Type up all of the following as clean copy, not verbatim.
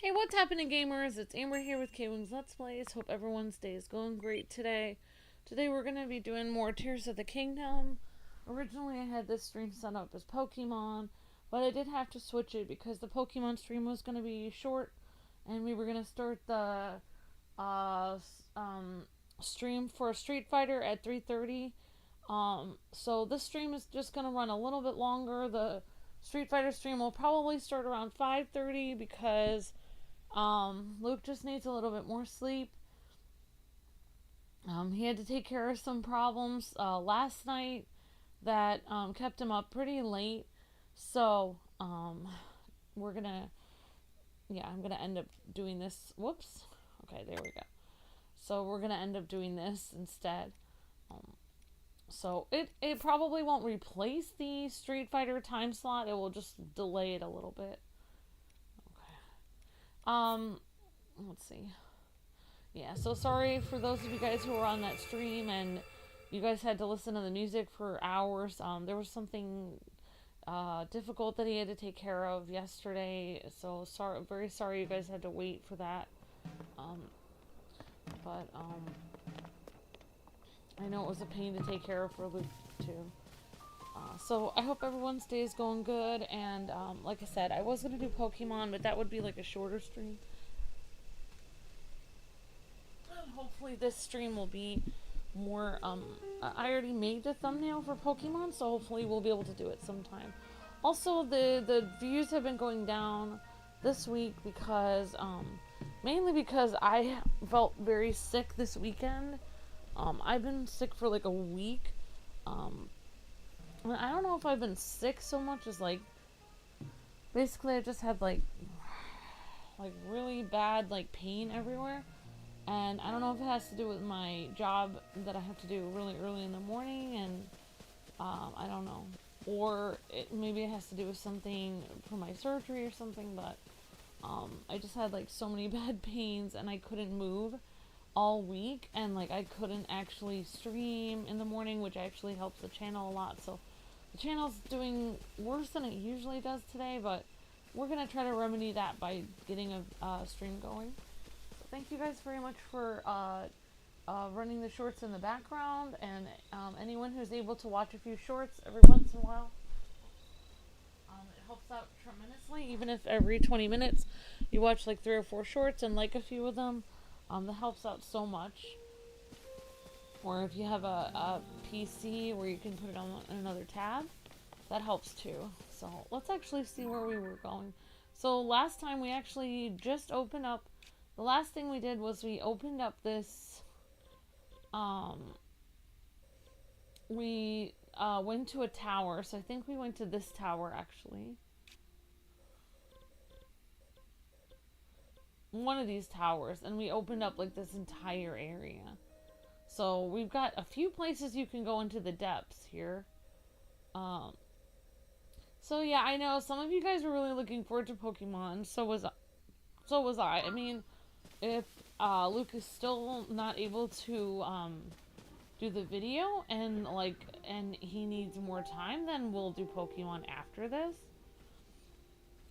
Hey, what's happening, gamers? It's Amber here with KwingsLetsPlays. Hope everyone's day is going great today. Today we're going to be doing more Tears of the Kingdom. Originally I had this stream set up as Pokemon, but I did have to switch it because the Pokemon stream was going to be short, and we were going to start the stream for Street Fighter at 3:30. So this stream is just going to run a little bit longer. The Street Fighter stream will probably start around 5:30 because Luke just needs a little bit more sleep. He had to take care of some problems last night that kept him up pretty late. So we're gonna, I'm gonna end up doing this. Whoops. Okay, there we go. So we're gonna end up doing this instead. So it probably won't replace the Street Fighter time slot. It will just delay it a little bit. Let's see. Yeah, so sorry for those of you guys who were on that stream and you guys had to listen to the music for hours. There was something difficult that he had to take care of yesterday, so sorry, very sorry you guys had to wait for that. But I know it was a pain to take care of for Luke too. So I hope everyone's day is going good, and like I said, I was going to do Pokemon, but that would be like a shorter stream. Hopefully this stream will be more, I already made the thumbnail for Pokemon, so hopefully we'll be able to do it sometime. Also, the views have been going down this week because, mainly because I felt very sick this weekend. I've been sick for like a week. I don't know if I've been sick so much as like, basically I just had like really bad like pain everywhere. And I don't know if it has to do with my job that I have to do really early in the morning, and I don't know. Or maybe it has to do with something for my surgery or something, but I just had like so many bad pains and I couldn't move all week, and like I couldn't actually stream in the morning, which actually helps the channel a lot. So the channel's doing worse than it usually does today, but we're going to try to remedy that by getting a stream going. Thank you guys very much for running the shorts in the background, and anyone who's able to watch a few shorts every once in a while. It helps out tremendously, even if every 20 minutes you watch like 3 or 4 shorts and like a few of them. That helps out so much. Or if you have a PC where you can put it on another tab, that helps too. So let's actually see where we were going. So last time we actually just opened up. The last thing we did was we opened up this, we went to a tower, so I think we went to this tower actually. One of these towers, and we opened up like this entire area. So we've got a few places you can go into the depths here. So yeah, I know some of you guys were really looking forward to Pokemon, so was I. I mean, if Luke is still not able to do the video and he needs more time, then we'll do Pokemon after this.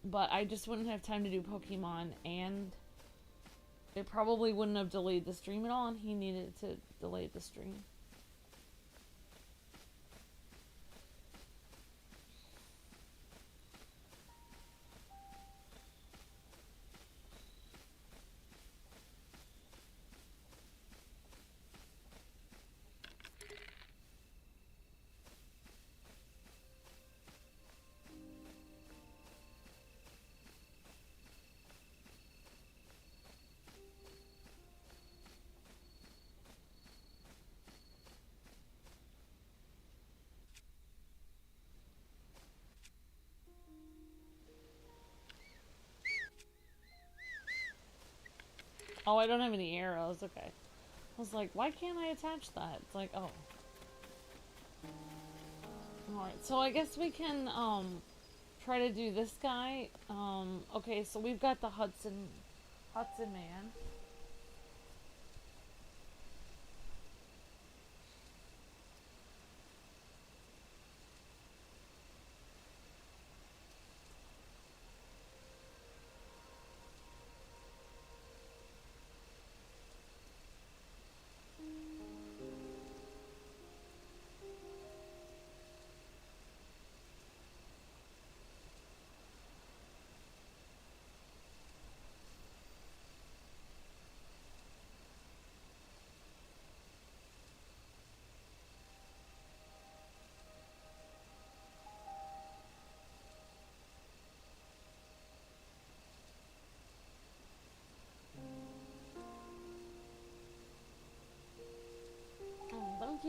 But I just wouldn't have time to do Pokemon, and it probably wouldn't have delayed the stream at all, and he needed to delay the stream. Oh, I don't have any arrows. Okay. I was like, why can't I attach that? It's like, oh. Alright, so I guess we can, try to do this guy. Okay, so we've got the Hudson man.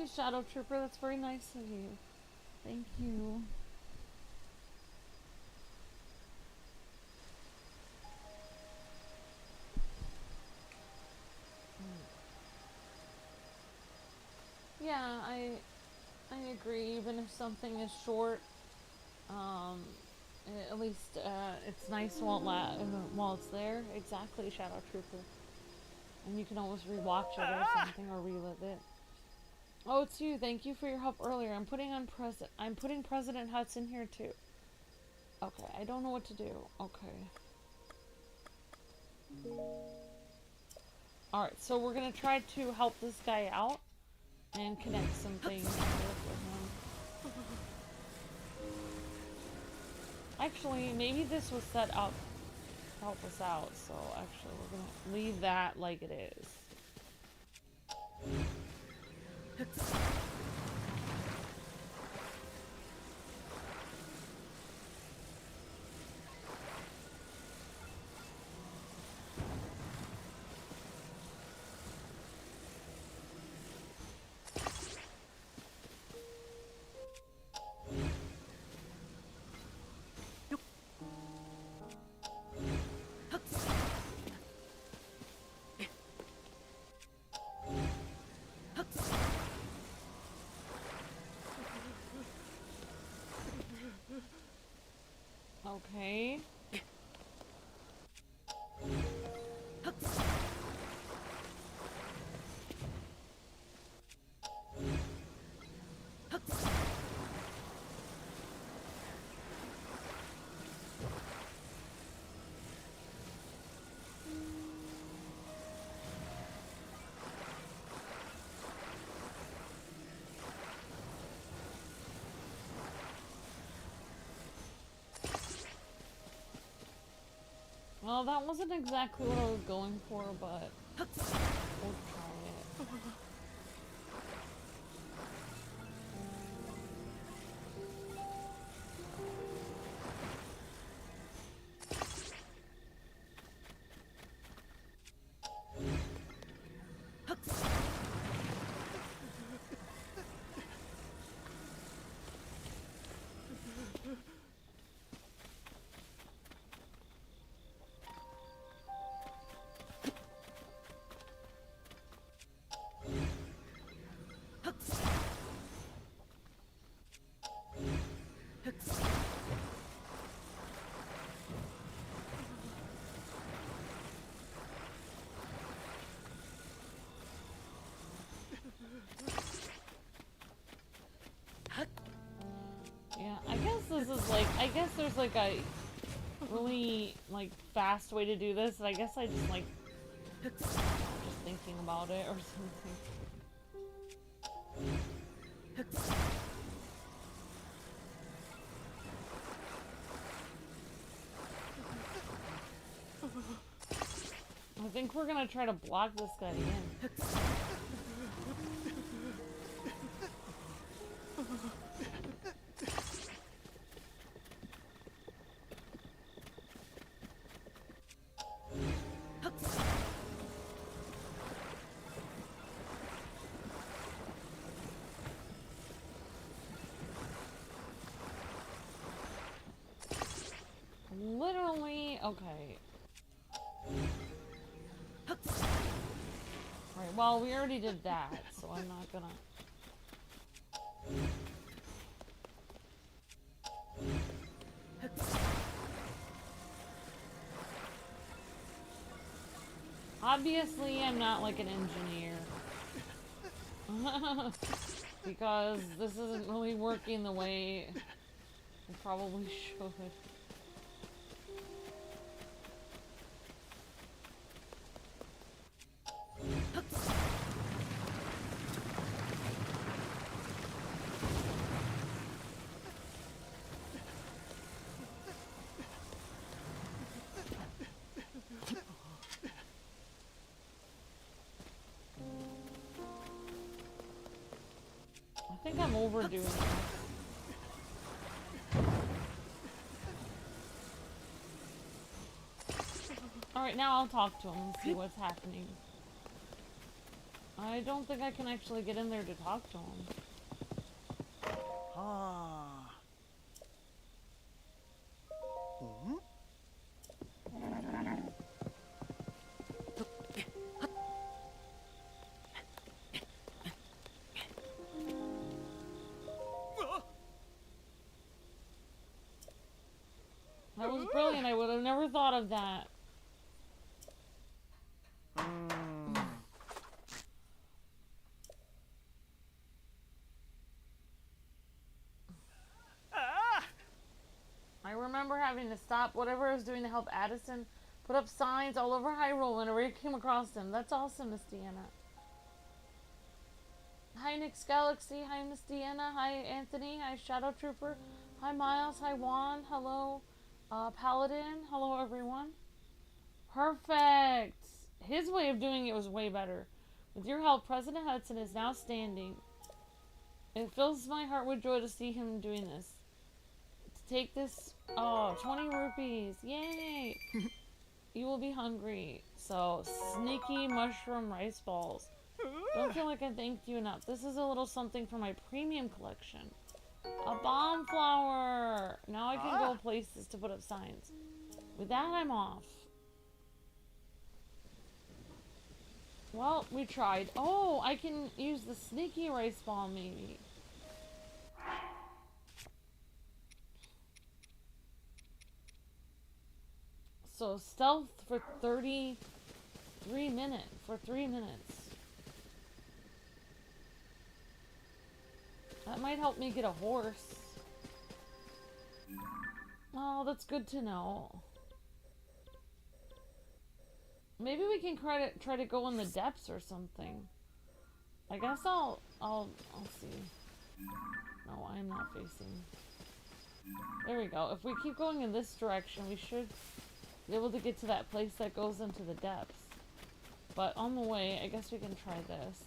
Thanks, Shadow Trooper. That's very nice of you. Thank you. Yeah, I agree. Even if something is short, at least it's nice while it's there. Exactly, Shadow Trooper. And you can always rewatch it or something, or relive it. Oh, it's you. Thank you for your help earlier. I'm putting President Hudson here too. Okay, I don't know what to do. Okay. Alright, so we're gonna try to help this guy out and connect some things with him. Actually, maybe this was set up to help us out, so actually we're gonna leave that like it is. Okay. Well, that wasn't exactly what I was going for, but we'll try it. Yeah, I guess this is like, I guess there's like a really like fast way to do this. I guess I just like just thinking about it or something. I think we're gonna try to block this guy again. Literally, okay. Right, well, we already did that, so I'm not gonna... Obviously, I'm not like an engineer. Because this isn't really working the way it probably should. I think I'm overdoing this. Alright, now I'll talk to him and see what's happening. I don't think I can actually get in there to talk to him. Ah. Hmm? That was brilliant. I would have never thought of that. I remember having to stop whatever I was doing to help Addison put up signs all over Hyrule whenever I came across him. That's awesome, Miss Deanna. Hi, Nick's Galaxy. Hi, Miss Deanna. Hi, Anthony. Hi, Shadow Trooper. Hi, Miles. Hi, Juan. Hello, Paladin. Hello, everyone. Perfect. His way of doing it was way better. With your help, President Hudson is now standing. It fills my heart with joy to see him doing this. To take this, 20 rupees. Yay! You will be hungry. So, sneaky mushroom rice balls. Don't feel like I thanked you enough. This is a little something for my premium collection. A bomb flower! Now I can go places to put up signs. With that, I'm off. Well, we tried. Oh, I can use the sneaky rice ball, maybe. So, stealth for 33 minutes. For 3 minutes. That might help me get a horse. Oh, that's good to know. Maybe we can try to go in the depths or something. I guess I'll see. No, I'm not facing. There we go. If we keep going in this direction, we should be able to get to that place that goes into the depths. But on the way, I guess we can try this.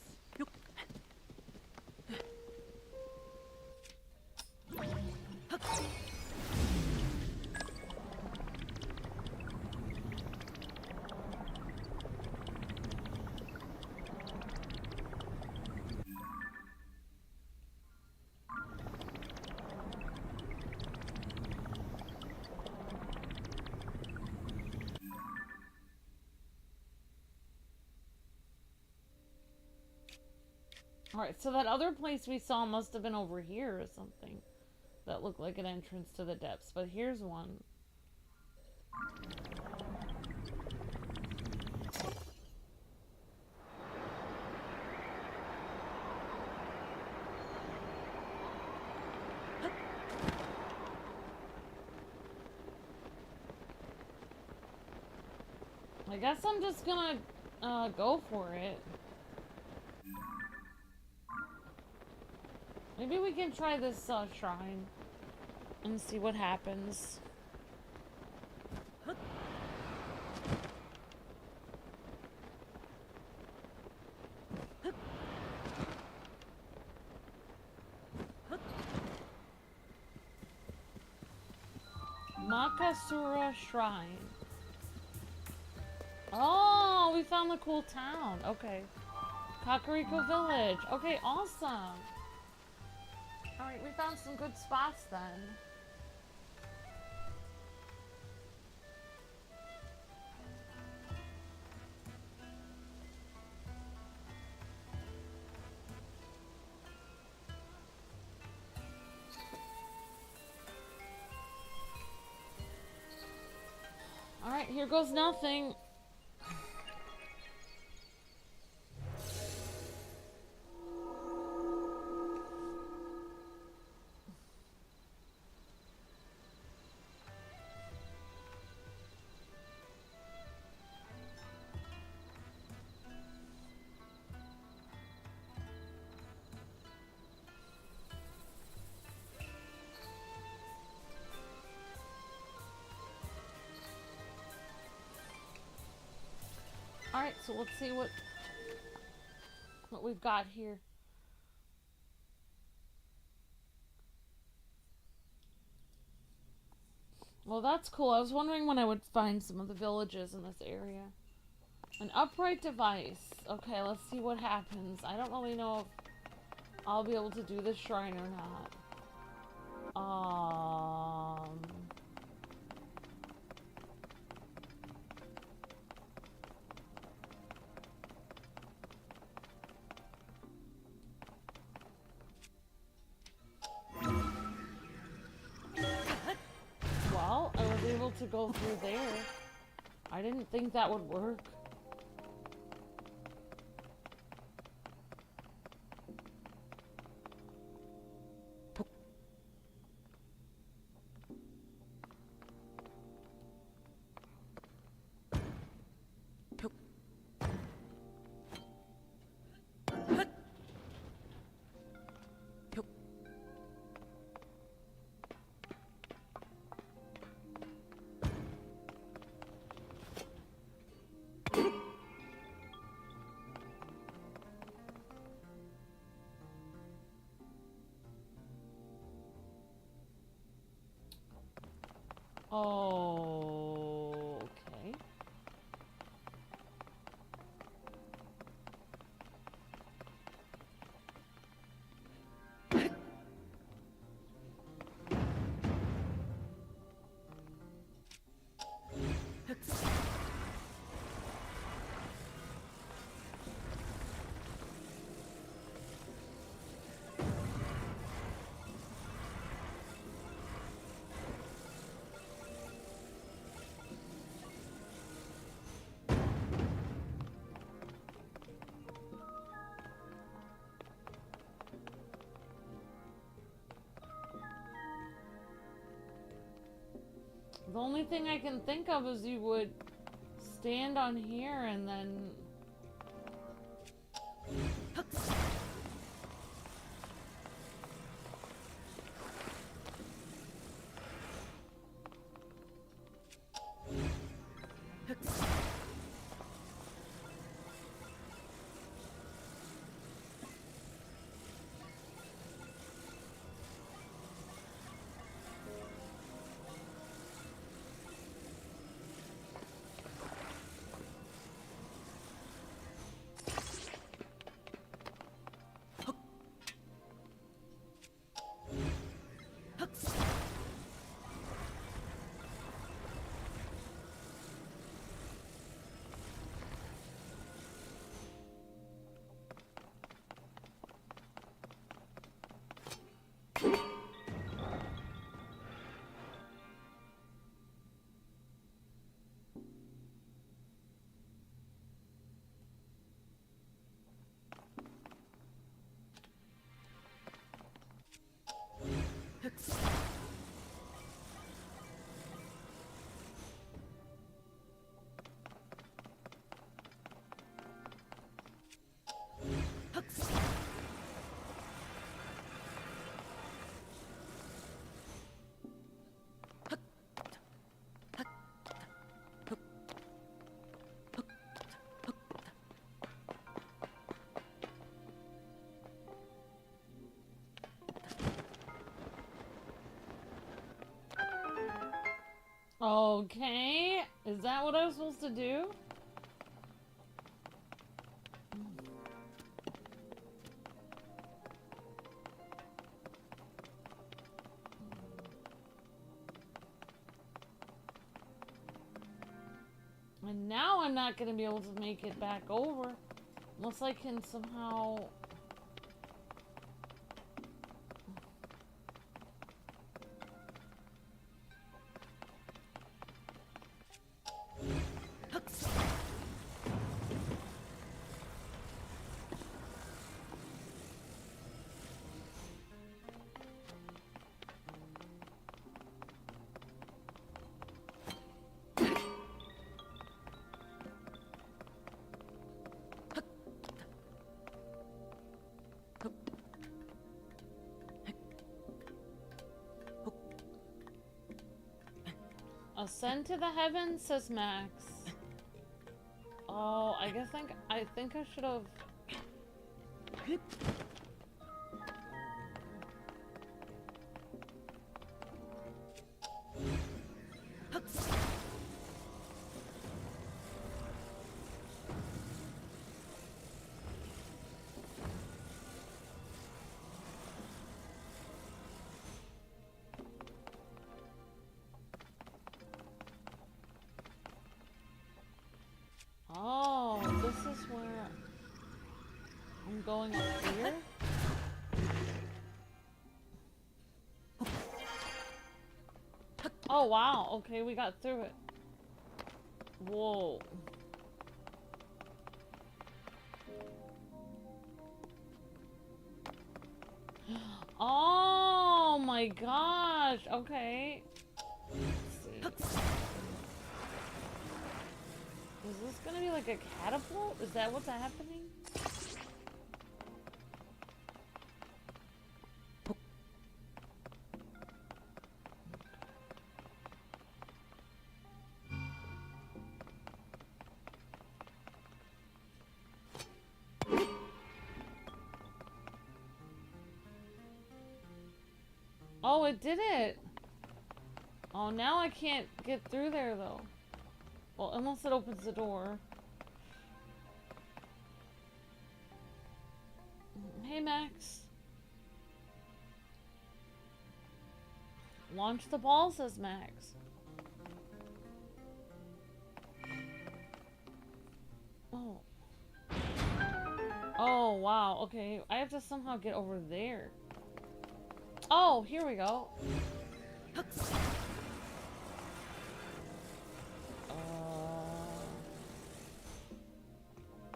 Alright, so that other place we saw must have been over here or something. That looked like an entrance to the depths, but here's one. I guess I'm just gonna go for it. Maybe we can try this shrine and see what happens. Makasura Shrine. Oh, we found the cool town. Okay. Kakariko Village. Okay, awesome. Alright, we found some good spots then. Alright, here goes nothing. Alright, so let's see what we've got here. Well, that's cool. I was wondering when I would find some of the villages in this area. An upright device. Okay, let's see what happens. I don't really know if I'll be able to do this shrine or not. Well, I was able to go through there. I didn't think that would work. Oh, okay. The only thing I can think of is you would stand on here and then... Okay, is that what I was supposed to do? And now I'm not gonna be able to make it back over unless I can somehow... Ascend to the heavens, says Max. Oh, I think I should have... this is where I'm going up here. Oh wow, okay, we got through it. Whoa. Oh my gosh, okay. Let's see. Is this gonna be like a catapult? Is that what's happening? Oh, it did it! Oh, now I can't get through there though. Well, unless it opens the door. Hey, Max. Launch the ball, says Max. Oh. Oh, wow. Okay, I have to somehow get over there. Oh, here we go.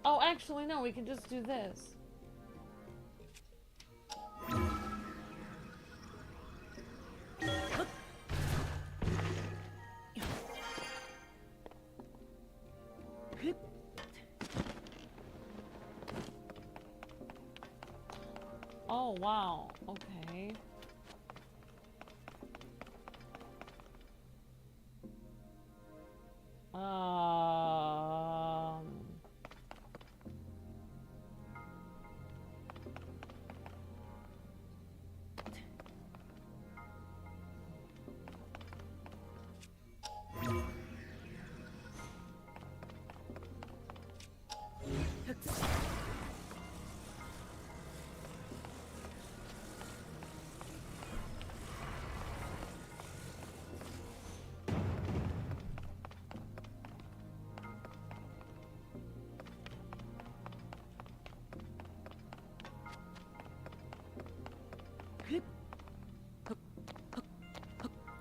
Oh, actually, no, we can just do this. Oh, wow. Okay.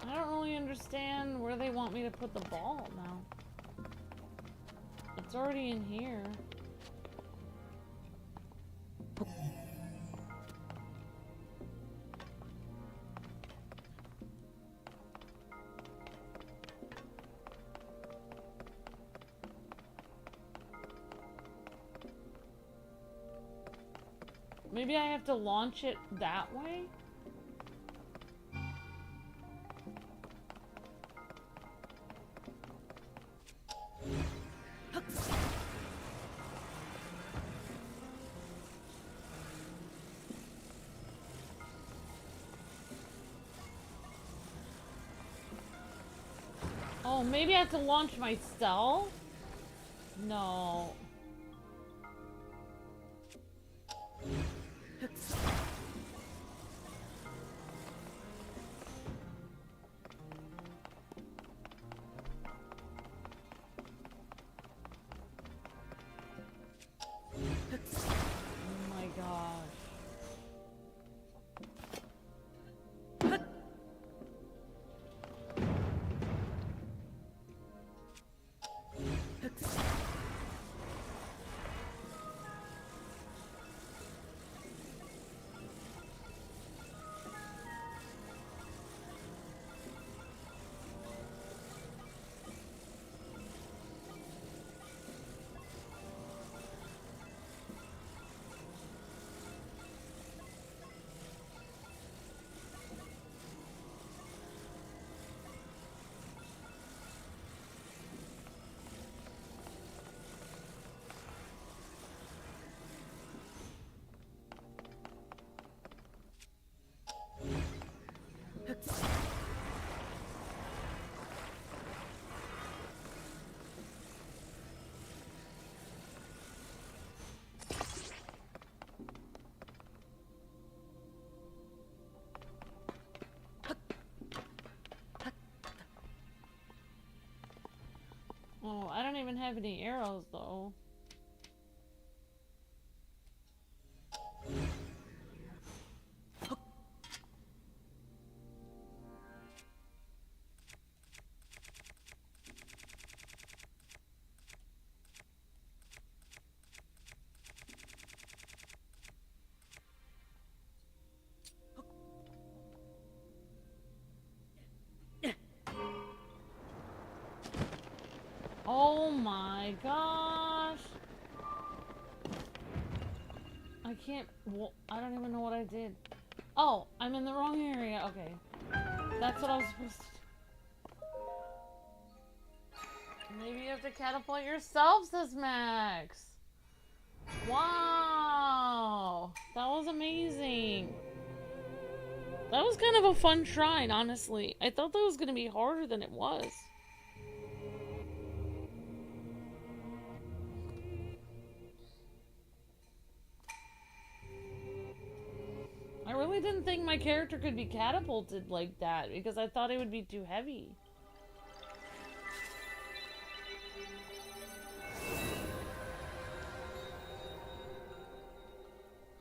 I don't really understand where they want me to put the ball now. It's already in here. Maybe I have to launch it that way? Oh, maybe I have to launch myself? No. Oh, I don't even have any arrows though. Oh my gosh. I can't. Well, I don't even know what I did. Oh, I'm in the wrong area. Okay. That's what I was supposed to do. Maybe you have to catapult yourself, says Max. Wow. That was amazing. That was kind of a fun shrine, honestly. I thought that was going to be harder than it was. I really didn't think my character could be catapulted like that because I thought it would be too heavy.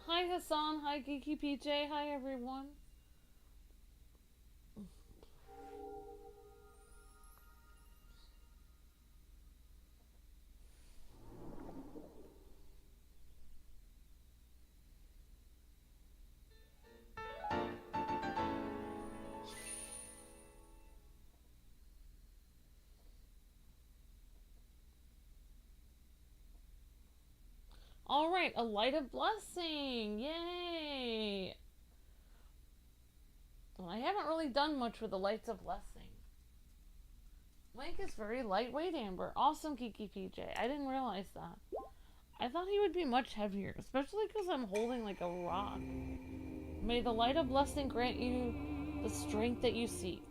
Hi Hassan, hi Geeky PJ, hi everyone. Alright, a light of blessing! Yay! Well, I haven't really done much with the lights of blessing. Link is very lightweight, Amber. Awesome, Kiki PJ. I didn't realize that. I thought he would be much heavier, especially because I'm holding like a rock. May the light of blessing grant you the strength that you seek.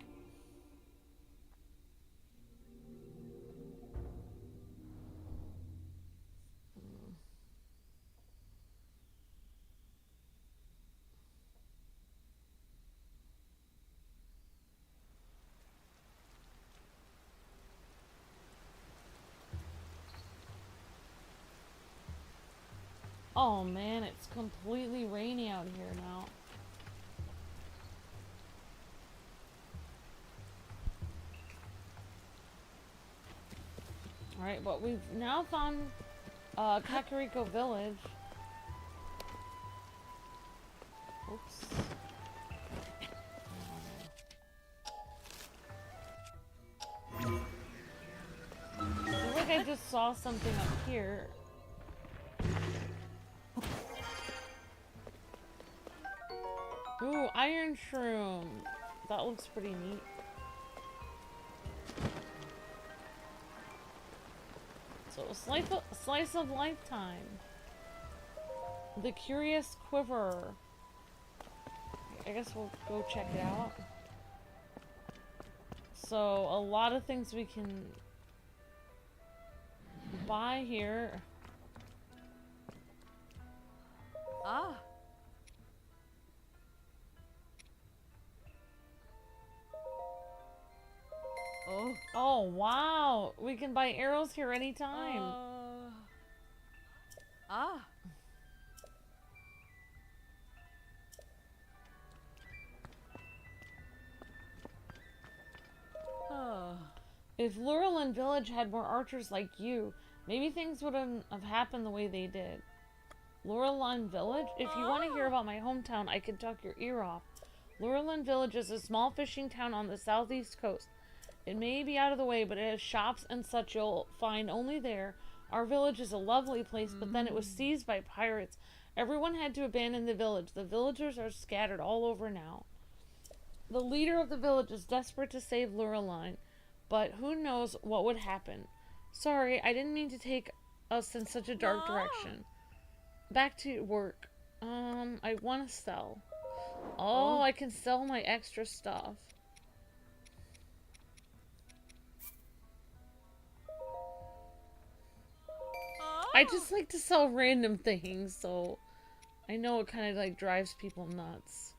Oh man, it's completely rainy out here now. Alright, but we've now found Kakariko village. Oops. I feel like I just saw something up here. Ooh, iron shroom. That looks pretty neat. So, slice of lifetime. The curious quiver. I guess we'll go check it out. So, a lot of things we can buy here. Ah. Oh. Oh, wow. We can buy arrows here anytime. Ah. Oh. If Lurelin Village had more archers like you, maybe things wouldn't have happened the way they did. Lurelin Village? If you want to hear about my hometown, I can talk your ear off. Lurelin Village is a small fishing town on the southeast coast. It may be out of the way, but it has shops and such you'll find only there. Our village is a lovely place, but then it was seized by pirates. Everyone had to abandon the village. The villagers are scattered all over now. The leader of the village is desperate to save Lurelin, but who knows what would happen. Sorry, I didn't mean to take us in such a dark direction. Back to work. I want to sell. Oh, I can sell my extra stuff. I just like to sell random things, so I know it kind of like drives people nuts.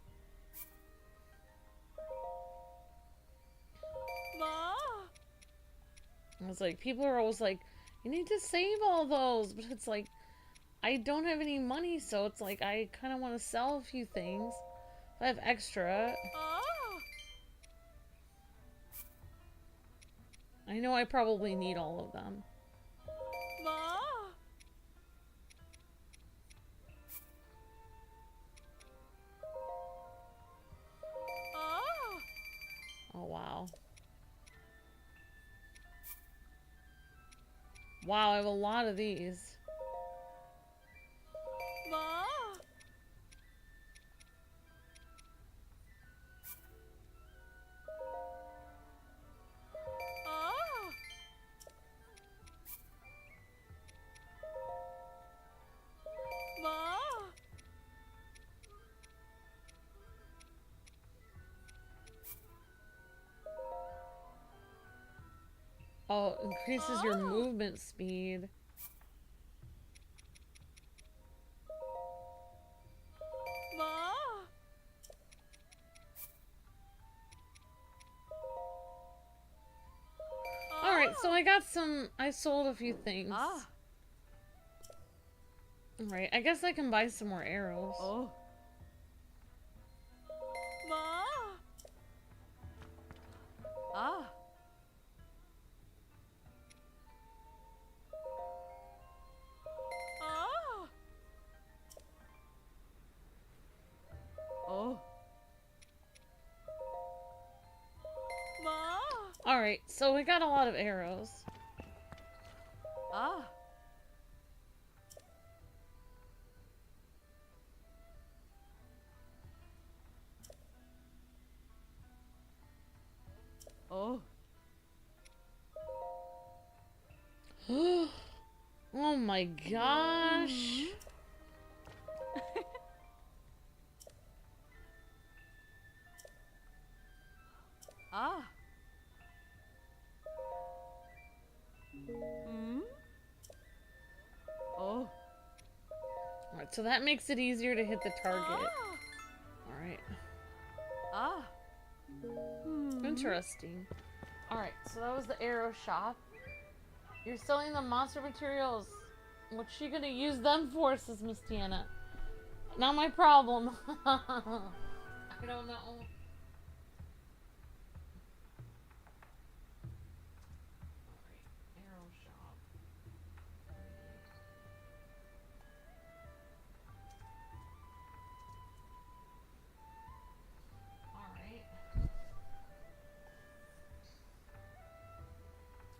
I was like, people are always like, you need to save all those, but it's like, I don't have any money, so it's like I kind of want to sell a few things. If I have extra. I know I probably need all of them. Oh, wow. Wow, I have a lot of these. Oh, increases your movement speed. Alright, so I got some... I sold a few things. Alright, I guess I can buy some more arrows. Alright, so we got a lot of arrows. Oh my gosh. Alright, so that makes it easier to hit the target. Alright. Interesting. Alright, so that was the arrow shop. You're selling the monster materials. What's she gonna use them for, says Miss Tiana. Not my problem. I don't know.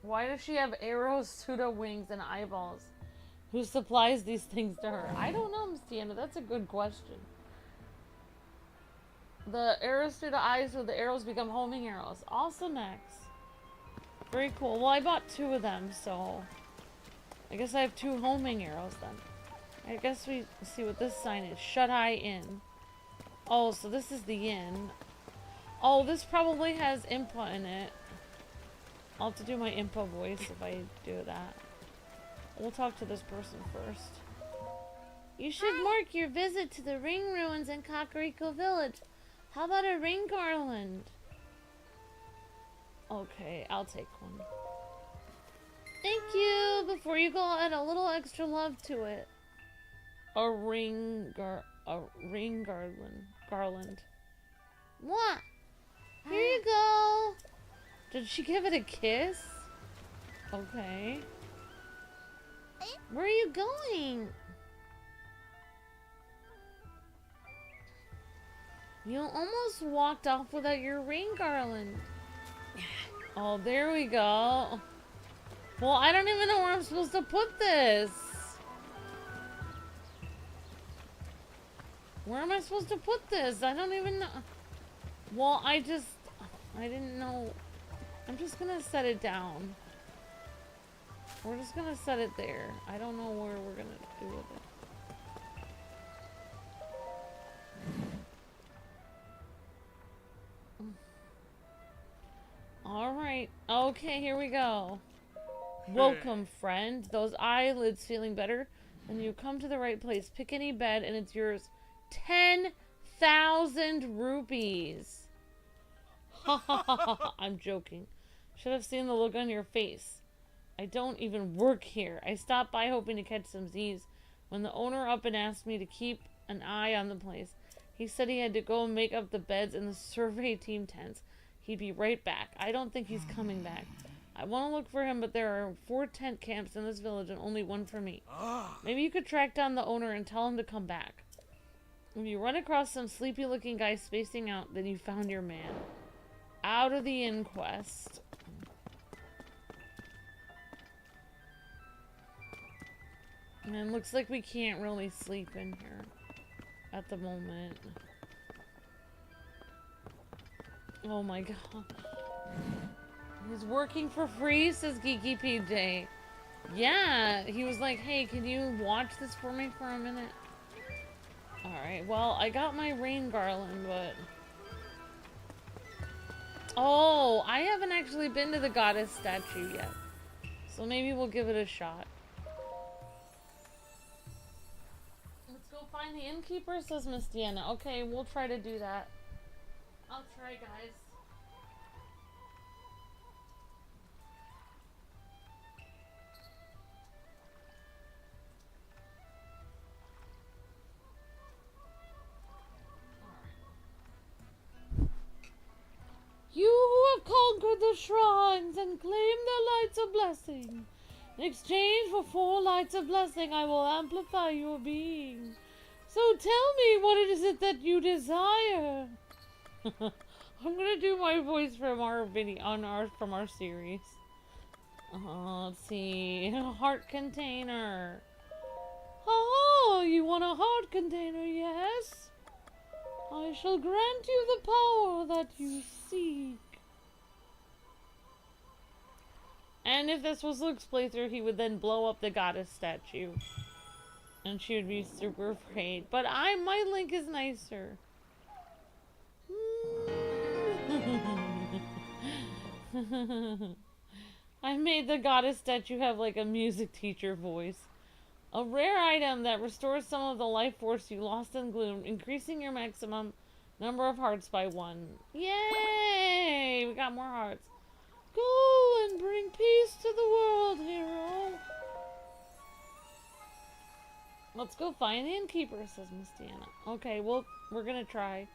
Why does she have arrows, pseudo wings, and eyeballs? Who supplies these things to her? I don't know, Miss Tiana. That's a good question. The arrows through the eyes with the arrows become homing arrows. Awesome, X. Very cool. Well, I bought 2 of them, so... I guess I have 2 homing arrows then. I guess we see what this sign is. Shut Eye Inn. Oh, so this is the inn. Oh, this probably has Impa in it. I'll have to do my Impa voice if I do that. We'll talk to this person first. You should mark your visit to the ring ruins in Kakariko village. How about a ring garland? Okay, I'll take one. Thank you! Before you go, add a little extra love to it. A ring garland. What? Here you go! Did she give it a kiss? Okay. Where are you going? You almost walked off without your ring garland. Oh, there we go. Well, I don't even know where I'm supposed to put this. Where am I supposed to put this? I don't even know. Well, I didn't know. I'm just gonna set it down. We're just gonna set it there. I don't know where we're gonna do with it. Alright. Okay, here we go. Welcome, friend. Those eyelids feeling better? Then you come to the right place. Pick any bed and it's yours. 10,000 rupees. Ha ha ha ha. I'm joking. Should have seen the look on your face. I don't even work here. I stopped by hoping to catch some Z's. when the owner up and asked me to keep an eye on the place. He said he had to go and make up the beds in the survey team tents. He'd be right back. I don't think he's coming back. I want to look for him, but there are 4 tent camps in this village and only one for me. Maybe you could track down the owner and tell him to come back. If you run across some sleepy-looking guy spacing out, then you found your man. Out of the inquest. And looks like we can't really sleep in here at the moment. Oh my god. He's working for free, says Geeky PJ. Yeah, he was like, hey, can you watch this for me for a minute? Alright, well, I got my rain garland, but... Oh, I haven't actually been to the goddess statue yet. So maybe we'll give it a shot. Let's go find the innkeeper, says Miss Deanna. Okay, we'll try to do that. I'll try, guys. You who have conquered the shrines and claimed the lights of blessing. In exchange for 4 lights of blessing, I will amplify your being. So tell me, what is it that you desire? I'm gonna do my voice from our video from our series. Let's see, heart container. Oh, you want a heart container? Yes. I shall grant you the power that you seek. And if this was Luke's playthrough, he would then blow up the goddess statue. And she would be super afraid. But my Link is nicer. I made the goddess statue have like a music teacher voice. A rare item that restores some of the life force you lost in gloom, increasing your maximum number of hearts by 1. Yay! We got more hearts. Go and bring peace to the world, hero. Let's go find the innkeeper, says Miss Deanna. Okay, well, we're gonna try.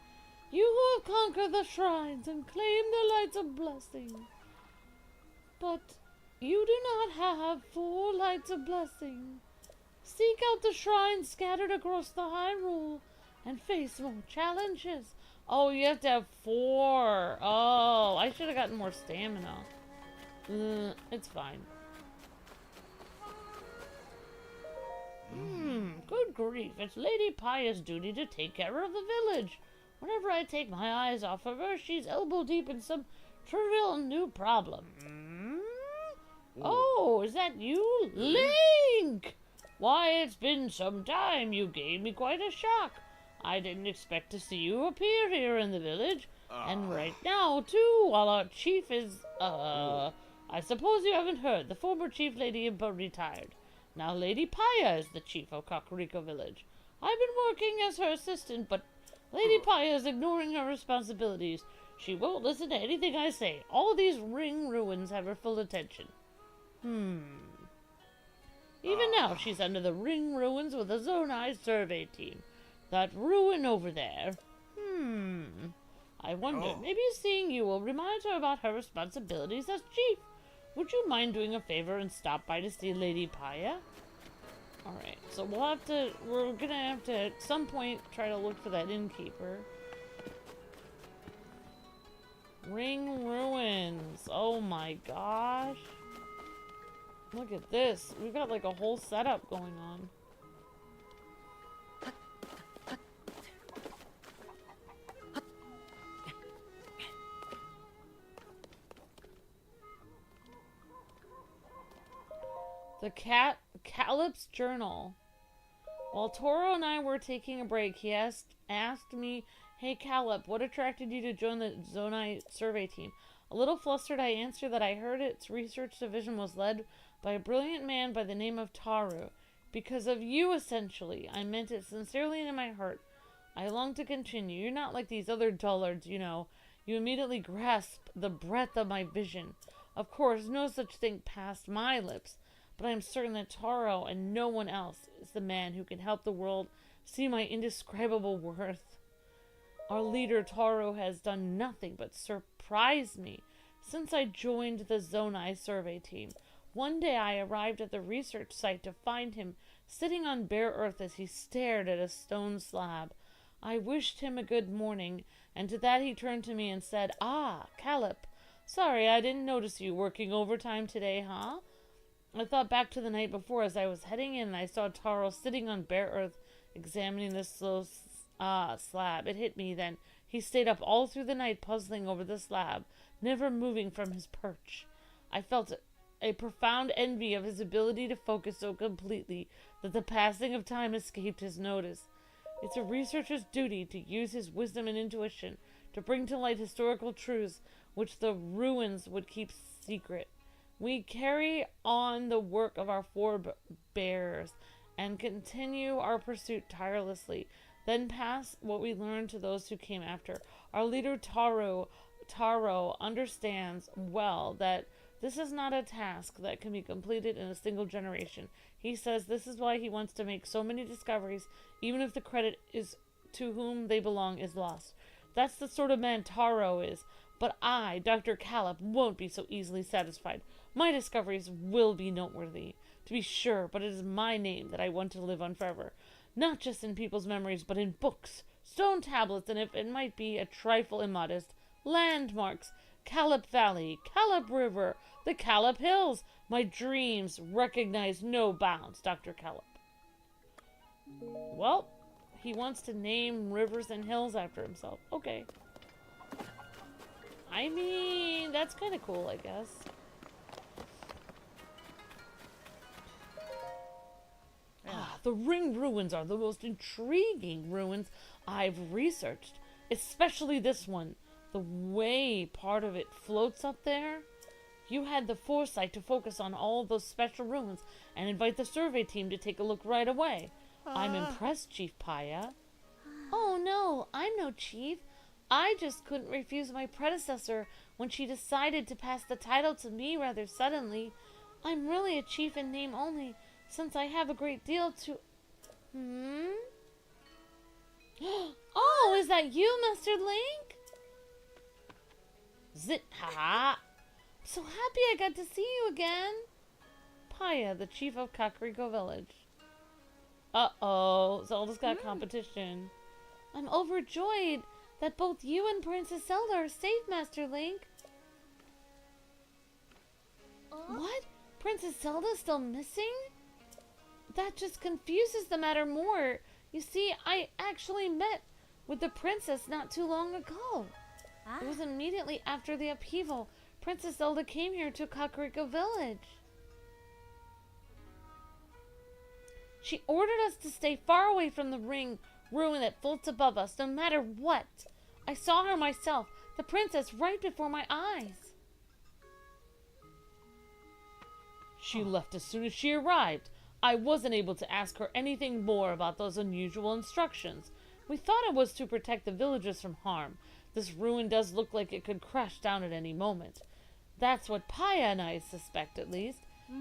You who have conquered the shrines and claimed the lights of blessing. But you do not have 4 lights of blessing. Seek out the shrines scattered across the Hyrule and face more challenges. Oh, you have to have 4. Oh, I should have gotten more stamina. It's fine. Good grief. It's Lady Paya's duty to take care of the village. Whenever I take my eyes off of her, she's elbow deep in some trivial new problem. Oh, is that you? Link! Why, it's been some time. You gave me quite a shock. I didn't expect to see you appear here in the village. And right now, too, while our chief is, I suppose you haven't heard. The former chief Lady Impa retired. Now Lady Paya is the chief of Kakariko village. I've been working as her assistant, but Lady Paya is ignoring her responsibilities. She won't listen to anything I say. All these ring ruins have her full attention. Even now, she's under the ring ruins with a Zonai survey team. That ruin over there. I wonder, maybe seeing you will remind her about her responsibilities as chief. Would you mind doing a favor and stop by to see Lady Paya? Alright, so we're gonna have to, at some point, try to look for that innkeeper. Ring ruins. Oh my gosh. Look at this. We've got like a whole setup going on. The Calip's journal. While Tauro and I were taking a break, he asked me, "Hey Calip, what attracted you to join the Zonai survey team?" A little flustered, I answered that I heard its research division was led by a brilliant man by the name of Tauro. Because of you, essentially. I meant it sincerely and in my heart. I long to continue. You're not like these other dullards, you know. You immediately grasp the breadth of my vision. Of course, no such thing passed my lips. but I am certain that Tauro and no one else is the man who can help the world see my indescribable worth. Our leader Tauro has done nothing but surprise me since I joined the Zonai survey team. One day I arrived at the research site to find him sitting on bare earth as he stared at a stone slab. I wished him a good morning, and to that he turned to me and said, "Ah, Calip, sorry I didn't notice you working overtime today, huh?" I thought back to the night before as I was heading in and I saw Tauro sitting on bare earth examining this slow slab. It hit me then. He stayed up all through the night puzzling over the slab, never moving from his perch. I felt a profound envy of his ability to focus so completely that the passing of time escaped his notice. It's a researcher's duty to use his wisdom and intuition to bring to light historical truths which the ruins would keep secret. We carry on the work of our forebears and continue our pursuit tirelessly, then pass what we learned to those who came after. Our leader Tauro understands well that this is not a task that can be completed in a single generation. He says this is why he wants to make so many discoveries, even if the credit is to whom they belong is lost. That's the sort of man Tauro is. But I, Dr. Calip, won't be so easily satisfied. My discoveries will be noteworthy, to be sure, but it is my name that I want to live on forever. Not just in people's memories, but in books, stone tablets, and if it might be a trifle immodest, landmarks. Calip Valley, Calip River, the Calip Hills. My dreams recognize no bounds, Dr. Calip. Well, he wants to name rivers and hills after himself. Okay. I mean, that's kind of cool, I guess. The ring ruins are the most intriguing ruins I've researched. Especially this one. The way part of it floats up there. You had the foresight to focus on all those special ruins and invite the survey team to take a look right away. I'm impressed, Chief Paya. Oh no, I'm no chief. I just couldn't refuse my predecessor when she decided to pass the title to me rather suddenly. I'm really a chief in name only, since I have a great deal to... Oh, is that you, Master Link? Zit, ha! So happy I got to see you again. Paya, the chief of Kakariko village. Uh-oh, Zelda's got competition. I'm overjoyed that both you and Princess Zelda are safe, Master Link. What? Princess Zelda's still missing? That just confuses the matter more. You see, I actually met with the princess not too long ago. It was immediately after the upheaval. Princess Zelda came here to Kakariko village. She ordered us to stay far away from the ring ruin that floats above us, no matter what. I saw her myself, the princess, right before my eyes. She left as soon as she arrived. I wasn't able to ask her anything more about those unusual instructions. We thought it was to protect the villagers from harm. This ruin does look like it could crash down at any moment. That's what Paya and I suspect, at least.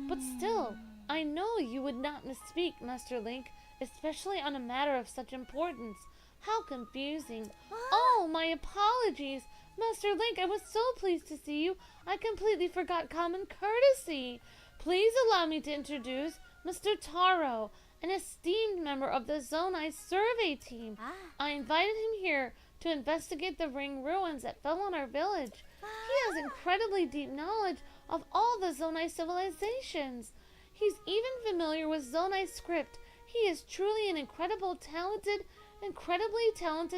But still, I know you would not misspeak, Master Link, especially on a matter of such importance. How confusing. Oh, my apologies. Master Link, I was so pleased to see you, I completely forgot common courtesy. Please allow me to introduce Mr. Tauro, an esteemed member of the Zonai survey team. I invited him here to investigate the ring ruins that fell on our village. He has incredibly deep knowledge of all the Zonai civilizations. He's even familiar with Zonai script. He is truly an incredibly talented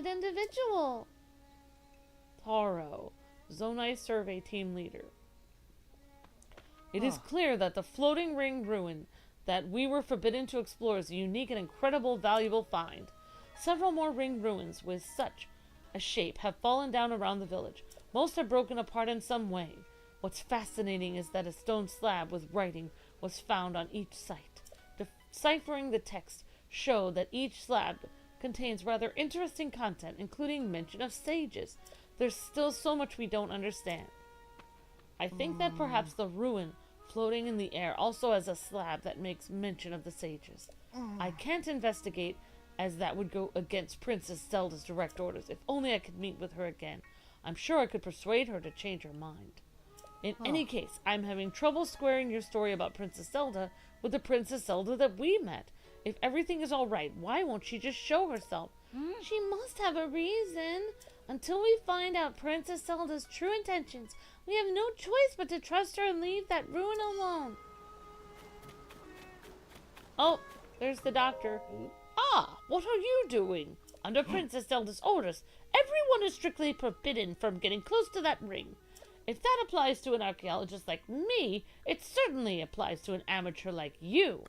individual. Tauro, Zonai survey team leader. It is clear that the floating ring ruin that we were forbidden to explore is a unique and incredible valuable find. Several more ring ruins with such a shape have fallen down around the village. Most have broken apart in some way. What's fascinating is that a stone slab with writing was found on each site. Deciphering the text showed that each slab contains rather interesting content, including mention of sages. There's still so much we don't understand. I think that perhaps the ruin floating in the air also has a slab that makes mention of the sages. I can't investigate, as that would go against Princess Zelda's direct orders. If only I could meet with her again. I'm sure I could persuade her to change her mind. In any case, I'm having trouble squaring your story about Princess Zelda with the Princess Zelda that we met. If everything is all right, why won't she just show herself? She must have a reason. Until we find out Princess Zelda's true intentions, we have no choice but to trust her and leave that ruin alone. Oh, there's the doctor. Ah, what are you doing? Under Princess Zelda's orders, everyone is strictly forbidden from getting close to that ring. If that applies to an archaeologist like me, it certainly applies to an amateur like you.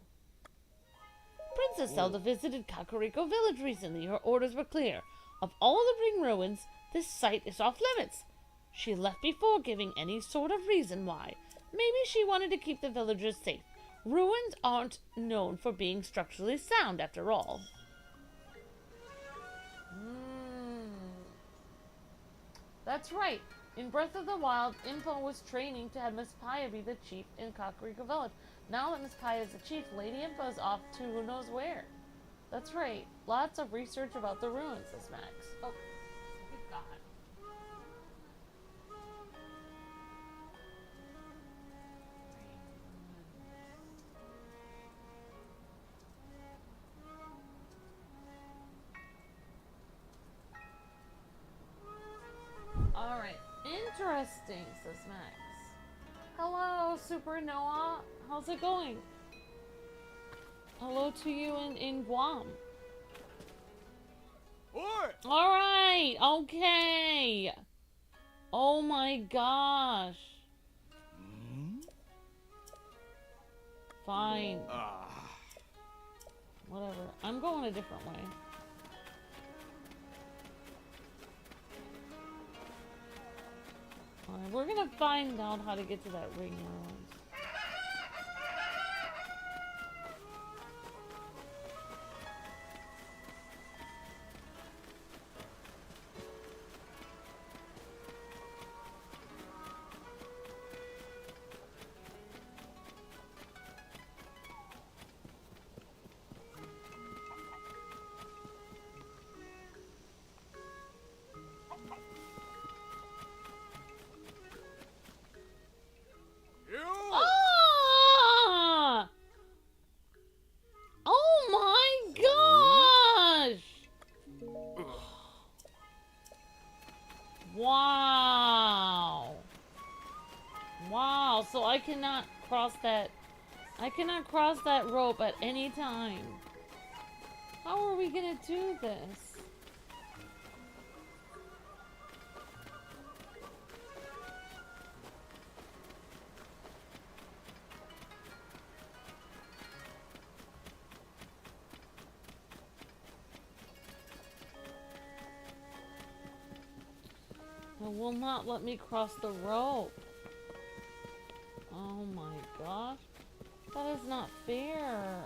Princess Zelda visited Kakariko village recently. Her orders were clear. Of all the ring ruins, this site is off limits. She left before giving any sort of reason why. Maybe she wanted to keep the villagers safe. Ruins aren't known for being structurally sound, after all. That's right. In Breath of the Wild, Impa was training to have Miss Paya be the chief in Kakariko Village. Now that Miss Paya is the chief, Lady Impa is off to who knows where. That's right. Lots of research about the ruins, says Max. Oh, good God. Alright. Interesting, says Max. Hello, Supernova. How's it going? Hello to you in Guam. Alright, okay. Oh my gosh. Fine. Whatever. I'm going a different way. Alright, we're gonna find out how to get to that ring ruins. So I cannot cross that. I cannot cross that rope at any time. How are we gonna do this? It will not let me cross the rope. Oh my gosh. That is not fair.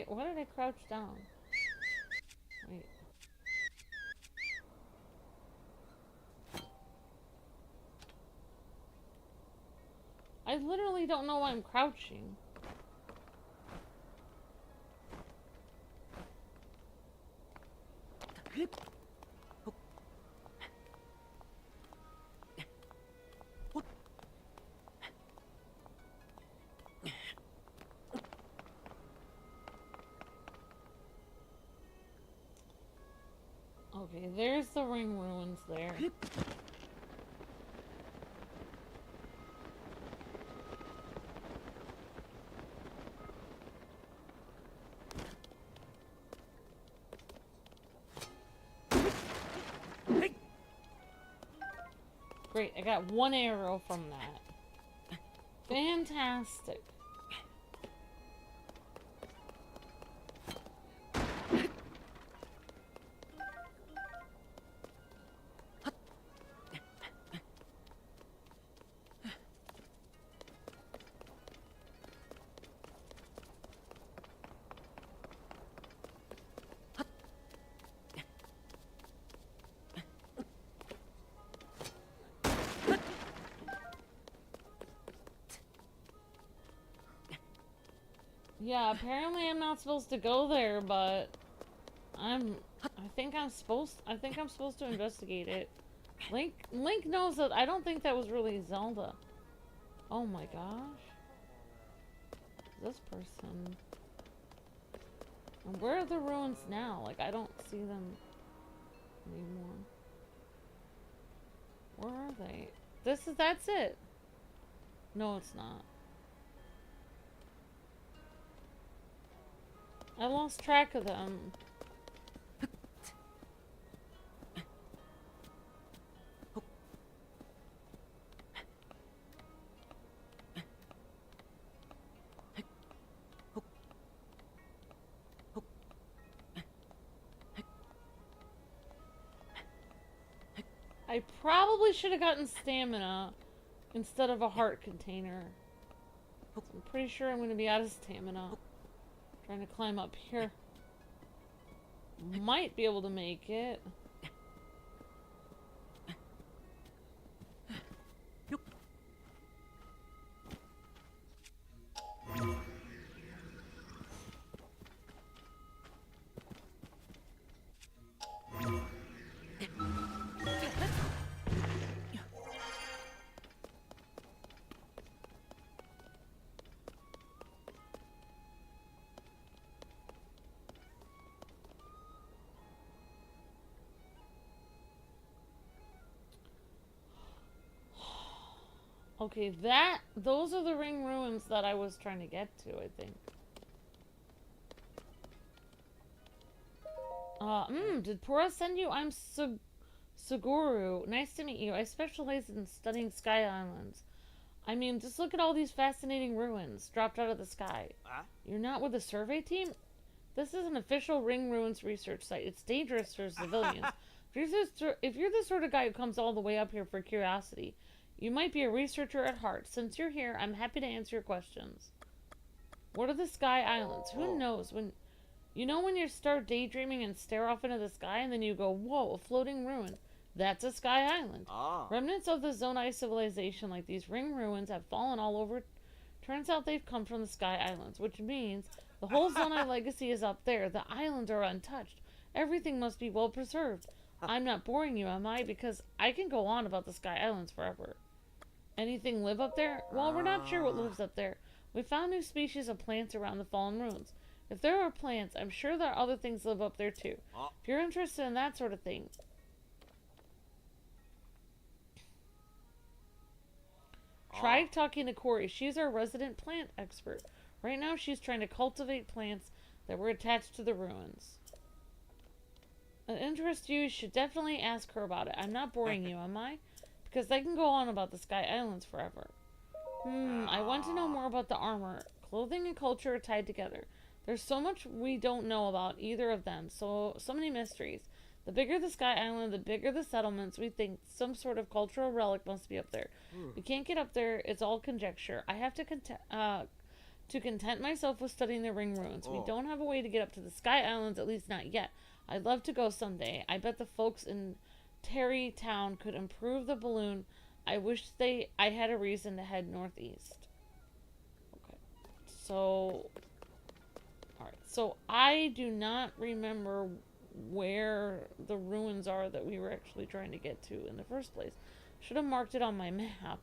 Why did I crouch down? Wait. I literally don't know why I'm crouching. Okay, there's the ring ruins there. Great, I got 1 arrow from that. Fantastic. Yeah, apparently I'm not supposed to go there, but I think I'm supposed to investigate it. Link knows that. I don't think that was really Zelda. Oh my gosh. This person. And where are the ruins now? Like, I don't see them anymore. Where are they? That's it. No, it's not. I lost track of them. I probably should have gotten stamina instead of a heart container. I'm pretty sure I'm going to be out of stamina. Trying to climb up here. Might be able to make it. Okay, those are the ring ruins that I was trying to get to, I think. Did Pura send you? I'm Suguru. Nice to meet you. I specialize in studying sky islands. I mean, just look at all these fascinating ruins dropped out of the sky. You're not with the survey team? This is an official ring ruins research site. It's dangerous for civilians. If you're the sort of guy who comes all the way up here for curiosity, you might be a researcher at heart. Since you're here, I'm happy to answer your questions. What are the sky islands? Who knows? When you start daydreaming and stare off into the sky and then you go, whoa, a floating ruin. That's a sky island. Remnants of the Zonai civilization like these ring ruins have fallen all over. Turns out they've come from the sky islands, which means the whole Zonai legacy is up there. The islands are untouched. Everything must be well preserved. I'm not boring you, am I? Because I can go on about the sky islands forever. Anything live up there? Well, we're not sure what lives up there. We found new species of plants around the fallen ruins. If there are plants, I'm sure there are other things live up there too. If you're interested in that sort of thing. Try talking to Corey. She's our resident plant expert. Right now she's trying to cultivate plants that were attached to the ruins. An interest you should definitely ask her about it. I'm not boring you, am I? Because I can go on about the Sky Islands forever. I want to know more about the armor. Clothing and culture are tied together. There's so much we don't know about either of them. So many mysteries. The bigger the Sky Island, the bigger the settlements. We think some sort of cultural relic must be up there. We can't get up there. It's all conjecture. I have to content myself with studying the ring ruins. We don't have a way to get up to the Sky Islands, at least not yet. I'd love to go someday. I bet the folks in Terry Town could improve the balloon. I wish I had a reason to head northeast. Okay. So, alright. So, I do not remember where the ruins are that we were actually trying to get to in the first place. Should have marked it on my map.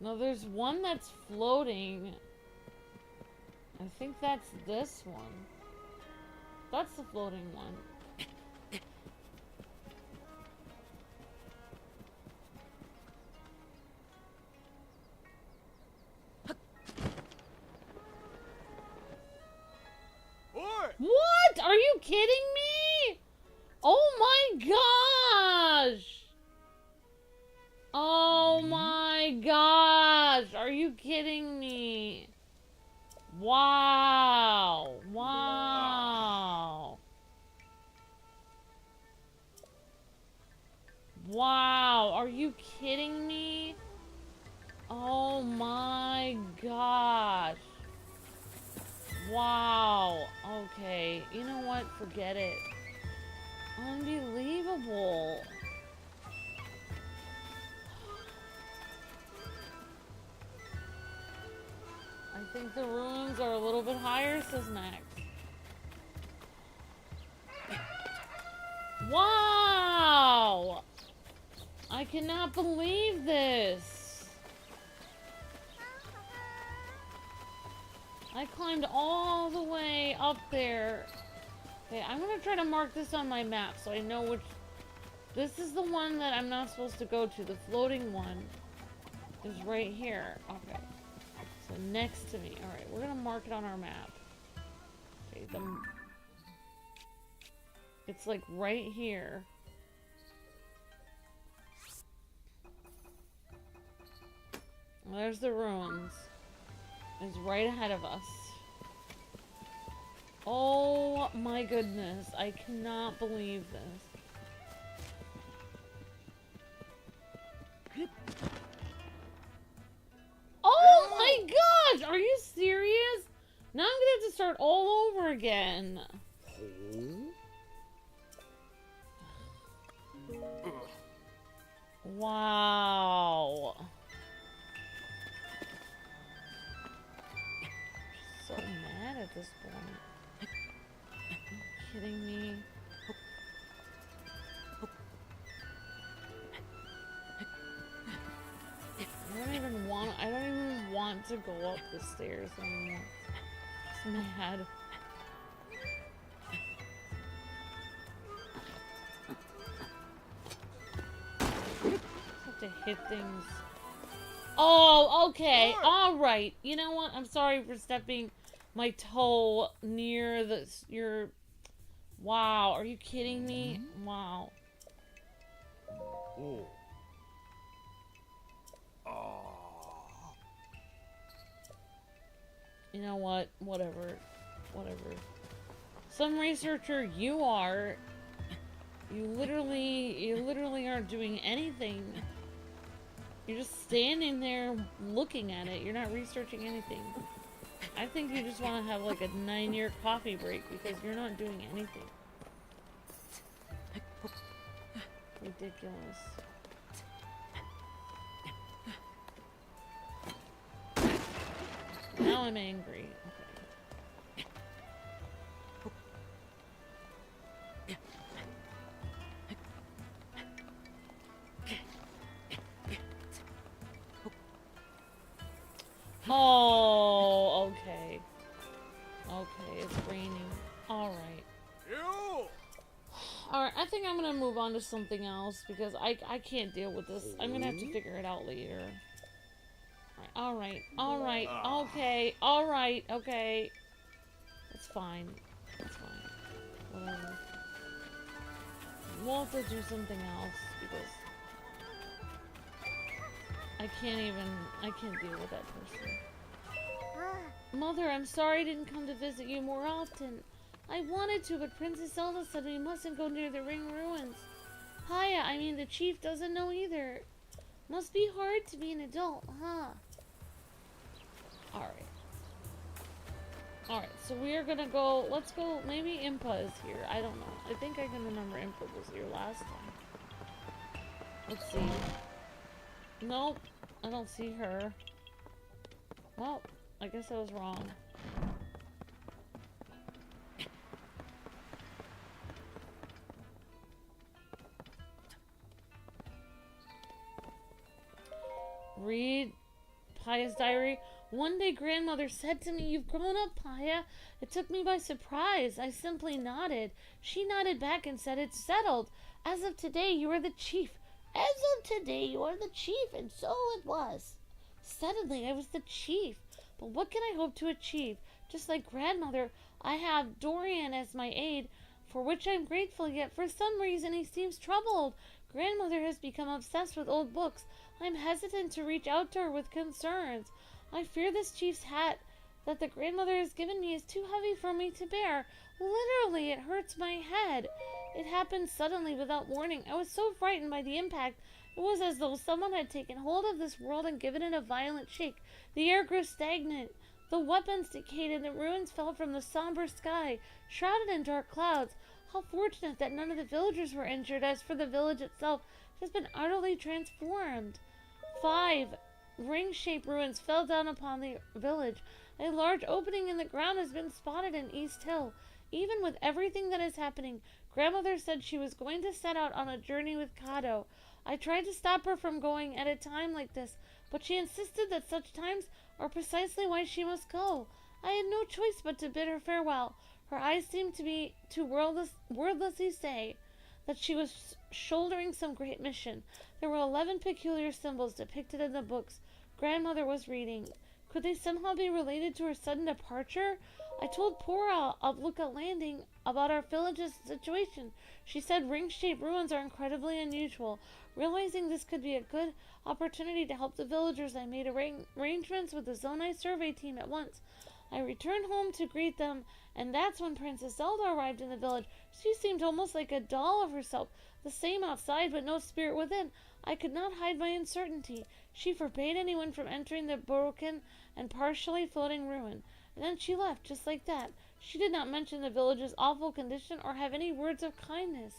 No, there's one that's floating. I think that's this one. That's the floating one. What? Are you kidding me? Oh my gosh! Oh my gosh! Are you kidding me? Wow! Wow! Wow! Are you kidding me? Oh my gosh! Wow! Okay, you know what? Forget it. Unbelievable! I think the ruins are a little bit higher, says Max. Wow! I cannot believe this. I climbed all the way up there. Okay, I'm gonna try to mark this on my map so I know which... This is the one that I'm not supposed to go to. The floating one is right here. Okay. So next to me. Alright, we're gonna mark it on our map. Okay, it's like right here. There's the ruins. It's right ahead of us. Oh my goodness. I cannot believe this. Oh my gosh! Are you serious? Now I'm gonna have to start all over again. Wow. So mad at this point. Are you kidding me? I don't even want to go up the stairs anymore. I'm just mad. Just have to hit things. Oh, okay. Alright. You know what? I'm sorry for stepping my toe near your... Wow. Are you kidding me? Wow. Oh. You know what? Whatever. Whatever. Some researcher you are. You literally aren't doing anything. You're just standing there looking at it. You're not researching anything. I think you just want to have like a 9-year coffee break because you're not doing anything. Ridiculous. Now I'm angry. Oh, okay. Okay, it's raining. Alright. Alright, I think I'm gonna move on to something else because I can't deal with this. I'm gonna have to figure it out later. Alright, okay, alright, okay. It's fine. It's fine. Whatever. We'll have to do something else because I can't deal with that person. Mother, I'm sorry I didn't come to visit you more often. I wanted to, but Princess Zelda said we mustn't go near the ring ruins. Paya, I mean the chief doesn't know either. Must be hard to be an adult, huh? Alright. Alright, so we are gonna go, let's go, maybe Impa is here. I don't know. I think I can remember Impa was here last time. Let's see. Nope, I don't see her. Well, I guess I was wrong. Read Paya's diary. One day grandmother said to me, "You've grown up, Paya." It took me by surprise. I simply nodded. She nodded back and said, "It's settled. As of today, you are the chief." As of today, you are the chief, and so it was. Suddenly, I was the chief. But what can I hope to achieve? Just like grandmother, I have Dorian as my aide, for which I'm grateful, yet for some reason he seems troubled. Grandmother has become obsessed with old books. I'm hesitant to reach out to her with concerns. I fear this chief's hat that the grandmother has given me is too heavy for me to bear. Literally, it hurts my head. It happened suddenly without warning. I was so frightened by the impact. It was as though someone had taken hold of this world and given it a violent shake. The air grew stagnant. The weapons decayed and the ruins fell from the somber sky, shrouded in dark clouds. How fortunate that none of the villagers were injured. As for the village itself, it has been utterly transformed. 5 ring-shaped ruins fell down upon the village. A large opening in the ground has been spotted in East Hill. Even with everything that is happening, grandmother said she was going to set out on a journey with Kado. I tried to stop her from going at a time like this, but she insisted that such times are precisely why she must go. I had no choice but to bid her farewell. Her eyes seemed to be to wordlessly say that she was shouldering some great mission. There were 11 peculiar symbols depicted in the books grandmother was reading. Could they somehow be related to her sudden departure? I told Pora of Lookout Landing about our village's situation. She said ring-shaped ruins are incredibly unusual. Realizing this could be a good opportunity to help the villagers, I made arrangements with the Zonai survey team at once. I returned home to greet them, and that's when Princess Zelda arrived in the village. She seemed almost like a doll of herself, the same outside but no spirit within. I could not hide my uncertainty. She forbade anyone from entering the broken and partially floating ruin. And then she left, just like that. She did not mention the village's awful condition or have any words of kindness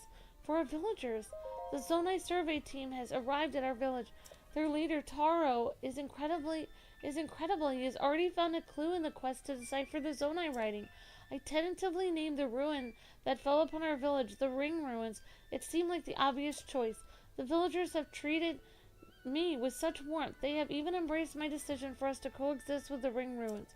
for our villagers. The Zonai survey team has arrived at our village. Their leader, Tauro, is incredible. He has already found a clue in the quest to decipher the Zonai writing. I tentatively named the ruin that fell upon our village the Ring Ruins. It seemed like the obvious choice. The villagers have treated me with such warmth. They have even embraced my decision for us to coexist with the Ring Ruins.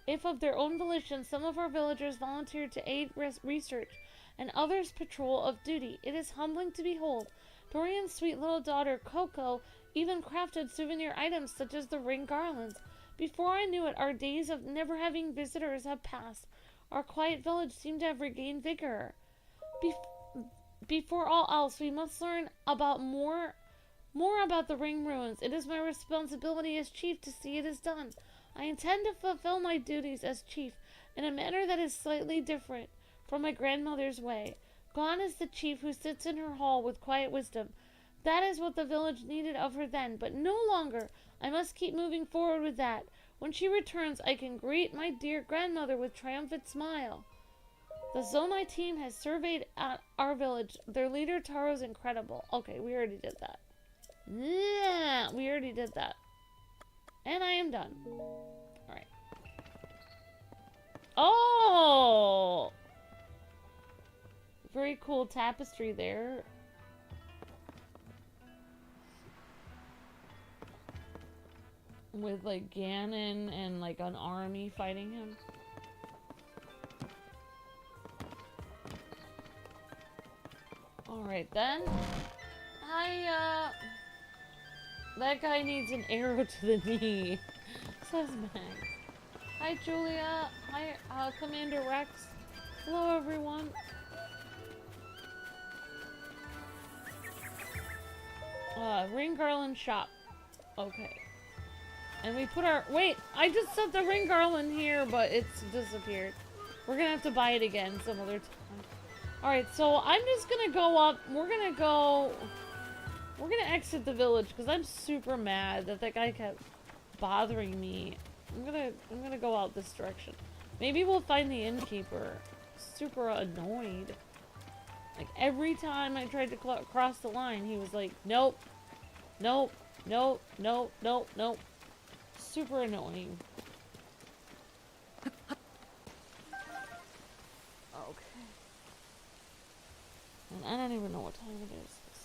If of their own volition some of our villagers volunteered to aid research and others patrol of duty, it is humbling to behold. Dorian's sweet little daughter, Coco, even crafted souvenir items such as the ring garlands. Before I knew it, our days of never having visitors have passed. Our quiet village seemed to have regained vigor. Before all else, we must learn about more about the ring ruins. It is my responsibility as chief to see it is done. I intend to fulfill my duties as chief in a manner that is slightly different from my grandmother's way. Gone is the chief who sits in her hall with quiet wisdom. That is what the village needed of her then, but no longer. I must keep moving forward with that. When she returns, I can greet my dear grandmother with triumphant smile. The Zonai team has surveyed our village. Their leader, Taro, is incredible. Okay, we already did that. Yeah, we already did that. And I am done. Alright. Oh! Very cool tapestry there. With like Ganon and like an army fighting him. Alright then. That guy needs an arrow to the knee, says Max. Hi Julia. Hi Commander Rex. Hello everyone. Ring garland shop. Okay. And we put our... Wait! I just set the ring garland here, but it's disappeared. We're gonna have to buy it again some other time. Alright, so I'm just gonna go up. We're gonna exit the village, because I'm super mad that that guy kept bothering me. I'm gonna go out this direction. Maybe we'll find the innkeeper. Super annoyed. Like, every time I tried to cross the line, he was like, nope. Nope. Nope. Nope. Nope. Nope. Super annoying. Okay. And I don't even know what time it is. Let's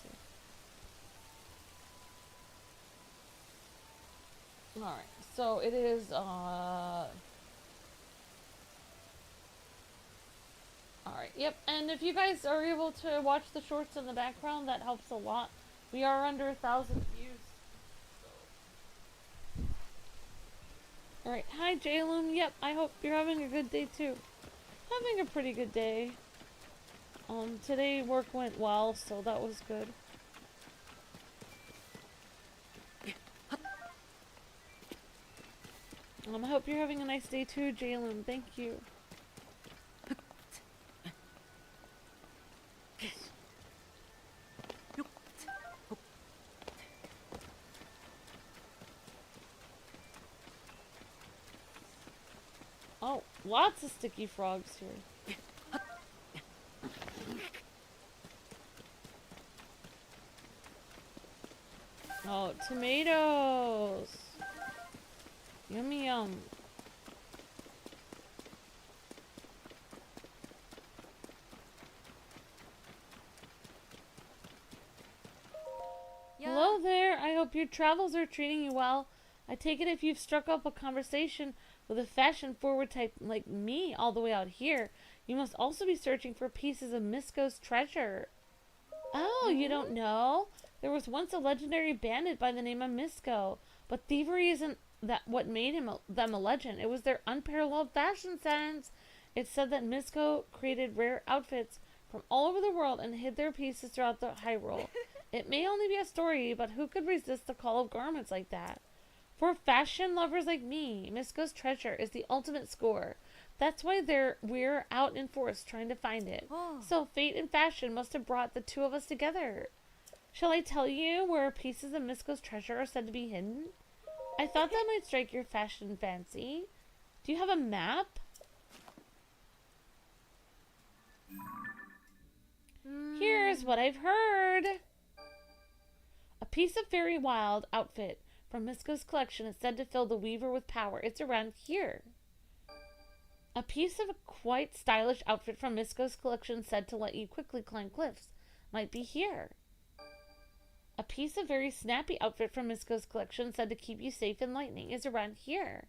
see. Alright, so it is, Alright, yep, and if you guys are able to watch the shorts in the background, that helps a lot. We are under 1,000 views. Alright, hi Jaloom, yep, I hope you're having a good day too. Having a pretty good day. Today work went well, so that was good. I hope you're having a nice day too, Jalen. Thank you. Oh, lots of sticky frogs here. Oh, tomatoes! Yummy yum. Yeah. Hello there, I hope your travels are treating you well. I take it if you've struck up a conversation with a fashion-forward type like me all the way out here, you must also be searching for pieces of Misko's treasure. Oh, you don't know? There was once a legendary bandit by the name of Misko, but thievery isn't that what made them a legend. It was their unparalleled fashion sense. It's said that Misko created rare outfits from all over the world and hid their pieces throughout the Hyrule. It may only be a story, but who could resist the call of garments like that? For fashion lovers like me, Misko's treasure is the ultimate score. That's why we're out in force trying to find it. Oh. So fate and fashion must have brought the two of us together. Shall I tell you where pieces of Misko's treasure are said to be hidden? I thought that might strike your fashion fancy. Do you have a map? Here's what I've heard. A piece of very wild outfit from Misko's collection is said to fill the weaver with power. It's around here. A piece of a quite stylish outfit from Misko's collection said to let you quickly climb cliffs. Might be here. A piece of very snappy outfit from Misko's collection said to keep you safe in lightning is around here.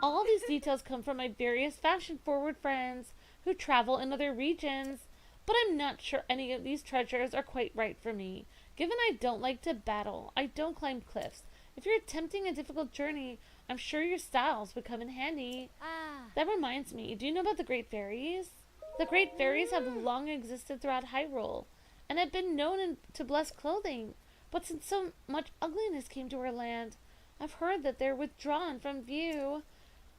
All these details come from my various fashion-forward friends who travel in other regions, but I'm not sure any of these treasures are quite right for me. Given I don't like to battle, I don't climb cliffs. If you're attempting a difficult journey, I'm sure your styles would come in handy. That reminds me, do you know about the Great Fairies? The Great Fairies have long existed throughout Hyrule, and have been known to bless clothing. But since so much ugliness came to our land, I've heard that they're withdrawn from view.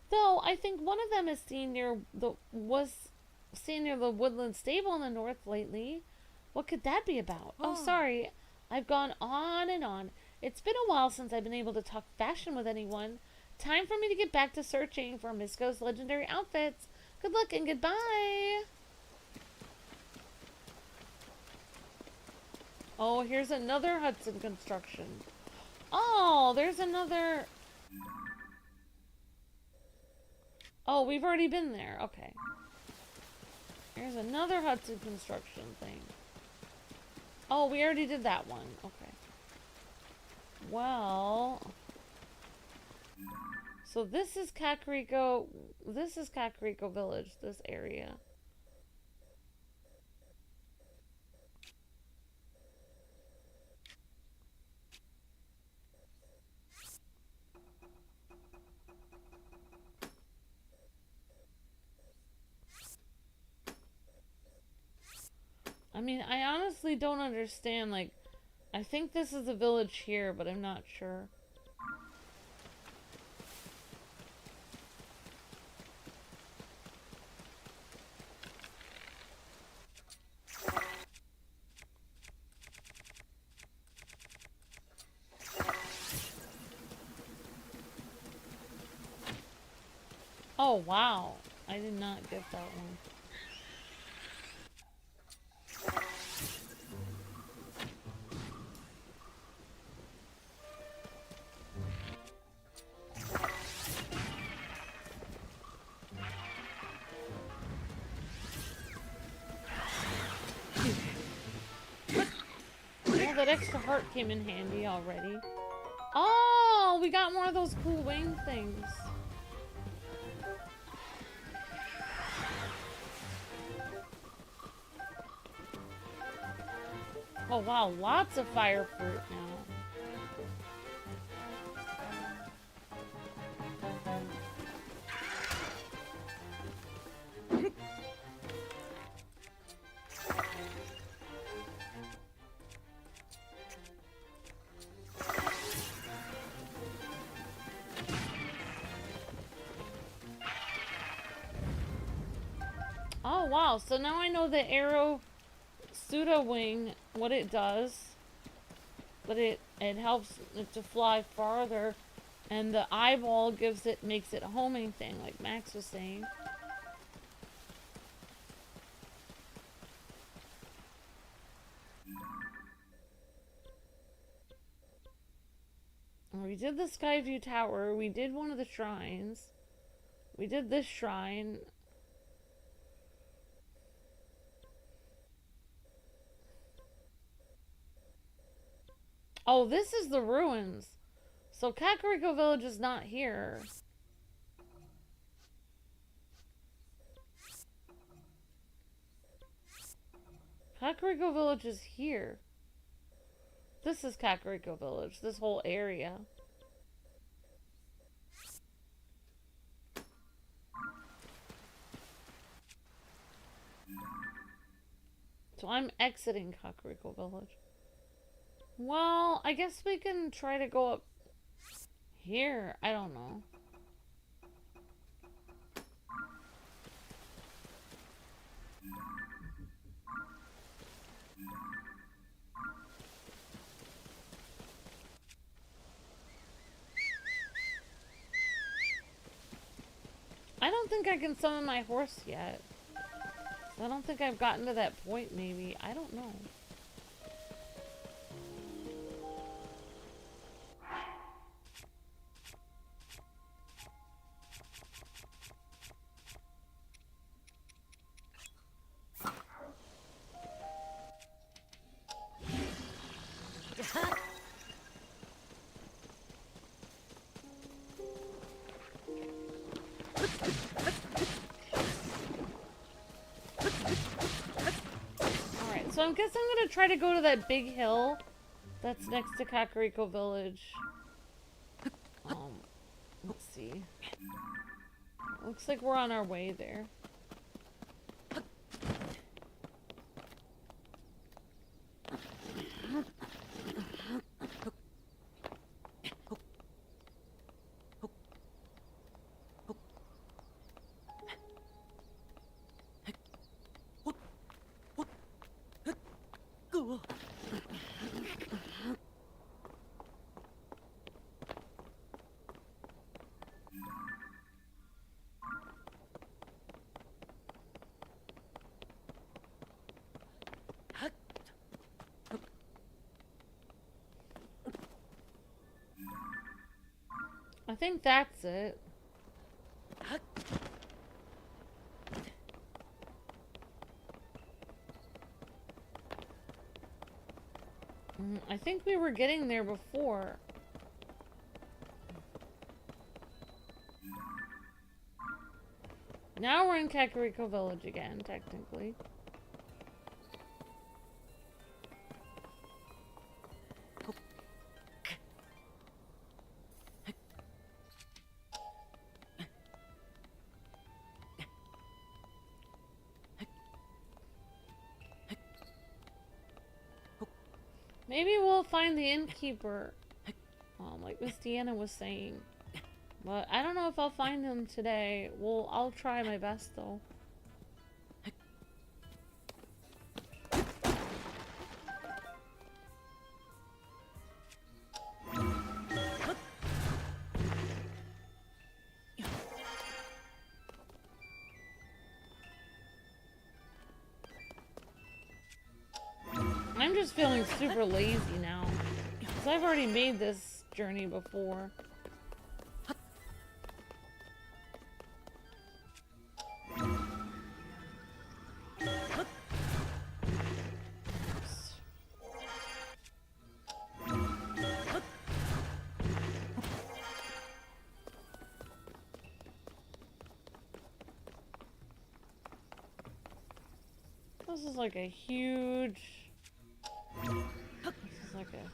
Though I think one of them is seen near the woodland stable in the north lately. What could that be about? Oh, sorry. I've gone on and on. It's been a while since I've been able to talk fashion with anyone. Time for me to get back to searching for Misko's legendary outfits. Good luck and goodbye. Oh, here's another Hudson construction. Oh, there's another... Oh, we've already been there. Okay. Here's another Hudson construction thing. Oh, we already did that one. Okay. Well... So this is Kakariko. This is Kakariko Village, this area. I mean, I honestly don't understand, like, I think this is the village here, but I'm not sure. Oh, wow. I did not get that one. Well, that extra heart came in handy already. Oh, well, we got more of those cool wing things. Oh wow, lots of fire fruit now. Oh wow, so now I know the arrow pseudo wing, what it does. But it helps it to fly farther, and the eyeball makes it a homing thing, like Max was saying. We did the Skyview Tower, we did one of the shrines, we did this shrine. Oh, this is the ruins. So Kakariko Village is not here. Kakariko Village is here. This is Kakariko Village, this whole area. So I'm exiting Kakariko Village. Well, I guess we can try to go up here. I don't know. I don't think I can summon my horse yet. I don't think I've gotten to that point, maybe. I don't know. So I guess I'm gonna try to go to that big hill that's next to Kakariko Village. Let's see. Looks like we're on our way there. I think that's it. I think we were getting there before. Now we're in Kakariko Village again, technically. Maybe we'll find the innkeeper, like Miss Deanna was saying. But I don't know if I'll find him today. Well, I'll try my best though. I'm just feeling super lazy now, because I've already made this journey before. This is like a huge... This is like a...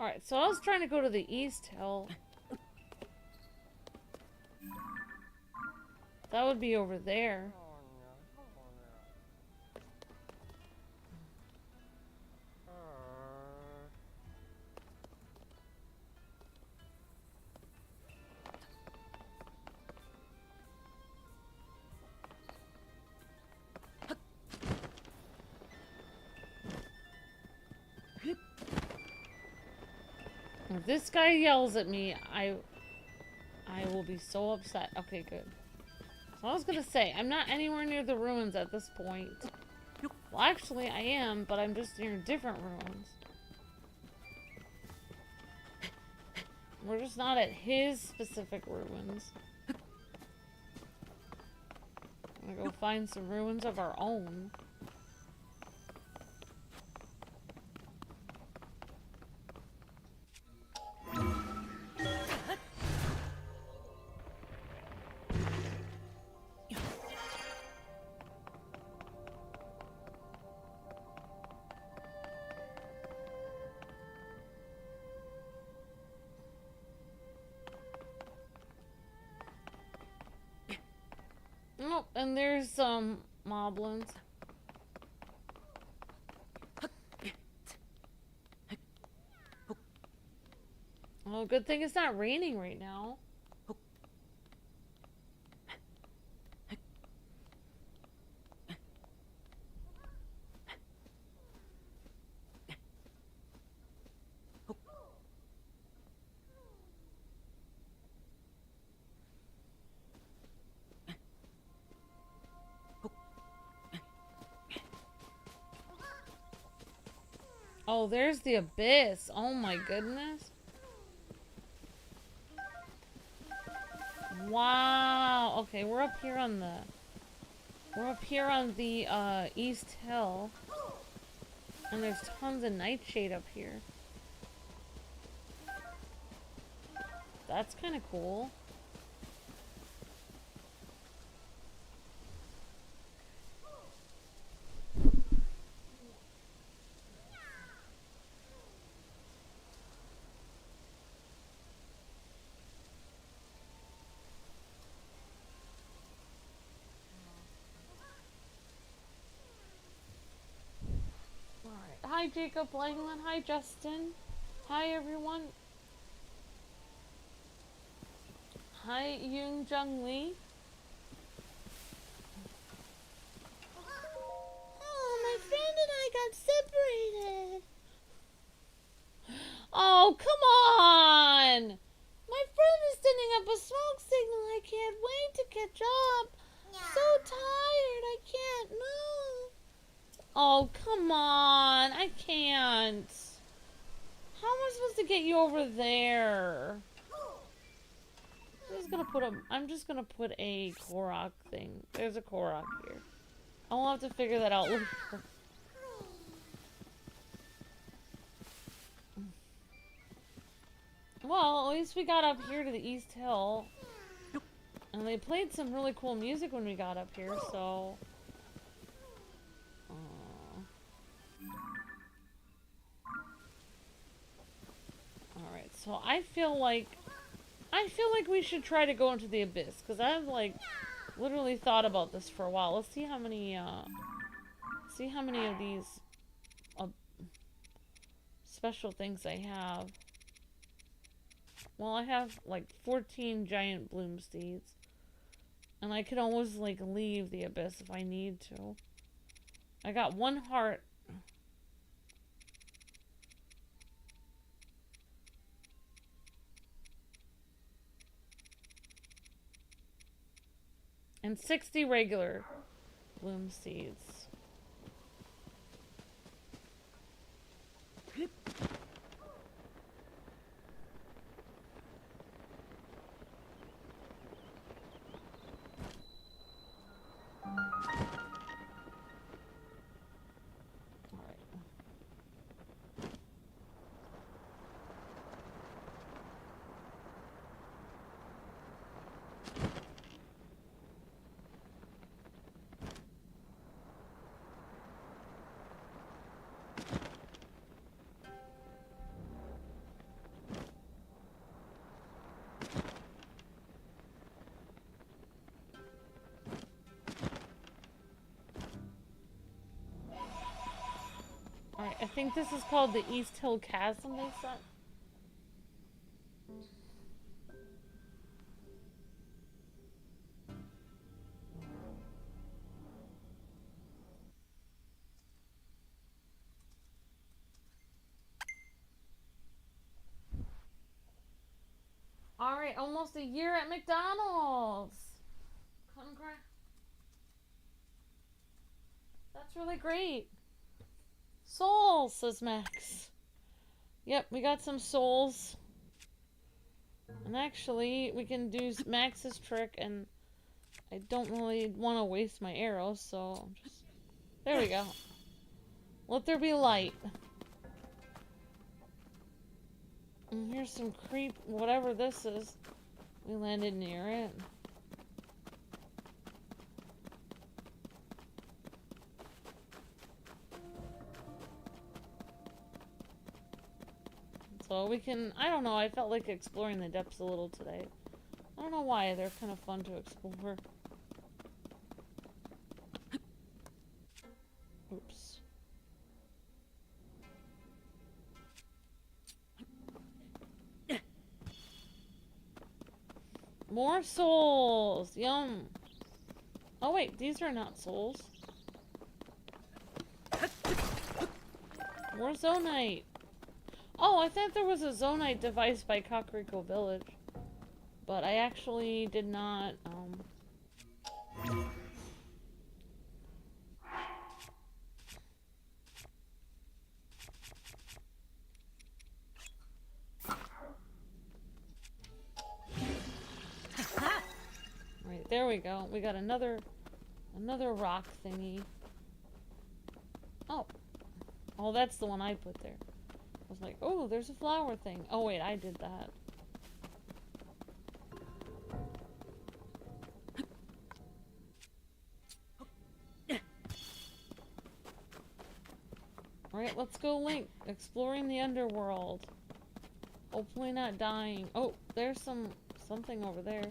Alright, so I was trying to go to the East Hill. That would be over there. If this guy yells at me, I will be so upset. Okay, good. So I was gonna say, I'm not anywhere near the ruins at this point. Well, actually, I am, but I'm just near different ruins. We're just not at his specific ruins. I'm gonna go find some ruins of our own. Oh, and there's some moblins. Oh, good thing it's not raining right now. Oh, there's the abyss. Oh my goodness. Wow. Okay, we're up here on the East Hill. And there's tons of nightshade up here. That's kind of cool. Hi Jacob Langland, hi Justin, hi everyone, hi Yoon Jung Lee. Oh, my friend and I got separated. Oh, come on! My friend is sending up a smoke signal. I can't wait to catch up. So tired, I can't move. Oh, come on. I can't. How am I supposed to get you over there? I'm just gonna put a Korok thing. There's a Korok here. I'll have to figure that out later. Well, at least we got up here to the East Hill. And they played some really cool music when we got up here, so... Alright, so I feel like we should try to go into the abyss, because I've like literally thought about this for a while. Let's see how many of these special things I have. Well, I have like 14 giant bloom seeds, and I could always like leave the abyss if I need to. I got 1 heart. And 60 regular bloom seeds. Alright, I think this is called the East Hill Chasm, they said. Alright, almost a year at McDonald's. Come cry. That's really great. Souls, says Max. Yep, we got some souls. And actually, we can do Max's trick, and I don't really want to waste my arrows, so just... There we go. Let there be light. And here's some creep, whatever this is. We landed near it. So we can, I don't know, I felt like exploring the depths a little today. I don't know why, they're kind of fun to explore. Oops. More souls! Yum! Oh wait, these are not souls. More zonite! Oh, I thought there was a zonite device by Kakariko Village. But I actually did not, Right, there we go. We got another rock thingy. Oh. Oh, that's the one I put there. I was like, oh, there's a flower thing. Oh, wait, I did that. Alright, let's go Link. Exploring the underworld. Hopefully not dying. Oh, there's something over there.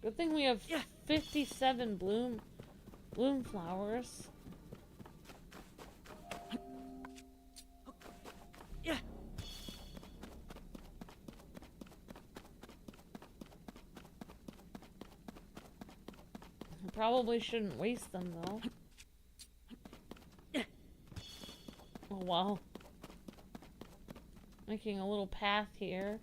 Good thing we have 57 bloom flowers. Probably shouldn't waste them though. Oh well. Making a little path here.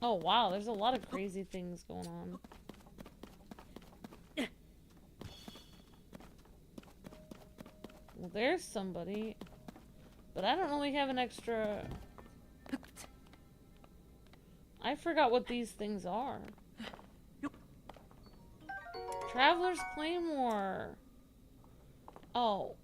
Oh wow, there's a lot of crazy things going on. Well, there's somebody. But I don't really have an extra... I forgot what these things are. Traveler's Claymore. Oh.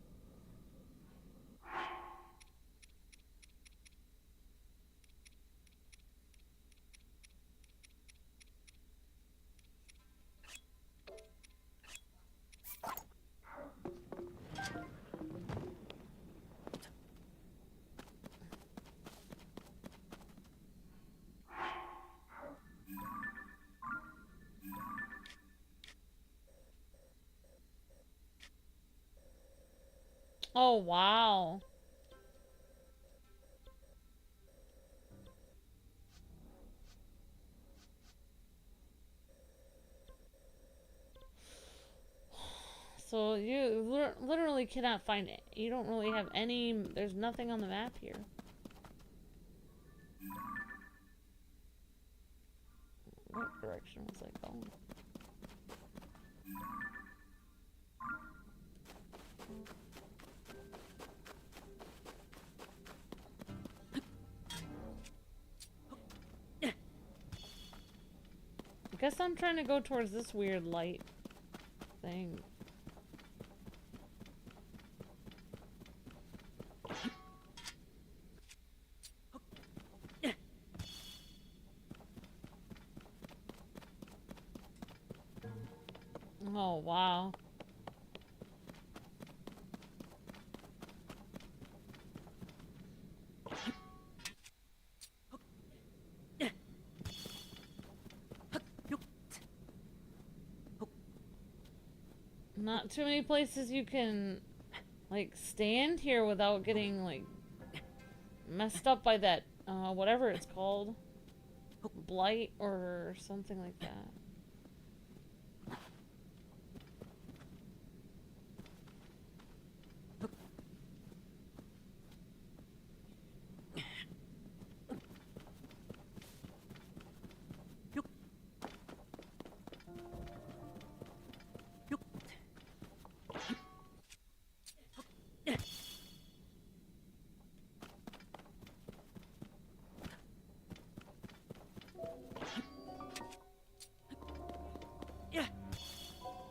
Oh, wow. So you literally cannot find it. You don't really have any. There's nothing on the map here. What direction was I going? I guess I'm trying to go towards this weird light thing. Oh, wow. Not too many places you can, like, stand here without getting, like, messed up by that, whatever it's called. Blight or something like that.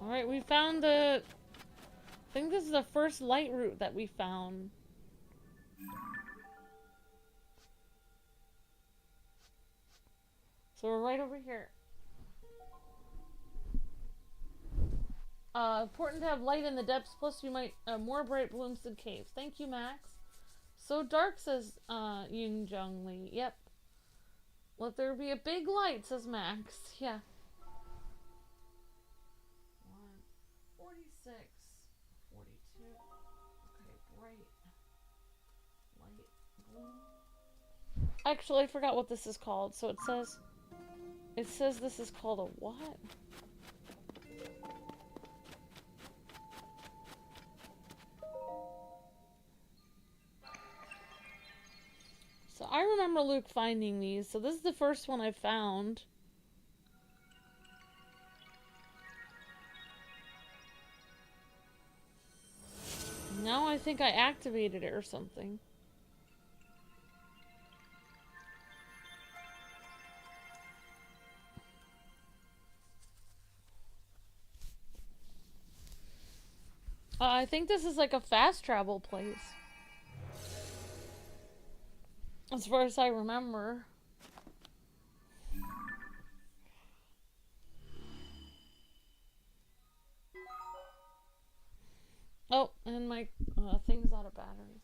Alright, we found the... I think this is the first LightRoot that we found. So we're right over here. Important to have light in the depths, plus you might... more bright blooms than caves. Thank you, Max. So dark, says Ying Jung Lee. Yep. Let there be a big light, says Max. Yeah. 46, 42. Okay, bright light blue. Actually, I forgot what this is called. So it says this is called a what? So I remember Luke finding these. So this is the first one I found. Now I think I activated it or something. I think this is like a fast travel place. As far as I remember. Oh, and my thing's out of batteries.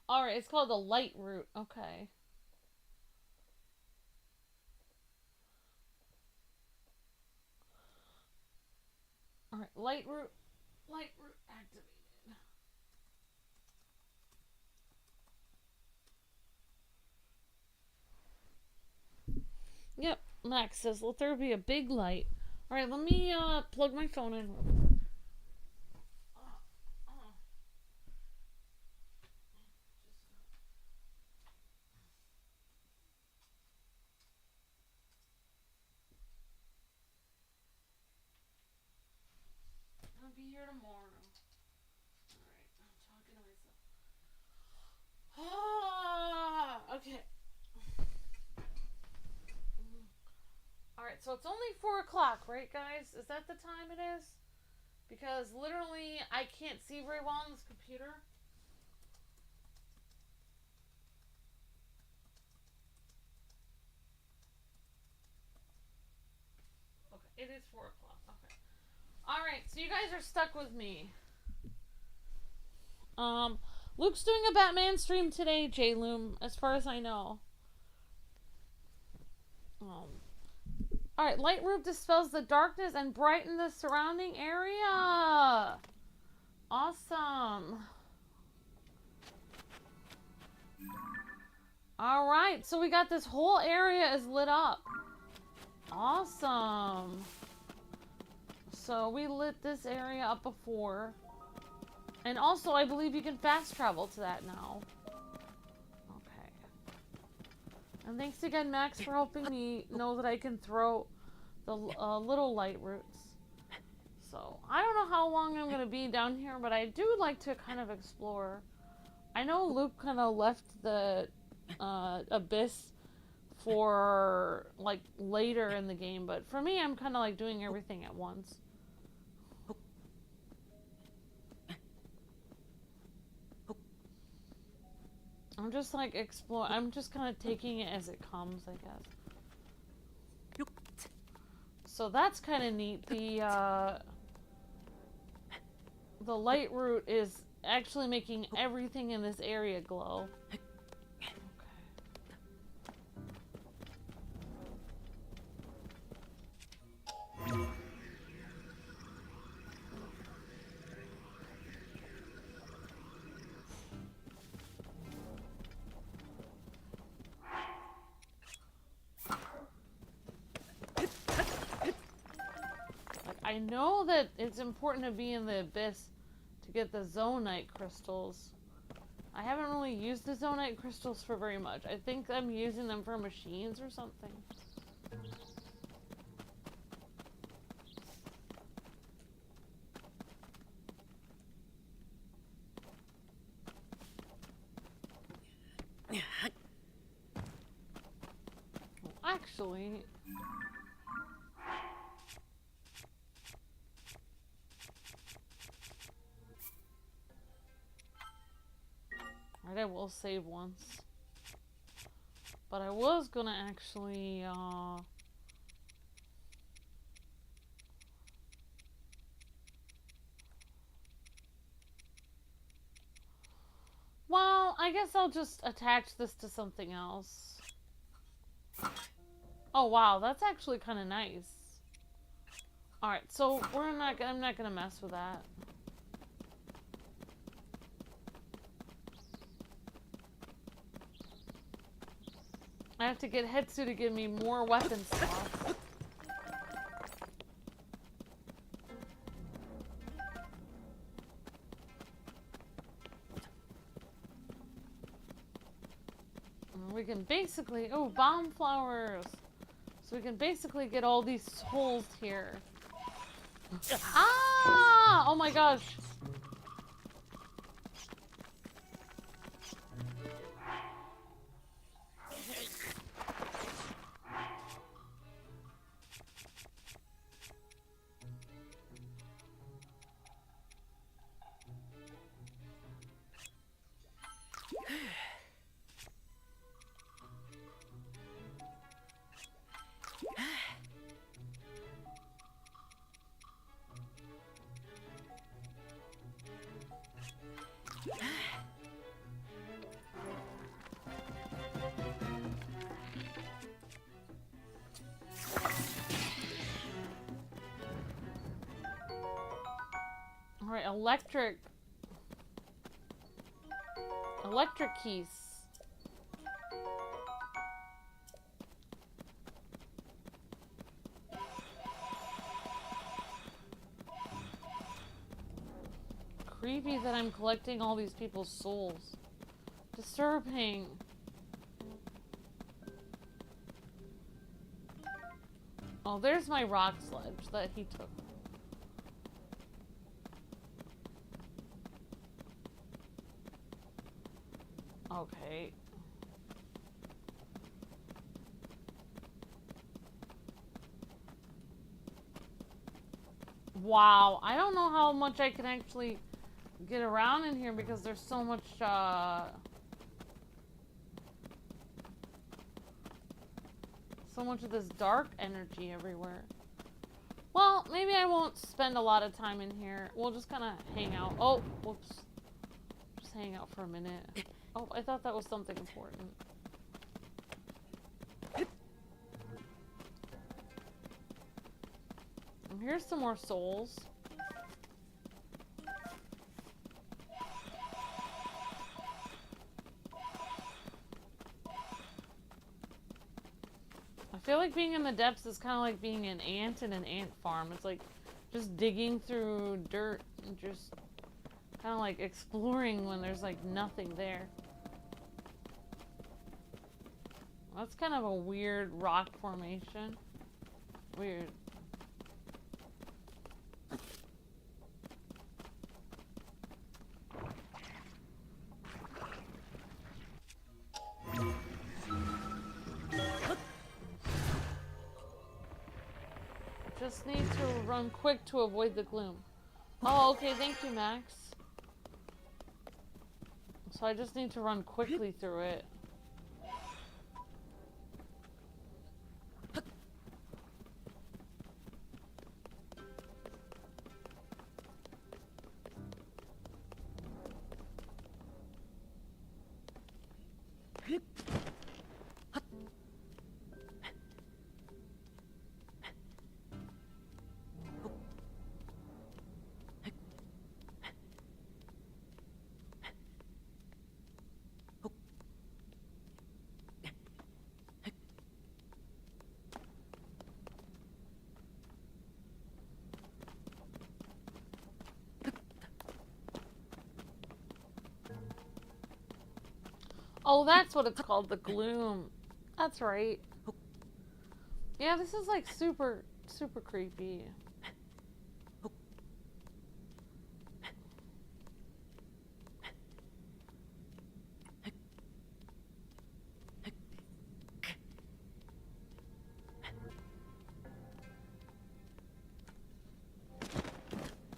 Alright, it's called the LightRoot. Okay. Alright, LightRoot activated. Yep, Max says, let there be a big light. Alright, let me plug my phone in. I'll be here tomorrow. Alright, I'm talking to myself. Ah, okay. Alright, so it's only 4 o'clock, right, guys? Is that the time it is? Because literally, I can't see very well on this computer. It is 4 o'clock. Okay. Alright, so you guys are stuck with me. Luke's doing a Batman stream today, J-Loom, as far as I know. Alright, LightRoot dispels the darkness and brighten the surrounding area. Awesome. Alright, so we got this whole area is lit up. Awesome. So we lit this area up before. And also, I believe you can fast travel to that now. Okay. And thanks again, Max, for helping me know that I can throw the little light roots. So, I don't know how long I'm going to be down here, but I do like to kind of explore. I know Luke kind of left the abyss for, like, later in the game, but for me, I'm kind of like doing everything at once. I'm just like I'm just kind of taking it as it comes, I guess. So that's kind of neat. The LightRoot is actually making everything in this area glow. I know that it's important to be in the abyss to get the Zonite crystals. I haven't really used the Zonite crystals for very much. I think I'm using them for machines or something. Well, actually... I will save once. But I was gonna actually, well, I guess I'll just attach this to something else. Oh wow, that's actually kind of nice. Alright, so I'm not gonna mess with that. I have to get Hetsu to give me more weapon slots. We can basically... Oh, bomb flowers! So we can basically get all these holes here. Ah! Oh my gosh! Alright, electric keys. Creepy that I'm collecting all these people's souls. Disturbing. Oh, there's my rock sledge that he took. Okay. Wow, I don't know how much I can actually get around in here because there's so much, so much of this dark energy everywhere. Well, maybe I won't spend a lot of time in here. We'll just kind of hang out. Oh, whoops. Just hang out for a minute. Oh, I thought that was something important. And here's some more souls. I feel like being in the depths is kind of like being an ant in an ant farm. It's like just digging through dirt and just kind of like exploring when there's like nothing there. That's kind of a weird rock formation. Weird. Just need to run quick to avoid the gloom. Oh, okay, thank you, Max. So I just need to run quickly through it. Oh, that's what it's called, the gloom. That's right. Yeah, this is like super creepy.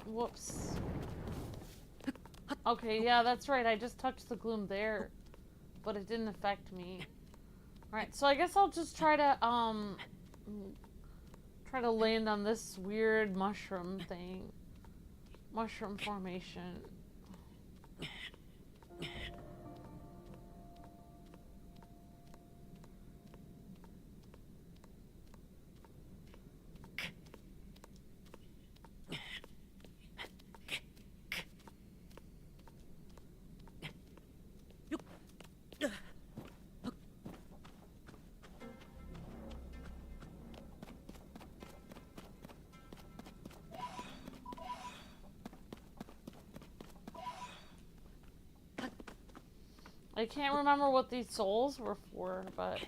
Whoops. Okay, yeah, that's right. I just touched the gloom there, but it didn't affect me. Alright, so I guess I'll just try to land on this weird mushroom thing. Mushroom formation. I can't remember what these souls were for, but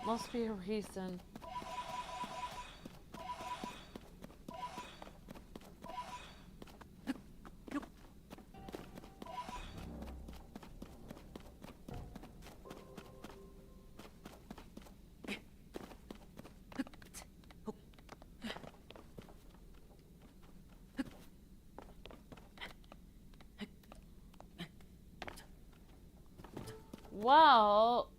must be a reason. Well,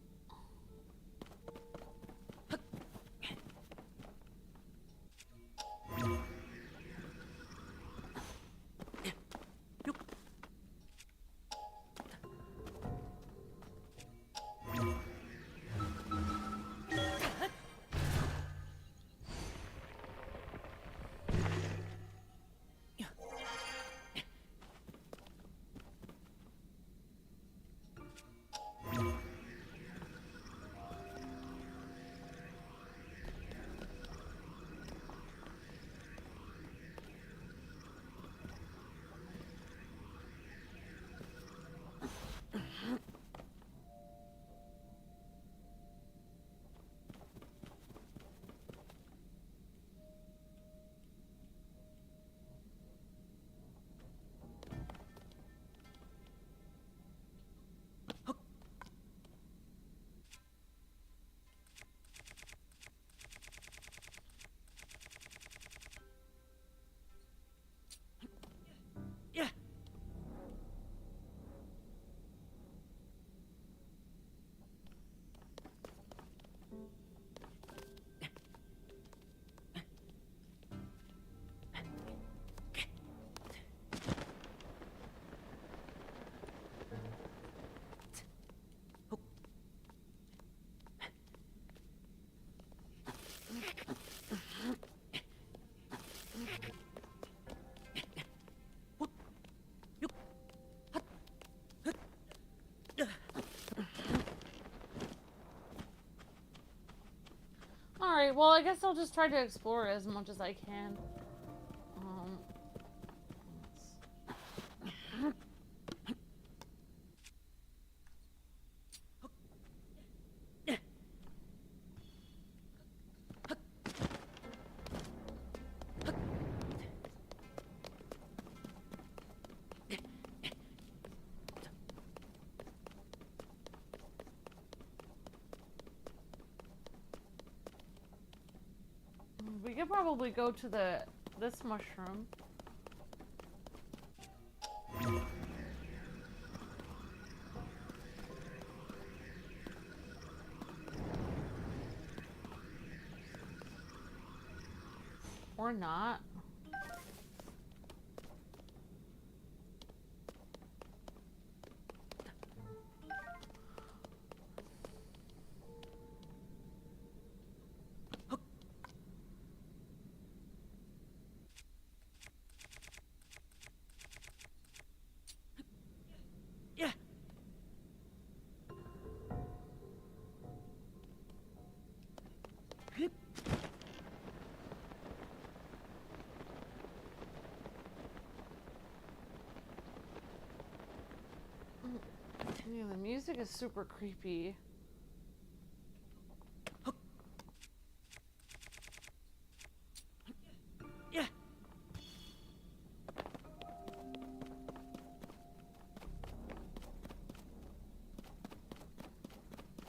Alright, well, I guess I'll just try to explore as much as I can. We could probably go to this mushroom. Or not. Yeah, the music is super creepy.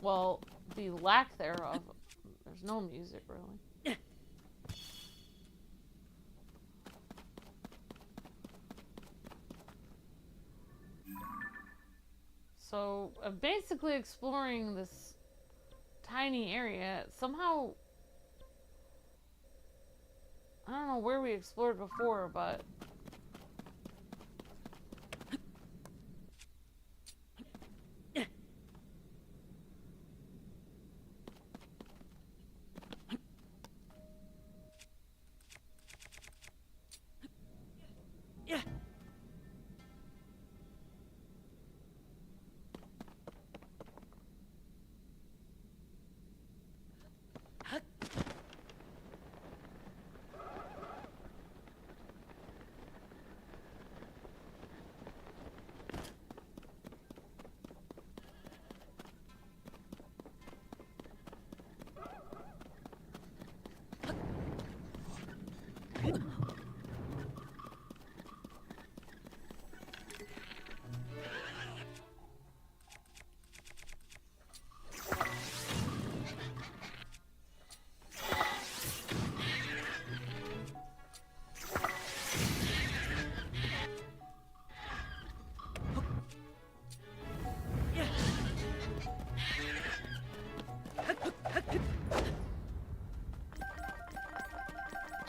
Well, the lack thereof. There's no music, really. So, basically exploring this tiny area. Somehow, I don't know where we explored before, but...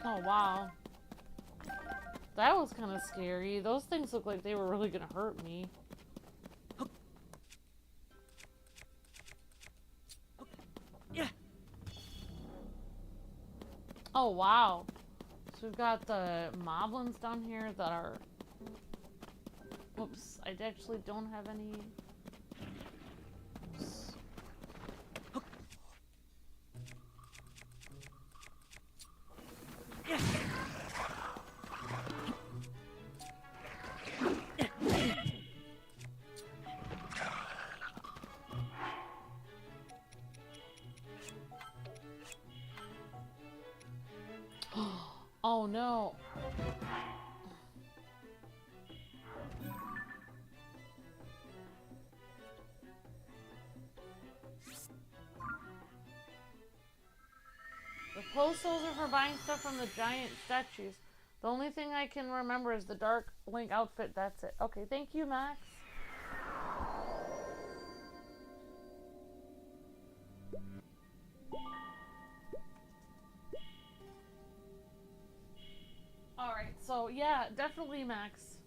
Oh, wow. That was kind of scary. Those things look like they were really gonna hurt me. Oh, wow. So we've got the moblins down here that are... Oops, I actually don't have any... Oops. Oh no. The postals are for buying stuff from the giant statues. The only thing I can remember is the dark Link outfit. That's it. Okay, thank you, Max. Alright, so yeah, definitely Max.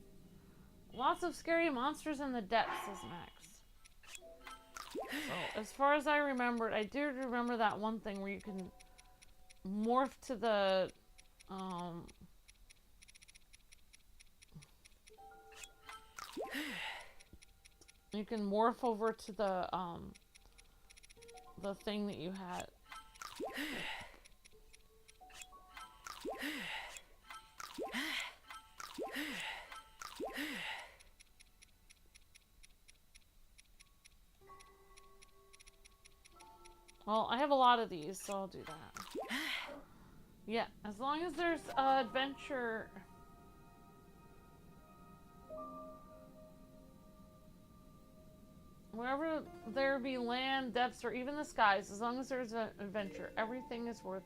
Lots of scary monsters in the depths, says Max. So, as far as I remembered, I do remember that one thing where you can morph to the, you can morph over to the thing that you had. Well, I have a lot of these, so I'll do that. Yeah, as long as there's adventure. Wherever there be land, depths, or even the skies, as long as there's an adventure, everything is worth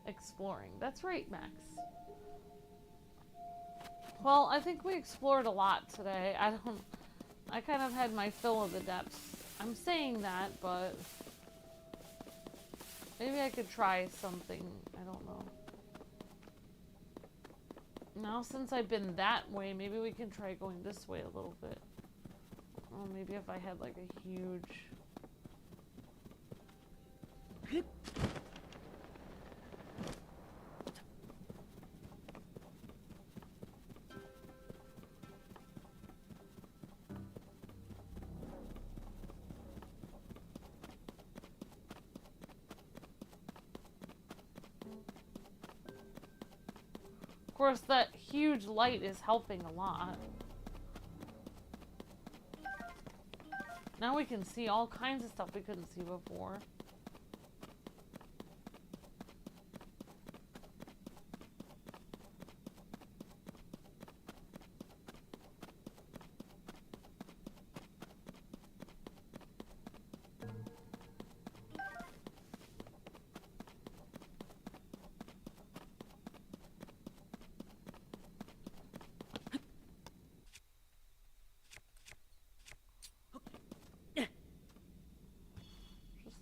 exploring. That's right, Max. Well, I think we explored a lot today. I kind of had my fill of the depths. I'm saying that, but maybe I could try something. I don't know. Now, since I've been that way, maybe we can try going this way a little bit. Oh, maybe if I had like a huge... Of course, that huge light is helping a lot. Now we can see all kinds of stuff we couldn't see before.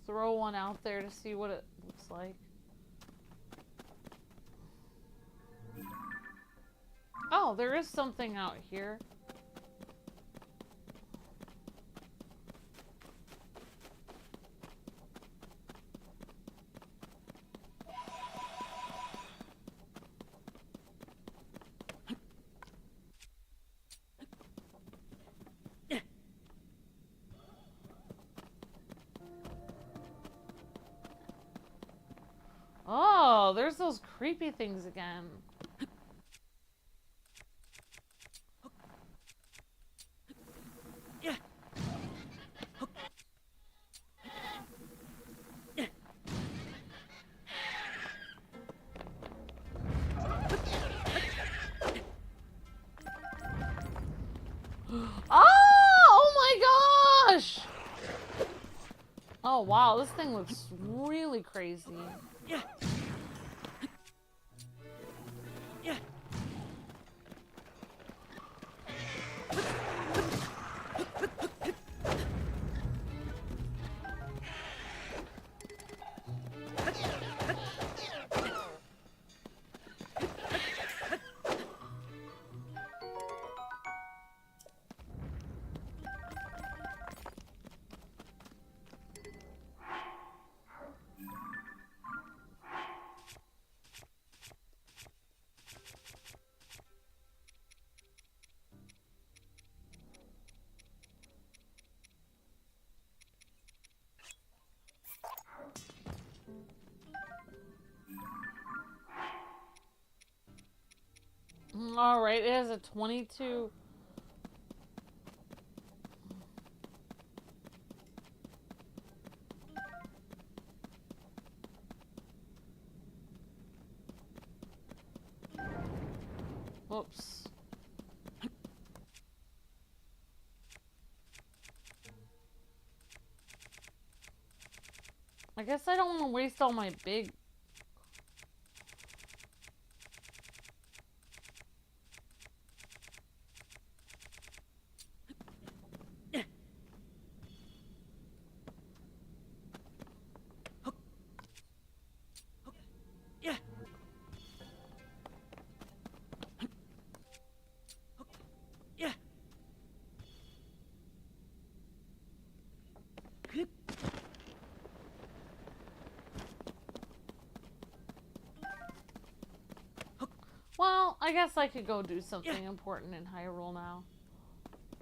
Throw one out there to see what it looks like. Oh, there is something out here. Oh, there's those creepy things again. Oh my gosh! Oh wow, this thing looks really crazy. Alright, it has a 22. Whoops. I guess I don't want to waste all my big... Well, I guess I could go do something important in Hyrule now.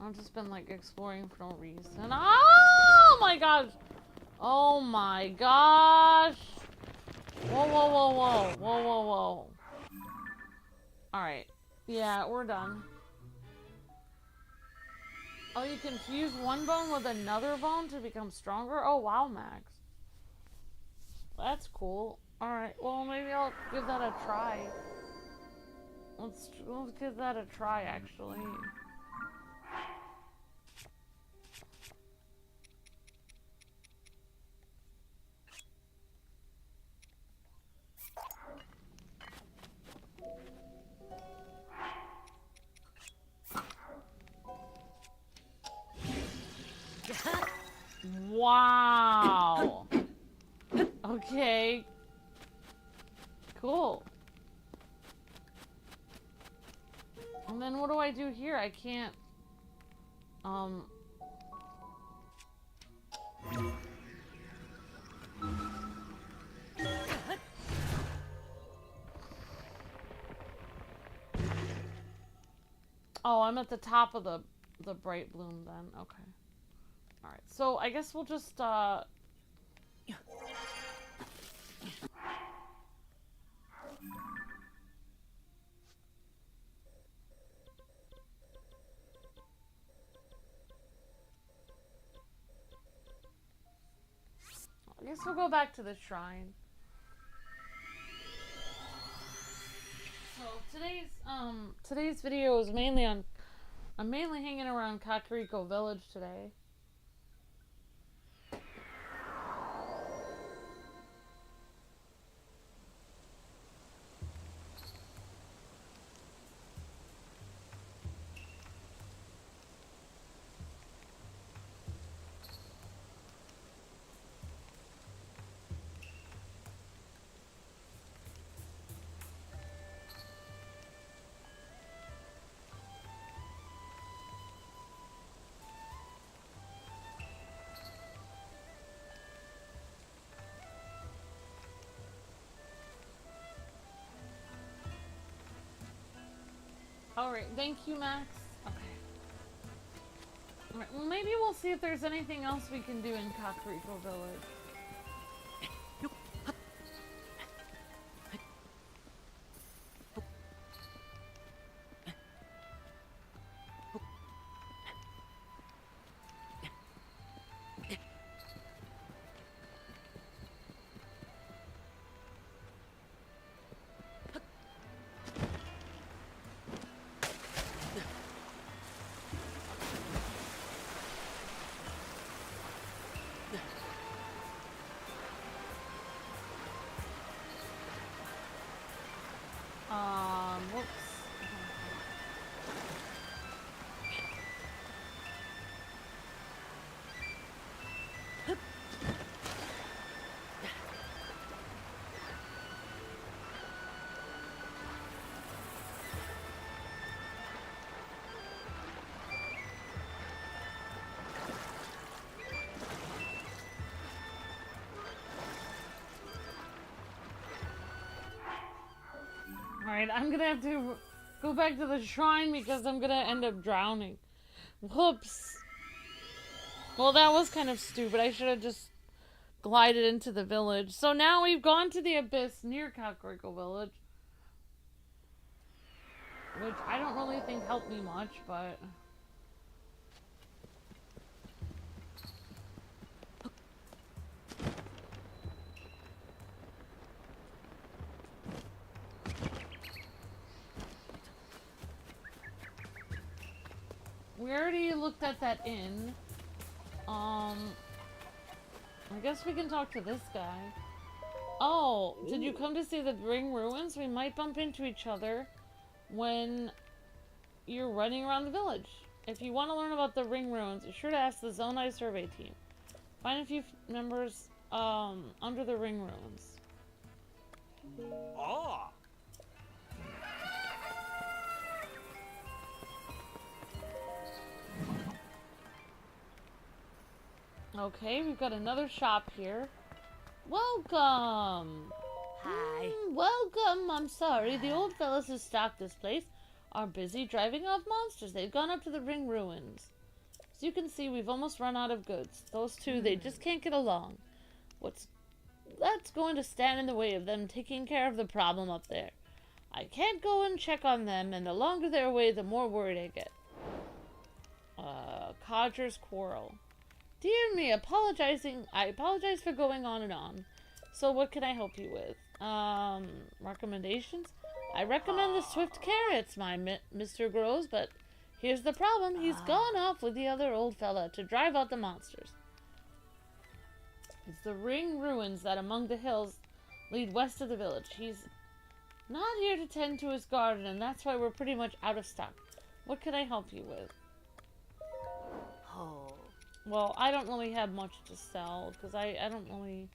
I've just been like exploring for no reason. Oh my gosh! Oh my gosh! Whoa, whoa, whoa, whoa, whoa, whoa, whoa. Alright. Yeah, we're done. Oh, you can fuse one bone with another bone to become stronger? Oh, wow, Max. That's cool. Alright, well, maybe I'll give that a try. Let's give that a try, actually. Wow. Okay. Cool. And then what do I do here? I can't, Oh, I'm at the top of the bright bloom then. Okay. Alright, so I guess we'll just, I guess we'll go back to the shrine. So today's video is mainly on, I'm mainly hanging around Kakariko Village today. Alright, thank you, Max. Okay. Alright, well, maybe we'll see if there's anything else we can do in Kakariko Village. Whoops. Alright, I'm gonna have to go back to the shrine because I'm gonna end up drowning. Whoops. Well, that was kind of stupid. I should have just glided into the village. So now we've gone to the abyss near Kakariko Village. Which I don't really think helped me much, but... We already looked at that inn. I guess we can talk to this guy. Oh, did you come to see the ring ruins? We might bump into each other when you're running around the village. If you want to learn about the ring ruins, be sure to ask the Zonai survey team. Find a few members under the ring ruins. Ah. Okay, we've got another shop here. Welcome! Hi. Welcome! I'm sorry, the old fellas who stocked this place are busy driving off monsters. They've gone up to the ring ruins. As you can see, we've almost run out of goods. Those two, they just can't get along. That's going to stand in the way of them taking care of the problem up there. I can't go and check on them, and the longer they're away, the more worried I get. Codger's quarrel. Dear me, I apologize for going on and on. So what can I help you with? Recommendations? I recommend the swift carrots, Mr. Grows, but here's the problem. He's gone off with the other old fella to drive out the monsters. It's the ring ruins that among the hills lead west of the village. He's not here to tend to his garden, and that's why we're pretty much out of stock. What can I help you with? Oh. Well, I don't really have much to sell, because I don't really...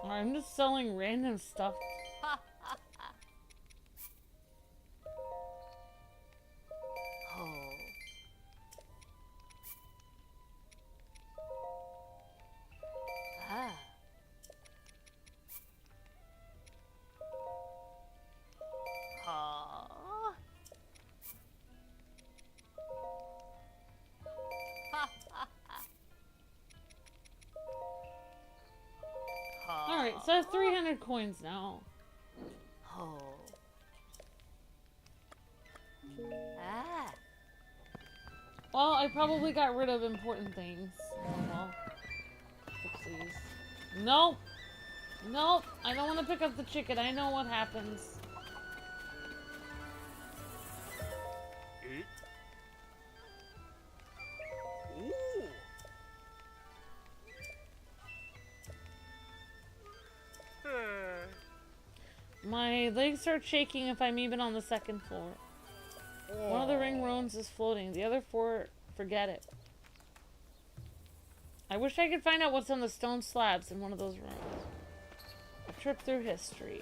I'm just selling random stuff. Alright, so I have 300 coins now. Well, I probably got rid of important things. Oh well. Oopsies. Nope! Nope! I don't want to pick up the chicken. I know what happens. My legs start shaking if I'm even on the second floor. One of the ring ruins is floating. The other four, forget it. I wish I could find out what's on the stone slabs in one of those rooms. A trip through history.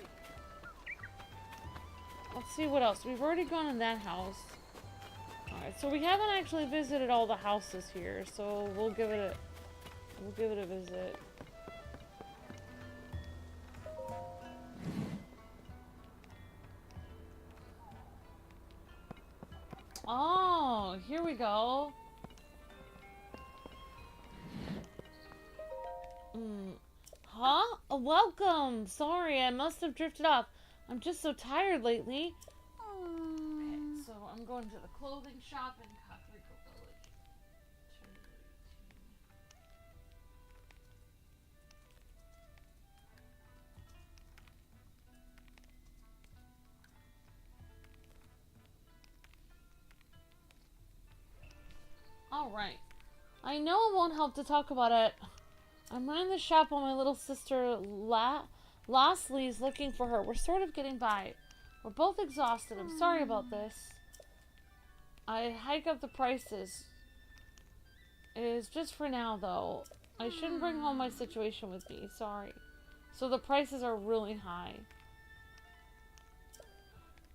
Let's see what else. We've already gone in that house. Alright, so we haven't actually visited all the houses here, so we'll give it a visit. Oh, here we go. Huh? Welcome. Sorry, I must have drifted off. I'm just so tired lately. Okay, so I'm going to the clothing shop in Kakariko Village. Alright. I know it won't help to talk about it. I'm running the shop while my little sister Lastly's looking for her. We're sort of getting by. We're both exhausted. I'm sorry about this. I hike up the prices. It is just for now, though. I shouldn't bring home my situation with me. Sorry. So the prices are really high.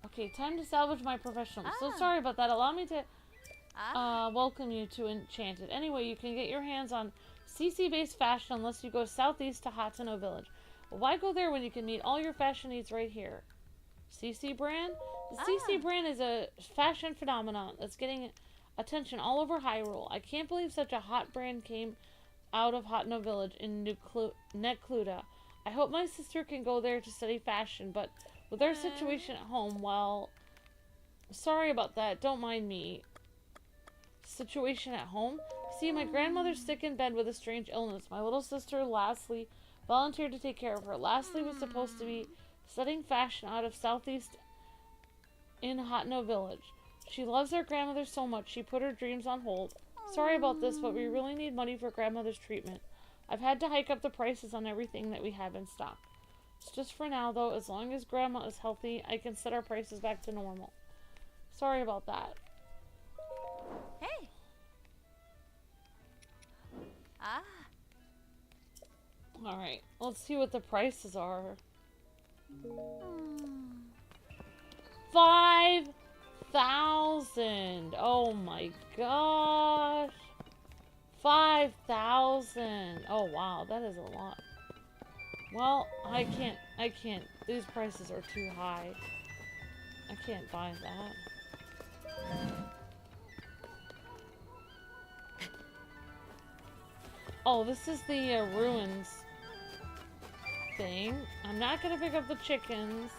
Okay, time to salvage my professional. I'm so sorry about that. Allow me to welcome you to Enchanted. Anyway, you can get your hands on CC-based fashion unless you go southeast to Hudson Village. Well, why go there when you can meet all your fashion needs right here? CC brand? The CC brand is a fashion phenomenon that's getting attention all over Hyrule. I can't believe such a hot brand came out of Hotno Village in Necluda. I hope my sister can go there to study fashion, but with our situation at home, well, sorry about that. Don't mind me. Situation at home? See, my grandmother's sick in bed with a strange illness. My little sister, Lastly, volunteered to take care of her. Lastly was supposed to be studying fashion out of southeast in Hotno Village. She loves her grandmother so much, she put her dreams on hold. Sorry about this, but we really need money for grandmother's treatment. I've had to hike up the prices on everything that we have in stock. It's just for now, though. As long as grandma is healthy, I can set our prices back to normal. Sorry about that. Hey. Alright, let's see what the prices are. 5,000! Oh my gosh! 5,000. Oh wow, that is a lot. Well, I can't. These prices are too high. I can't buy that. Oh, this is the ruins thing. I'm not gonna pick up the chickens.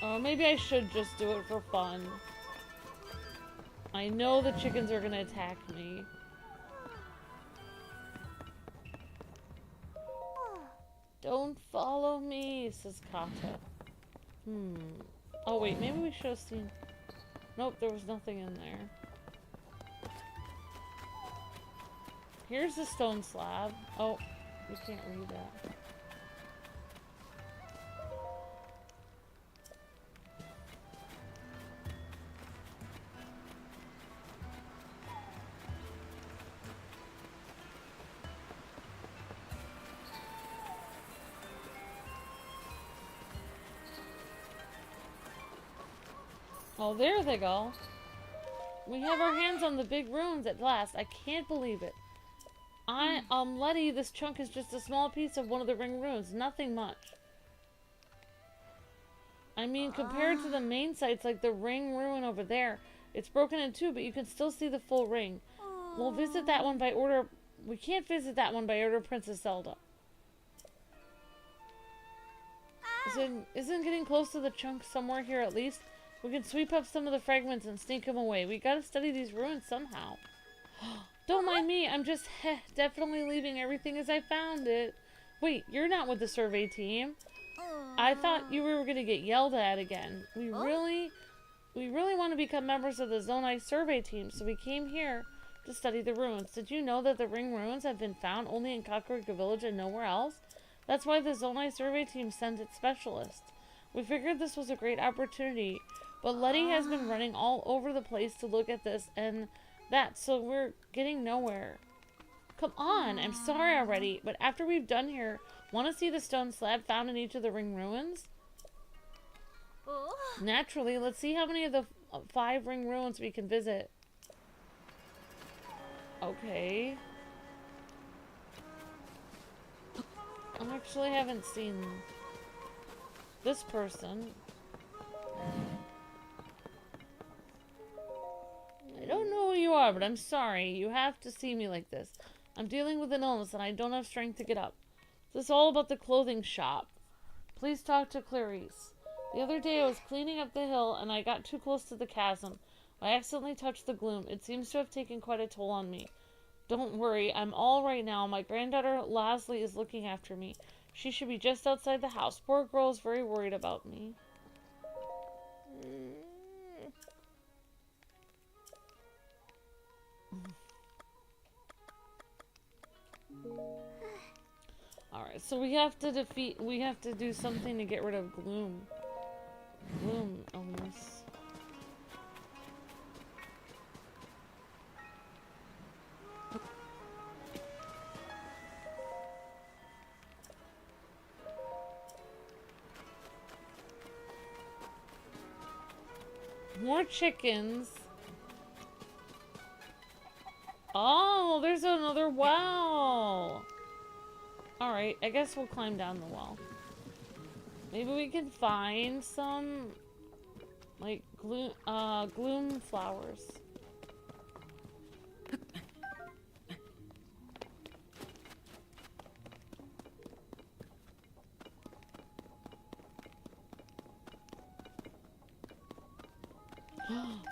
Or maybe I should just do it for fun. I know the chickens are gonna attack me. Don't follow me, says Kata. Oh wait, maybe we should have seen... Nope, there was nothing in there. Here's the stone slab. Oh, we can't read that. Oh, there they go. We have our hands on the big ruins at last. I can't believe it. Letty, this chunk is just a small piece of one of the ring ruins. Nothing much. I mean, compared to the main sites, like the ring ruin over there, it's broken in two, but you can still see the full ring. We'll visit that one by order. We can't visit that one by order of Princess Zelda. Isn't getting close to the chunk somewhere here at least? We can sweep up some of the fragments and sneak them away. We gotta study these ruins somehow. Don't mind me, I'm just definitely leaving everything as I found it. Wait, you're not with the survey team. I thought you were gonna get yelled at again. We really want to become members of the Zonai survey team, so we came here to study the ruins. Did you know that the ring ruins have been found only in Kakariko village and nowhere else? That's why the Zonai survey team sent its specialists. We figured this was a great opportunity. But Letty has been running all over the place to look at this and that, so we're getting nowhere. Come on, I'm sorry already, but after we've done here, want to see the stone slab found in each of the ring ruins? Naturally, let's see how many of the 5 ring ruins we can visit. Okay. I actually haven't seen this person. I don't know who you are, but I'm sorry. You have to see me like this. I'm dealing with an illness and I don't have strength to get up. This is all about the clothing shop. Please talk to Clarice. The other day I was cleaning up the hill and I got too close to the chasm. I accidentally touched the gloom. It seems to have taken quite a toll on me. Don't worry, I'm all right now. My granddaughter Lasley is looking after me. She should be just outside the house. Poor girl is very worried about me. Alright, so we have to do something to get rid of gloom. Gloom illness. More chickens. Oh, there's another well. Alright, I guess we'll climb down the well. Maybe we can find some, like, gloom flowers.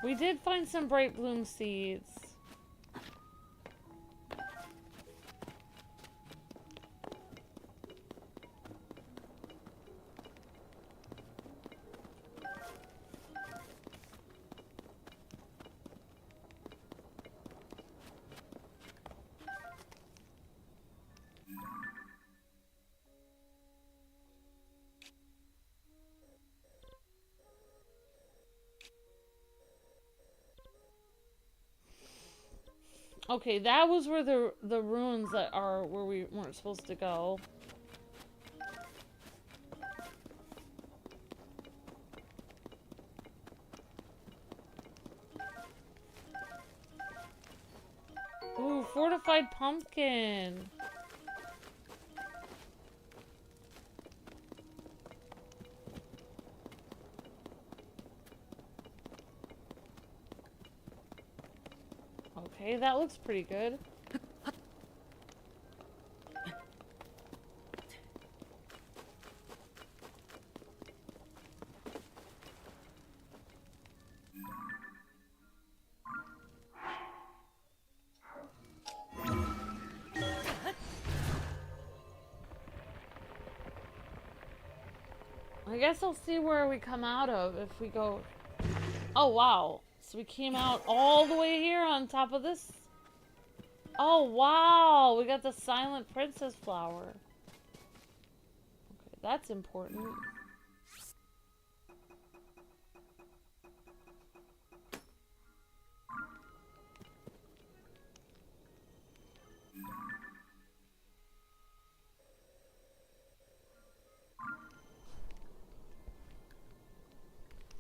We did find some bright bloom seeds. Okay, that was where the ruins that are where we weren't supposed to go. Ooh, fortified pumpkin. Okay, that looks pretty good. I guess I'll see where we come out of if we go... Oh, wow. So we came out all the way here on top of this? Oh, wow. We got the Silent Princess flower. Okay, that's important.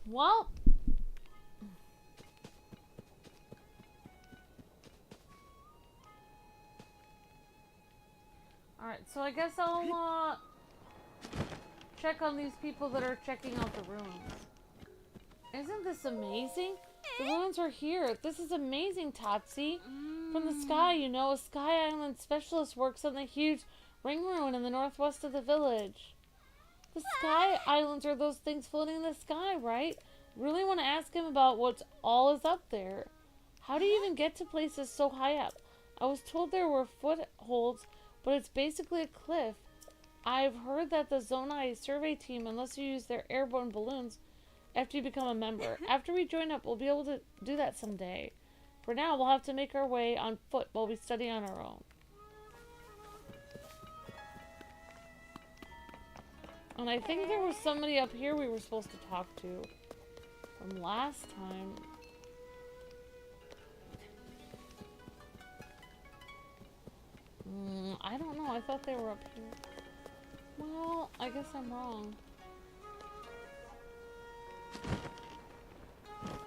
Well... Alright, so I guess I'll, check on these people that are checking out the ruins. Isn't this amazing? The ruins are here. This is amazing, Tatsi. From the sky, you know, a Sky Island specialist works on the huge ring ruin in the northwest of the village. The Sky Islands are those things floating in the sky, right? Really want to ask him about what all is up there. How do you even get to places so high up? I was told there were footholds, but it's basically a cliff. I've heard that the Zonai survey team, unless you use their airborne balloons, after you become a member. After we join up, we'll be able to do that someday. For now, we'll have to make our way on foot while we study on our own. And I think there was somebody up here we were supposed to talk to from last time. I don't know. I thought they were up here. Well, I guess I'm wrong.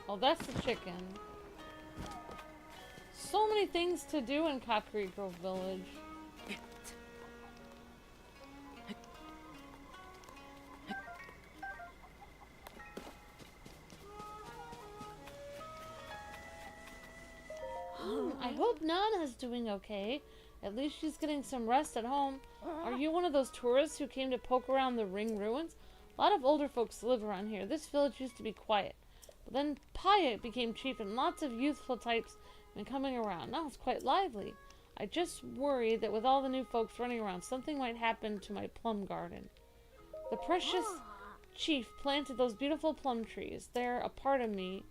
Oh, that's the chicken. So many things to do in Kakariko village. I hope Nana's doing okay. At least she's getting some rest at home. Are you one of those tourists who came to poke around the ring ruins? A lot of older folks live around here. This village used to be quiet. But then Paya became chief and lots of youthful types been coming around. Now it's quite lively. I just worry that with all the new folks running around, something might happen to my plum garden. The precious chief planted those beautiful plum trees. They're a part of me.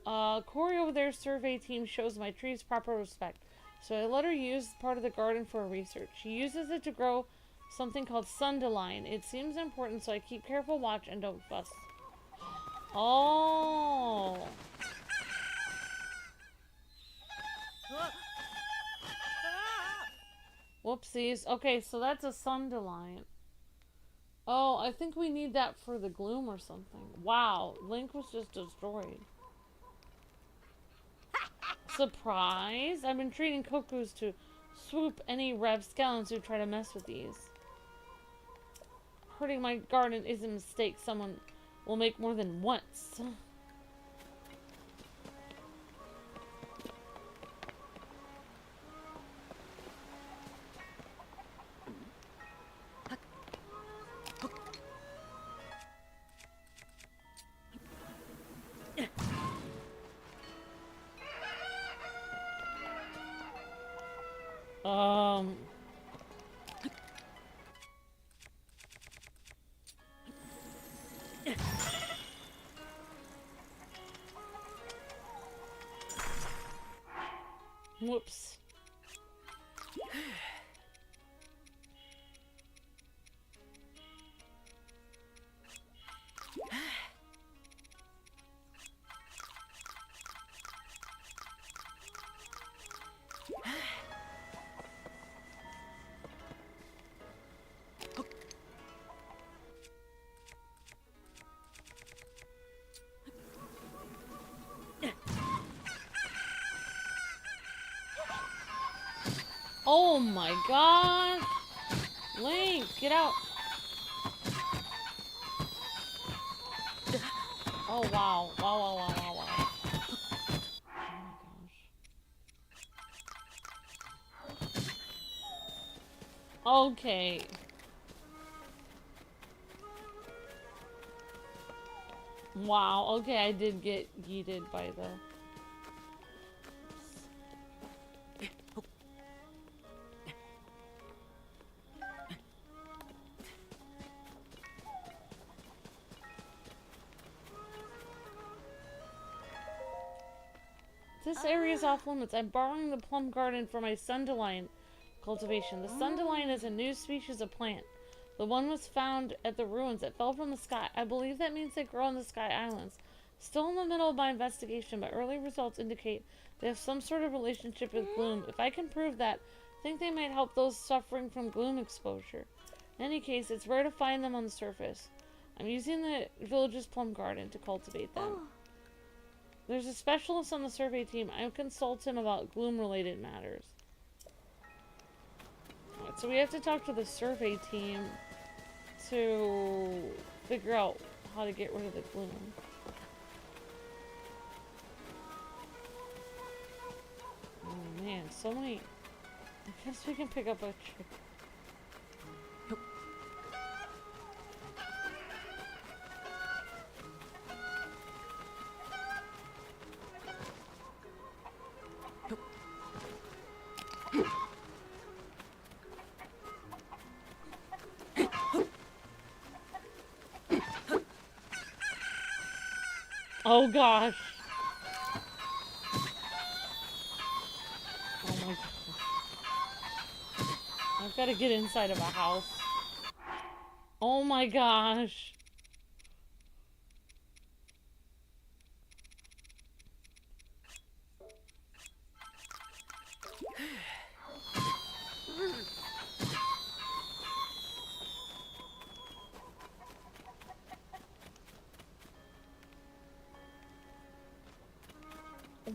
Corey over there's survey team shows my trees proper respect. So I let her use part of the garden for research. She uses it to grow something called sundelion. It seems important, so I keep careful watch and don't fuss. Oh. Whoopsies. Okay, so that's a sundelion. Oh, I think we need that for the gloom or something. Wow, Link was just destroyed. Surprise! I've been treating Kokus to swoop any rapscallions who try to mess with these. Hurting my garden isn't a mistake someone will make more than once. Whoops. Oh my god! Link, get out! Oh wow. Wow, wow, wow, wow, wow. Oh my gosh. Okay. Wow, okay, I did get yeeted by the... This area is off limits. I'm borrowing the plum garden for my sundelion cultivation. The sundelion is a new species of plant. The one was found at the ruins. It fell from the sky. I believe that means they grow on the Sky Islands. Still in the middle of my investigation, but early results indicate they have some sort of relationship with gloom. If I can prove that, I think they might help those suffering from gloom exposure. In any case, it's rare to find them on the surface. I'm using the village's plum garden to cultivate them. There's a specialist on the survey team. I'll consult him about gloom-related matters. Alright, so we have to talk to the survey team to figure out how to get rid of the gloom. Oh man, so many... I guess we can pick up a trick. Oh gosh. Oh my gosh. I've got to get inside of a house. Oh my gosh.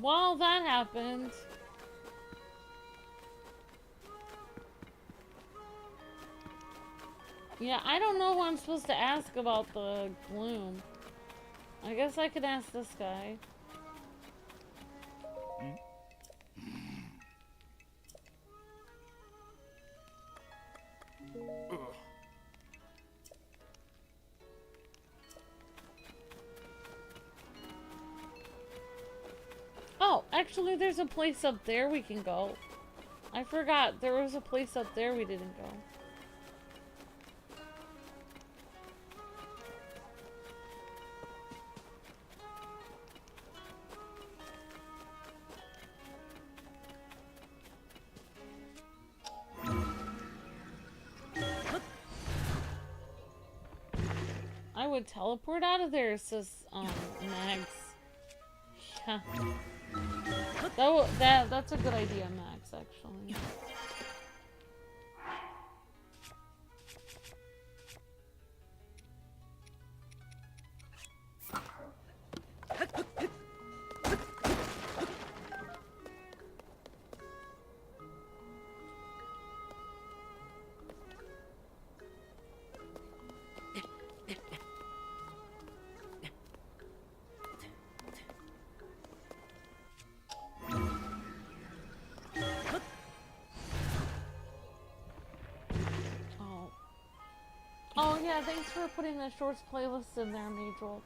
While that happened, yeah, I don't know who I'm supposed to ask about the gloom. I guess I could ask this guy. Oh, actually there's a place up there we can go. I forgot there was a place up there we didn't go. I would teleport out of there, says Max. Yeah. That's a good idea, Max, actually. Oh yeah, thanks for putting the shorts playlist in there, Major.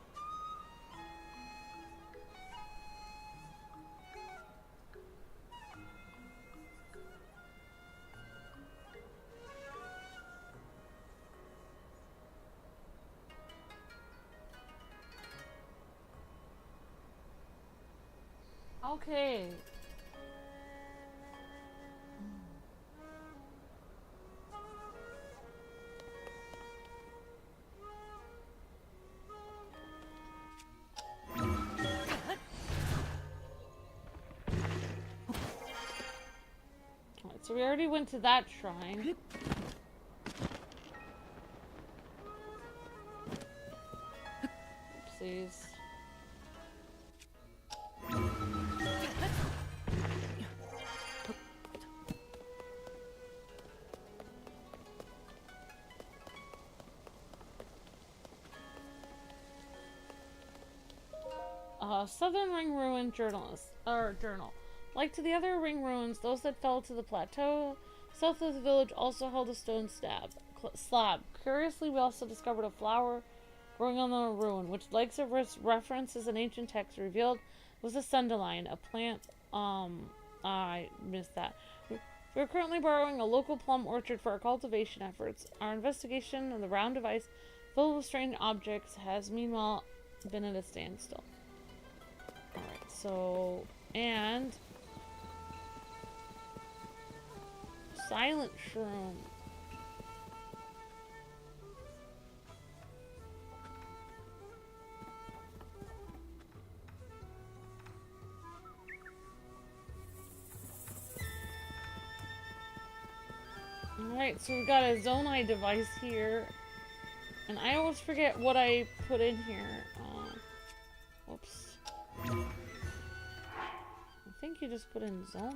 Okay. So we already went to that shrine. Oopsies. Southern Ring Ruin Journal. Like to the other ring ruins, those that fell to the plateau south of the village also held a stone slab. Curiously, we also discovered a flower growing on the ruin, which likes of references an ancient text revealed was a dandelion, a plant. I missed that. We're currently borrowing a local plum orchard for our cultivation efforts. Our investigation of the round device filled with strange objects has meanwhile been at a standstill. Alright, so, and silent shroom. Alright, so we got a Zonai device here. And I always forget what I put in here. Whoops. I think you just put in Zonai.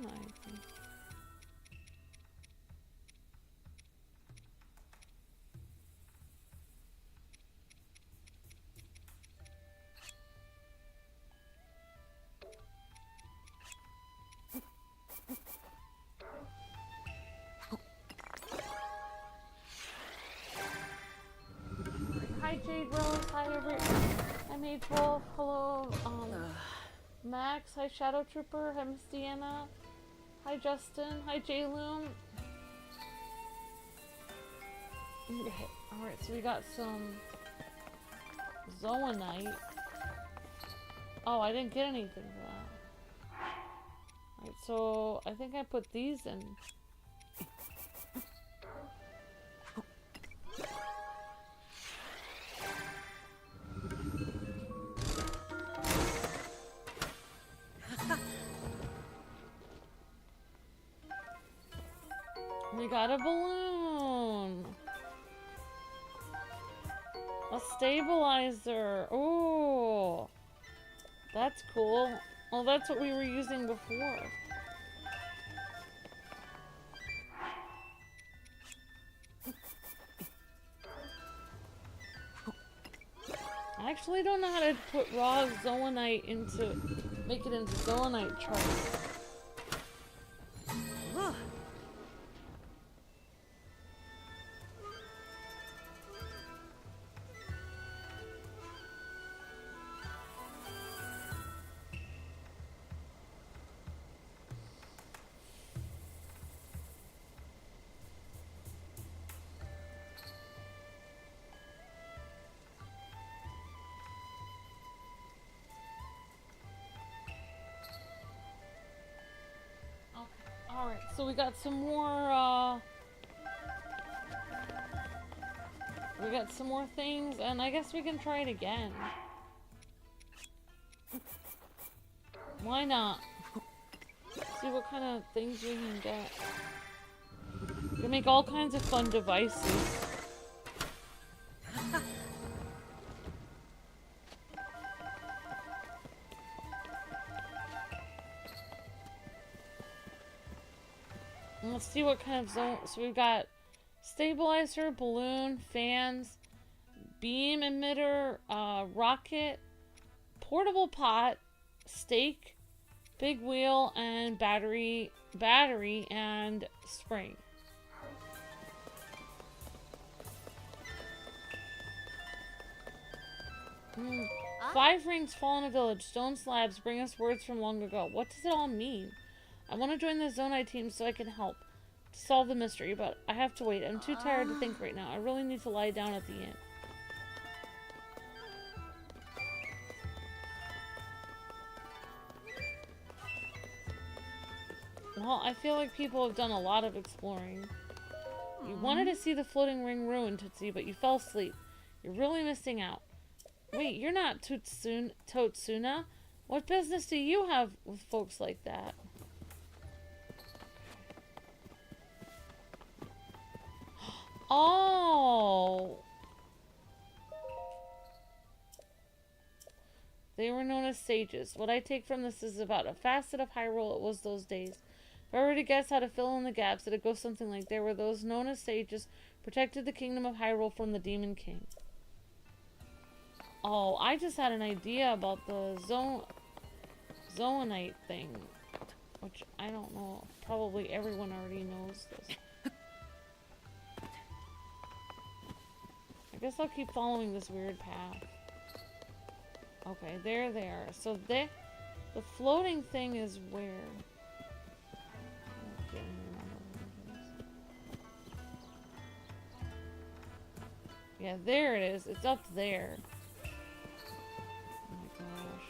Hi Jade Rose, hi Mage12, hello, Max, hi Shadow Trooper, hi Miss Deanna, hi Justin, hi J-Loom. Okay, alright, so we got some Zoanite. Oh, I didn't get anything for that. Alright, so I think I put these in. We got a balloon. A stabilizer. Oh, that's cool. Well, that's what we were using before. I actually don't know how to put raw Zoanite into, make it into Zoanite charts. Alright, so we got some more, we got some more things, and I guess we can try it again. Why not? See what kind of things we can get. We can make all kinds of fun devices. Let's see what kind of zone. So we've got stabilizer, balloon, fans, beam emitter, rocket, portable pot, stake, big wheel, and battery and spring. Five rings fall in a village. Stone slabs bring us words from long ago. What does it all mean? I want to join the Zonai team so I can help to solve the mystery, but I have to wait. I'm too tired to think right now. I really need to lie down at the inn. Well, I feel like people have done a lot of exploring. You wanted to see the floating ring ruin, Tootsie, but you fell asleep. You're really missing out. Wait, you're not Totsuna? What business do you have with folks like that? Oh! They were known as sages. What I take from this is about a facet of Hyrule it was those days. If I were to guess how to fill in the gaps, it'd go something like there were those known as sages protected the kingdom of Hyrule from the Demon King. Oh, I just had an idea about the zoonite thing, which I don't know. Probably everyone already knows this. I guess I'll keep following this weird path. Okay, there they are. So the floating thing is where? I can't remember where it is. Yeah, there it is. It's up there. Oh my gosh.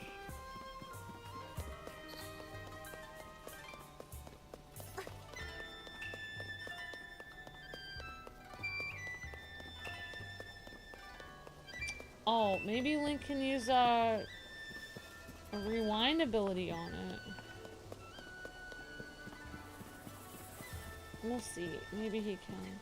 Oh, maybe Link can use a rewind ability on it. We'll see. Maybe he can.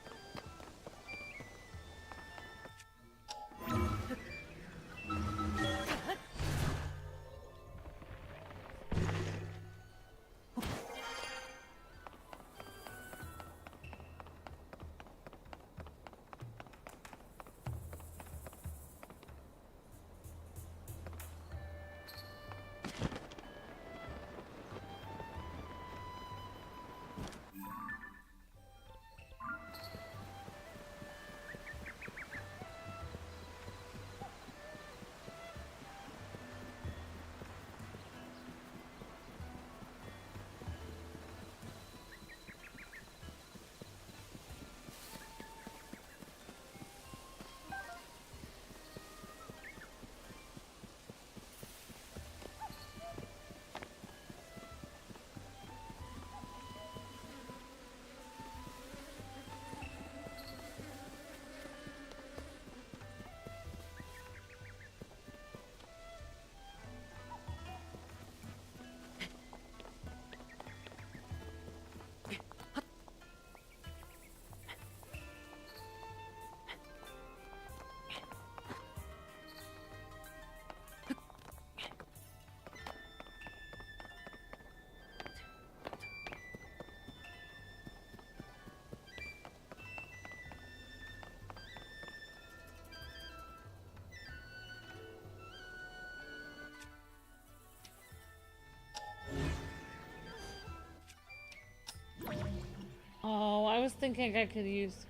Oh, I was thinking I could use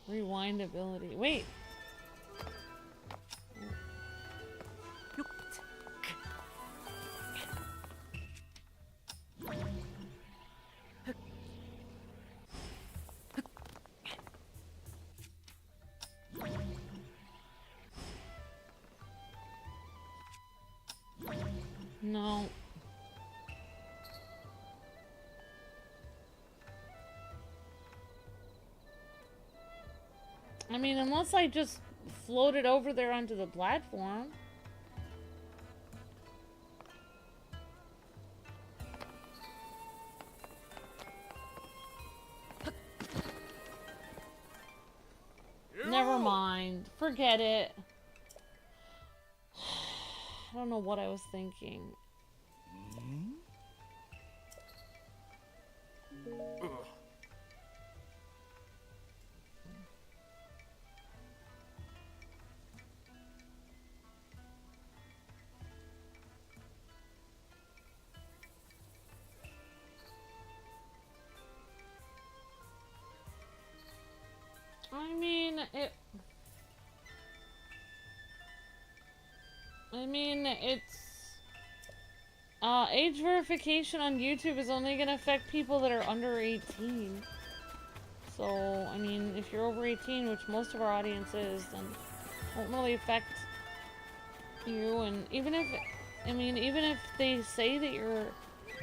rewind ability. Wait. No. I mean, unless I just floated over there onto the platform. Never mind. Forget it. I don't know what I was thinking. Age verification on YouTube is only gonna affect people that are under 18. So, I mean, if you're over 18, which most of our audience is, then it won't really affect you. And even if, even if they say that you're,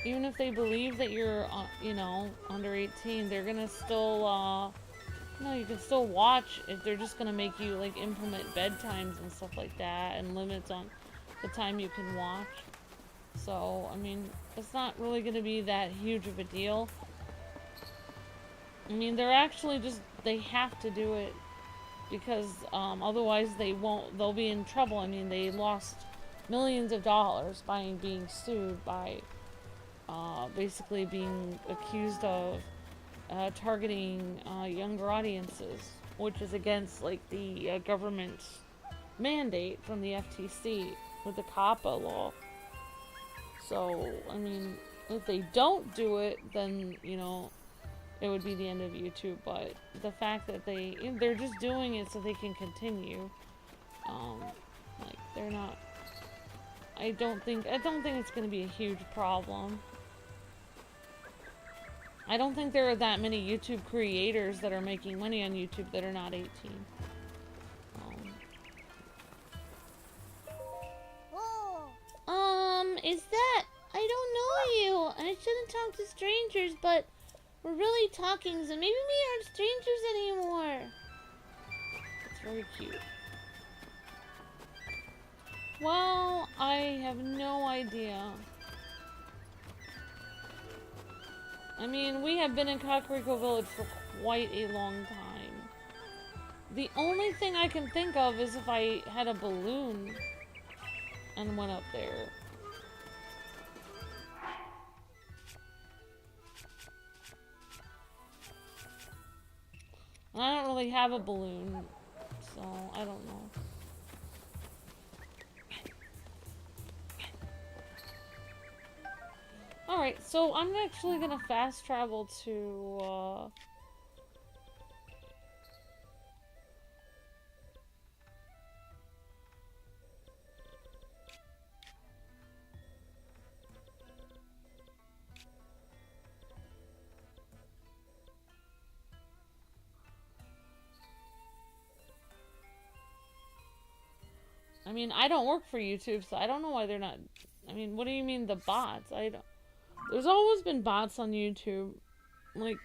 even if they believe that you're, you know, under 18, they're gonna still, no, you can still watch if they're just gonna make you, like, implement bedtimes and stuff like that, and limits on the time you can watch. So, I mean, it's not really gonna be that huge of a deal. I mean, they're actually just, they have to do it because, otherwise they'll be in trouble. I mean, they lost millions of dollars by being sued by, basically being accused of targeting younger audiences, which is against, like, the government's mandate from the FTC with the COPPA law. So, I mean, if they don't do it, then, you know, it would be the end of YouTube. But the fact that they're just doing it so they can continue, like, they're not, I don't think it's going to be a huge problem. I don't think there are that many YouTube creators that are making money on YouTube that are not 18. Is that? I don't know you. I shouldn't talk to strangers, but we're really talking, so maybe we aren't strangers anymore. It's very cute. Well, I have no idea. I mean, we have been in Kakariko Village for quite a long time. The only thing I can think of is if I had a balloon and went up there. And I don't really have a balloon, so I don't know. Alright, so I'm actually gonna fast travel to, I mean, I don't work for YouTube, so I don't know why they're not... I mean, what do you mean the bots? I don't... There's always been bots on YouTube. Like...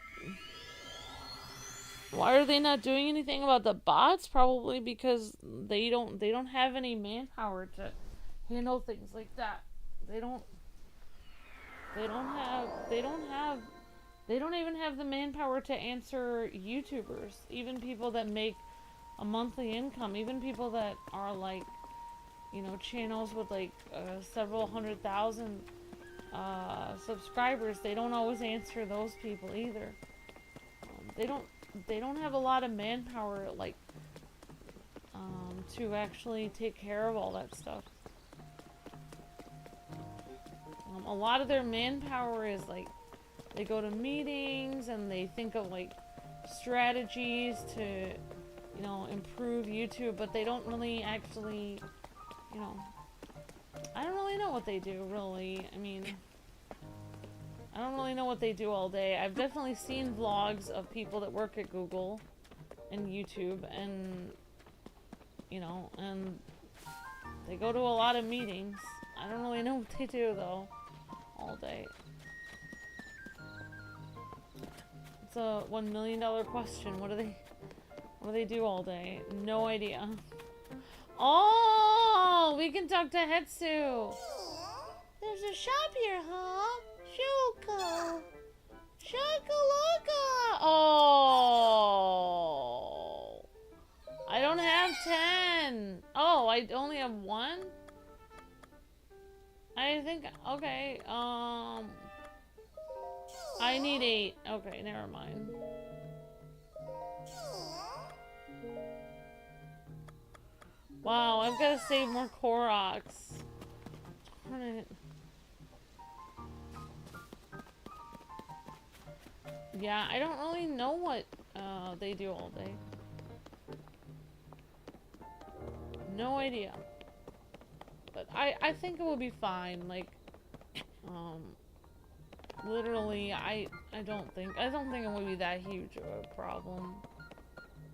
Why are they not doing anything about the bots? Probably because they don't have any manpower to handle things like that. They don't even have the manpower to answer YouTubers. Even people that make a monthly income. Even people that are like, you know, channels with like several 100,000 subscribers. They don't always answer those people either. They don't have a lot of manpower, like, to actually take care of all that stuff. A lot of their manpower is, like, they go to meetings and they think of, like, strategies to, you know, improve YouTube, but they don't really actually, you know, I don't really know what they do, really. I mean... I don't really know what they do all day. I've definitely seen vlogs of people that work at Google and YouTube, and, you know, and they go to a lot of meetings. I don't really know what they do, though, all day. It's a $1 million question. What do they do all day? No idea. Oh, we can talk to Hetsu. There's a shop here, huh? Shoko. Shokalaka. Oh. I don't have 10. Oh, I only have 1? I think, okay, I need 8. Okay, never mind. Wow, I've got to save more Koroks. Darn it. Yeah, I don't really know what they do all day. No idea. But I think it will be fine. Like, literally, I don't think it would be that huge of a problem.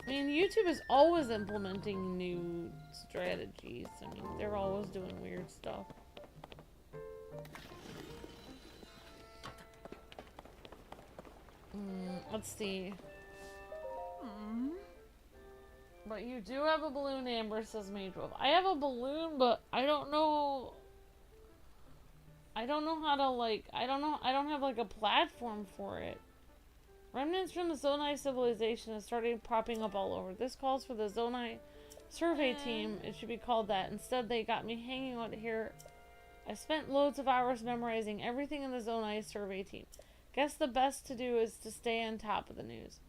I mean, YouTube is always implementing new strategies. I mean, they're always doing weird stuff. Let's see. But you do have a balloon, Amber, says Mage Wolf. I have a balloon, but I don't know how to, like, I don't have, like, a platform for it. Remnants from the Zonai civilization is starting popping up all over. This calls for the Zonai survey team. It should be called that. Instead, they got me hanging out here. I spent loads of hours memorizing everything in the Zonai survey team. Guess the best to do is to stay on top of the news.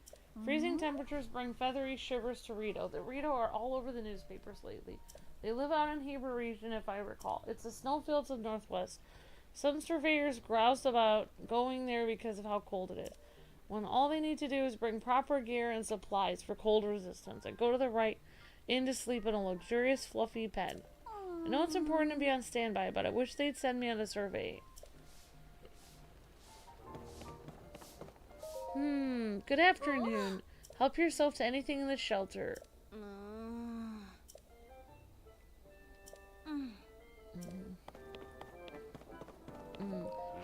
Freezing temperatures bring feathery shivers to Rito. The Rito are all over the newspapers lately. They live out in Heber region, if I recall. It's the snowfields of Northwest. Some surveyors groused about going there because of how cold it is, when all they need to do is bring proper gear and supplies for cold resistance and go to the right in to sleep in a luxurious fluffy bed. I know it's important to be on standby, but I wish they'd send me on a survey. Good afternoon. Help yourself to anything in the shelter.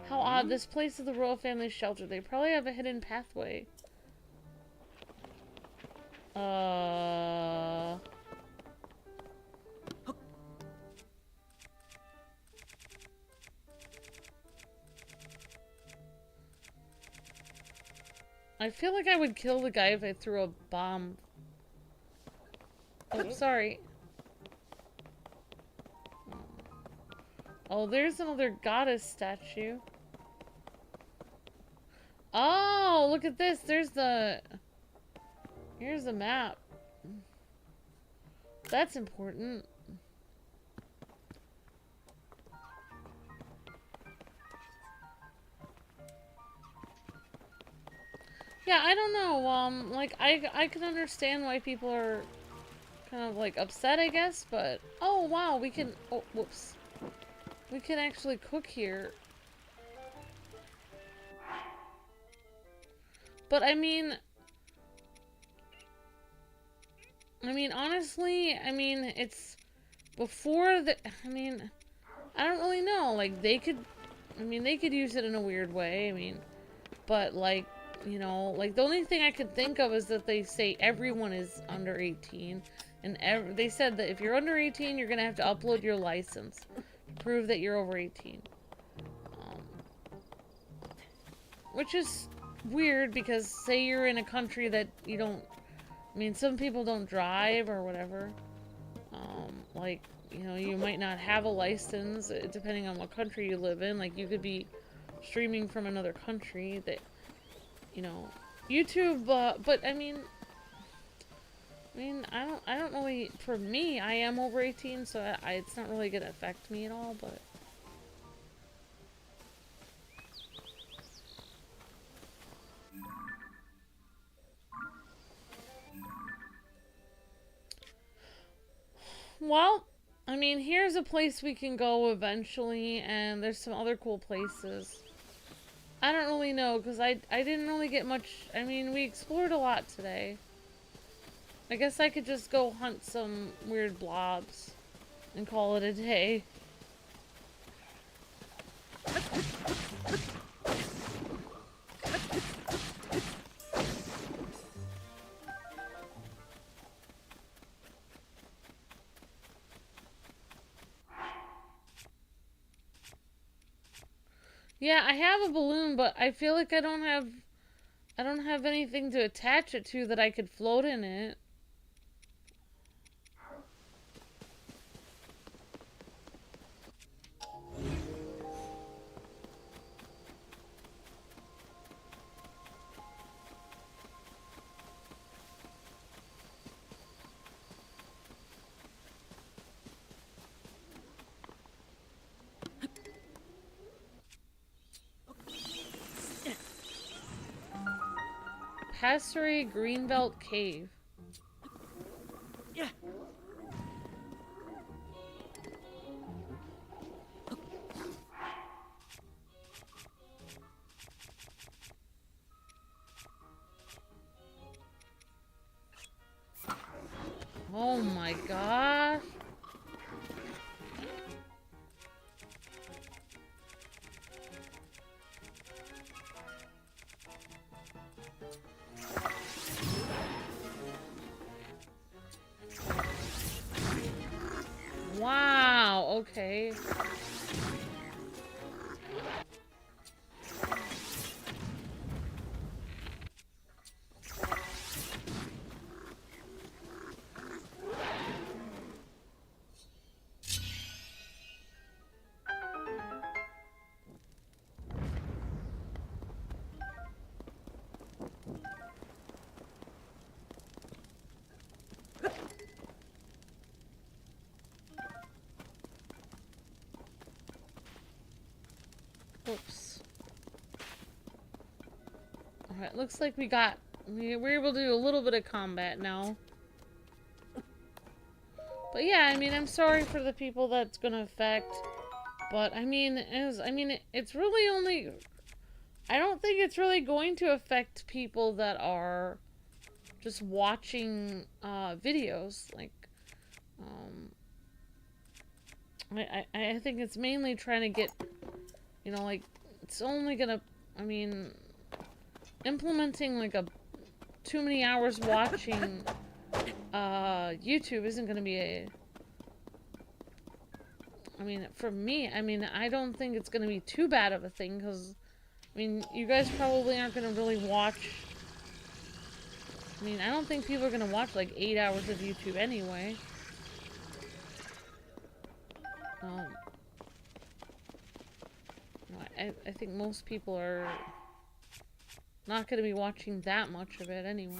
How odd. This place is the royal family's shelter. They probably have a hidden pathway. I feel like I would kill the guy if I threw a bomb. Oh, sorry. Oh, there's another goddess statue. Oh, look at this. Here's the map. That's important. Yeah, I don't know, like, I can understand why people are kind of, like, upset, I guess, but... Oh, wow, we can... Oh, whoops. We can actually cook here. But, I mean, honestly, it's... Before the... I don't really know, like, they could use it in a weird way, but, like, you know, like, the only thing I could think of is that they say everyone is under 18, and they said that if you're under 18, you're gonna have to upload your license to prove that you're over 18. Which is weird, because say you're in a country that you don't, some people don't drive or whatever, like, you know, you might not have a license, depending on what country you live in. Like, you could be streaming from another country that, you know, YouTube, but I don't really, for me, I am over 18, so it's not really gonna affect me at all, but... Well, here's a place we can go eventually, and there's some other cool places. I don't really know, because I didn't really get much... we explored a lot today. I guess I could just go hunt some weird blobs and call it a day. Yeah, I have a balloon, but I feel like I don't have anything to attach it to that I could float in it. Passery Greenbelt Cave. Yeah. Oh my gosh. Wow, okay. Whoops. Alright, looks like we're able to do a little bit of combat now. But yeah, I mean, I'm sorry for the people that's gonna affect. But I mean, it's really only... I don't think it's really going to affect people that are just watching videos. Like, I think it's mainly trying to get, you know, like, it's only gonna, I mean, implementing like too many hours watching YouTube isn't gonna be a, I mean, for me, I mean, I don't think it's gonna be too bad of a thing, because, I mean, you guys probably aren't gonna really watch, I mean, I don't think people are gonna watch like 8 hours of YouTube anyway. I think most people are not going to be watching that much of it anyway.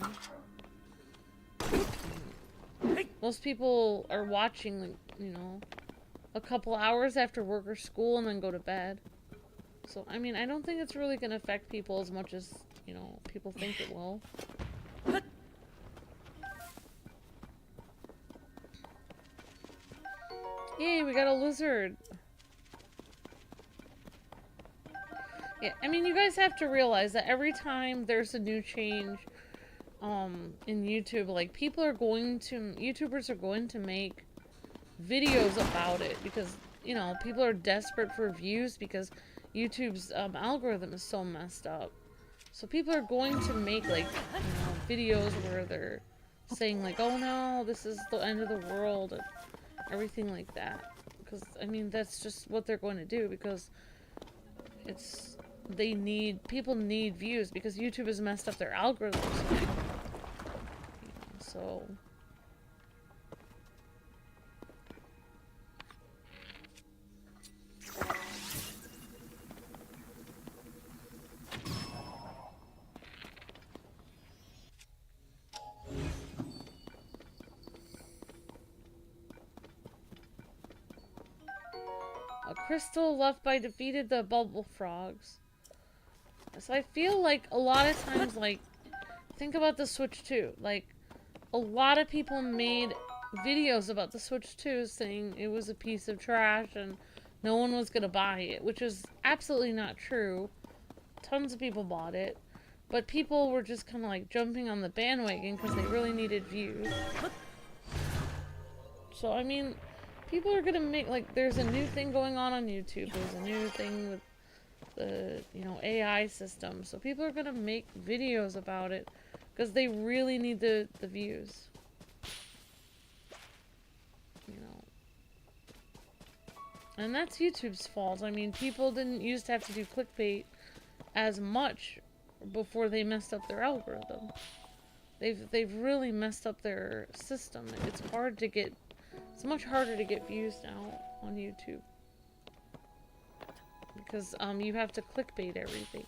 Most people are watching, like, you know, a couple hours after work or school and then go to bed. So, I mean, I don't think it's really going to affect people as much as, you know, people think it will. Yay, we got a lizard. Yeah, I mean, you guys have to realize that every time there's a new change in YouTube, like, YouTubers are going to make videos about it because, you know, people are desperate for views because YouTube's algorithm is so messed up. So people are going to make, like, you know, videos where they're saying, like, oh no, this is the end of the world, and everything like that. Because, I mean, that's just what they're going to do, because people need views, because YouTube has messed up their algorithms. So... A crystal left by defeated the bubble frogs. So I feel like a lot of times, like, think about the Switch 2. Like, a lot of people made videos about the Switch 2 saying it was a piece of trash and no one was gonna buy it, which is absolutely not true. Tons of people bought it, but people were just kind of like jumping on the bandwagon because they really needed views. So, I mean, people are gonna make, like, there's a new thing going on YouTube. There's a new thing with the, you know, AI system. So people are gonna make videos about it because they really need the views. You know. And that's YouTube's fault. I mean, people didn't used to have to do clickbait as much before they messed up their algorithm. They've really messed up their system. It's much harder to get views now on YouTube. Because you have to clickbait everything.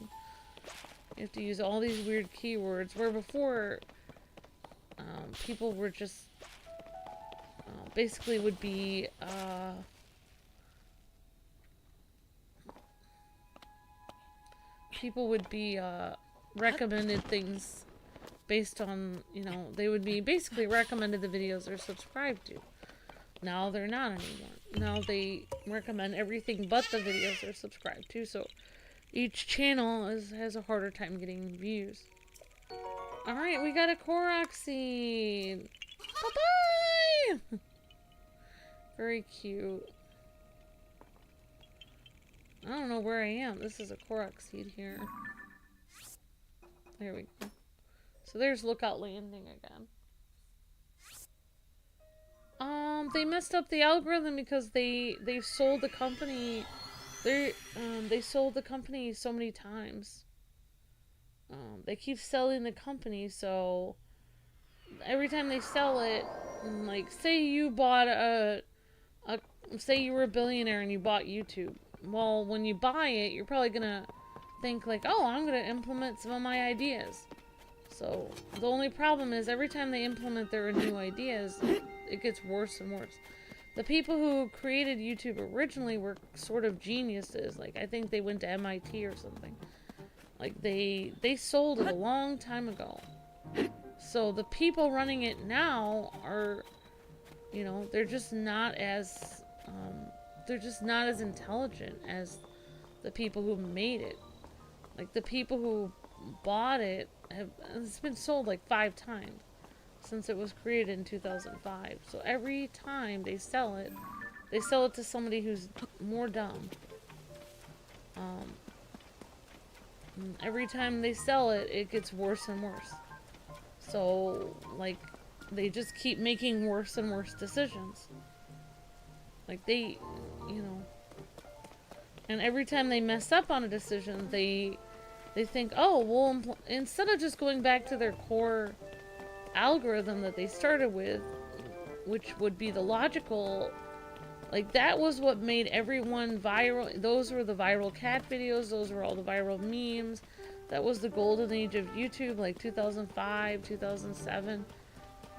You have to use all these weird keywords, where before people were just basically would be recommended things based on, you know, they would be basically recommended the videos they're subscribed to. Now they're not anymore. Now they recommend everything but the videos they're subscribed to, so each channel has a harder time getting views. Alright, we got a Korok seed! Bye-bye! Very cute. I don't know where I am. This is a Korok seed here. There we go. So there's Lookout Landing again. They messed up the algorithm because they sold the company. They sold the company so many times. They keep selling the company, so every time they sell it, like, say you bought say you were a billionaire and you bought YouTube. Well, when you buy it, you're probably gonna think like, oh, I'm gonna implement some of my ideas. So the only problem is every time they implement their new ideas, it gets worse and worse. the people who created YouTube originally were sort of geniuses. Like, I think they went to MIT or something. Like, they sold it a long time ago. So the people running it now are, you know, they're just not as intelligent as the people who made it. Like, the people who bought it it's been sold like 5 times since it was created in 2005. So every time they sell it to somebody who's more dumb. Every time they sell it, it gets worse and worse. So, like, they just keep making worse and worse decisions. Like, they, you know, and every time they mess up on a decision, they think, oh, well, instead of just going back to their core algorithm that they started with, which would be the logical, like, that was what made everyone viral. Those were the viral cat videos, those were all the viral memes. That was the golden age of YouTube, like 2005, 2007.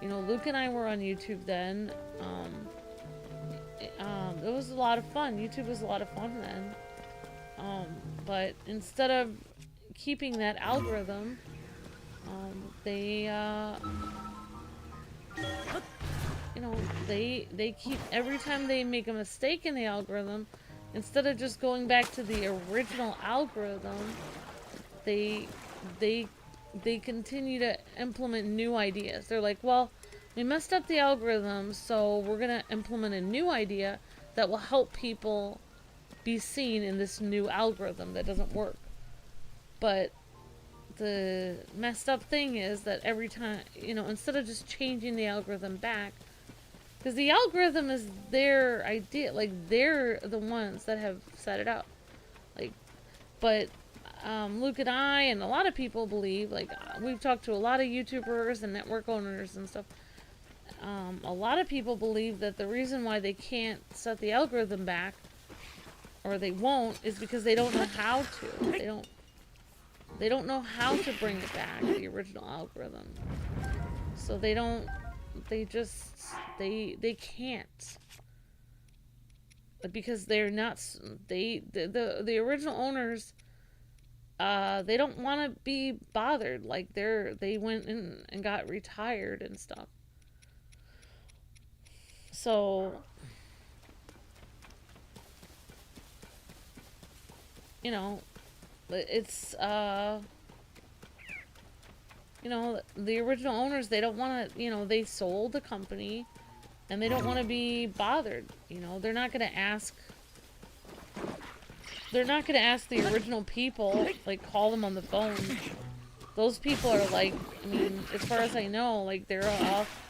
You know, Luke and I were on YouTube then. It was a lot of fun. YouTube was a lot of fun then. But instead of keeping that algorithm, they, you know, they keep, every time they make a mistake in the algorithm, instead of just going back to the original algorithm, they continue to implement new ideas. They're like, well, we messed up the algorithm, so we're gonna implement a new idea that will help people be seen in this new algorithm that doesn't work. But the messed up thing is that every time, you know, instead of just changing the algorithm back, because the algorithm is their idea, like, they're the ones that have set it up. Like, but Luke and I and a lot of people believe, like, we've talked to a lot of YouTubers and network owners and stuff. A lot of people believe that the reason why they can't set the algorithm back, or they won't, is because they don't know how to. They don't know how to bring it back, the original algorithm. So they can't. Because they're not, the original owners, they don't want to be bothered. Like, they went in and got retired and stuff. So, you know, it's, you know, the original owners, they don't want to, you know, they sold the company, and they don't want to be bothered. You know, they're not going to ask the original people, like, call them on the phone. Those people are, like, I mean, as far as I know, like, they're off,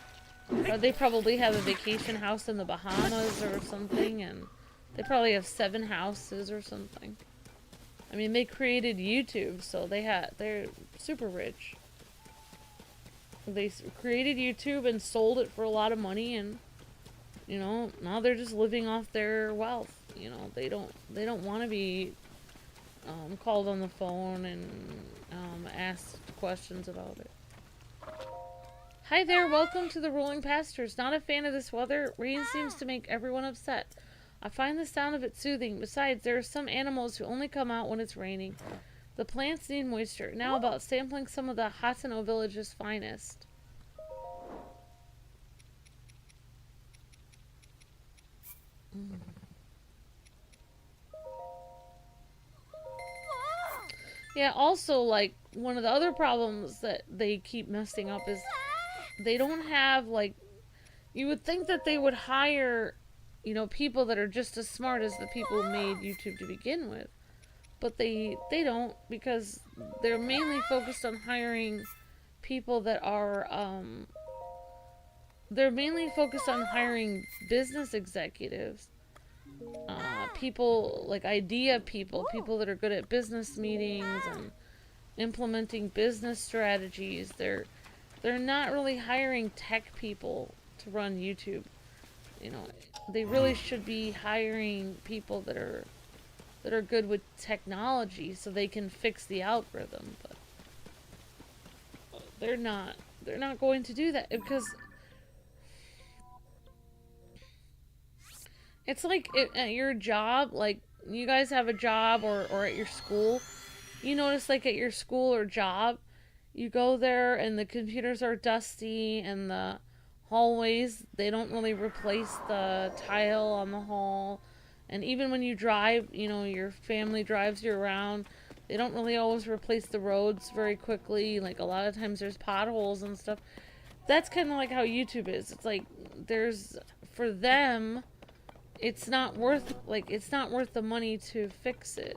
or they probably have a vacation house in the Bahamas or something, and they probably have 7 houses or something. I mean, they created YouTube, so they're super rich. They created YouTube and sold it for a lot of money, and, you know, now they're just living off their wealth. You know, they don't want to be called on the phone and asked questions about it. Hi there, welcome to the Rolling Pastures. Not a fan of this weather. Rain seems to make everyone upset. I find the sound of it soothing. Besides, there are some animals who only come out when it's raining. The plants need moisture. Now about sampling some of the Hudson village's finest. Yeah, also, like, one of the other problems that they keep messing up is they don't have, like, you would think that they would hire, you know, people that are just as smart as the people who made YouTube to begin with. But they don't, because they're mainly focused on hiring people that are, they're mainly focused on hiring business executives. People, like idea people that are good at business meetings and implementing business strategies. They're not really hiring tech people to run YouTube. You know, they really should be hiring people that are good with technology so they can fix the algorithm, but they're not going to do that because It's like at your job, like you guys have a job or at your school. You notice like at your school or job, you go there and the computers are dusty and the hallways, they don't really replace the tile on the hall. And even when you drive, you know, your family drives you around, they don't really always replace the roads very quickly. Like a lot of times there's potholes and stuff. That's kind of like how YouTube is. It's like for them, it's not worth the money to fix it.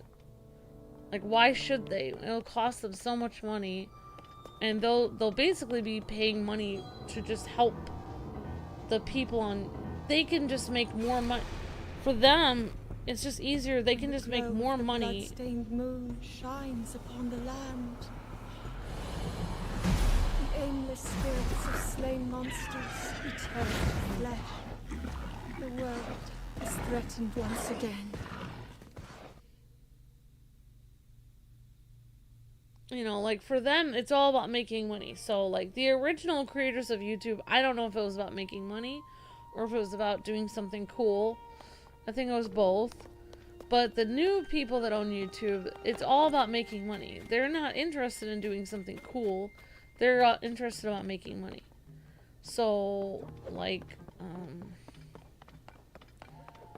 Like, why should they? It'll cost them so much money, and they'll basically be paying money to just help the people on. They can just make more money. For them, it's just easier. They can just make more money. The blood-stained moon shines upon the land. The aimless spirits of slain monsters return to flesh. The world is threatened once again. You know, like, for them, it's all about making money. So, like, the original creators of YouTube, I don't know if it was about making money or if it was about doing something cool. I think it was both. But the new people that own YouTube, it's all about making money. They're not interested in doing something cool. They're interested about making money. So, like,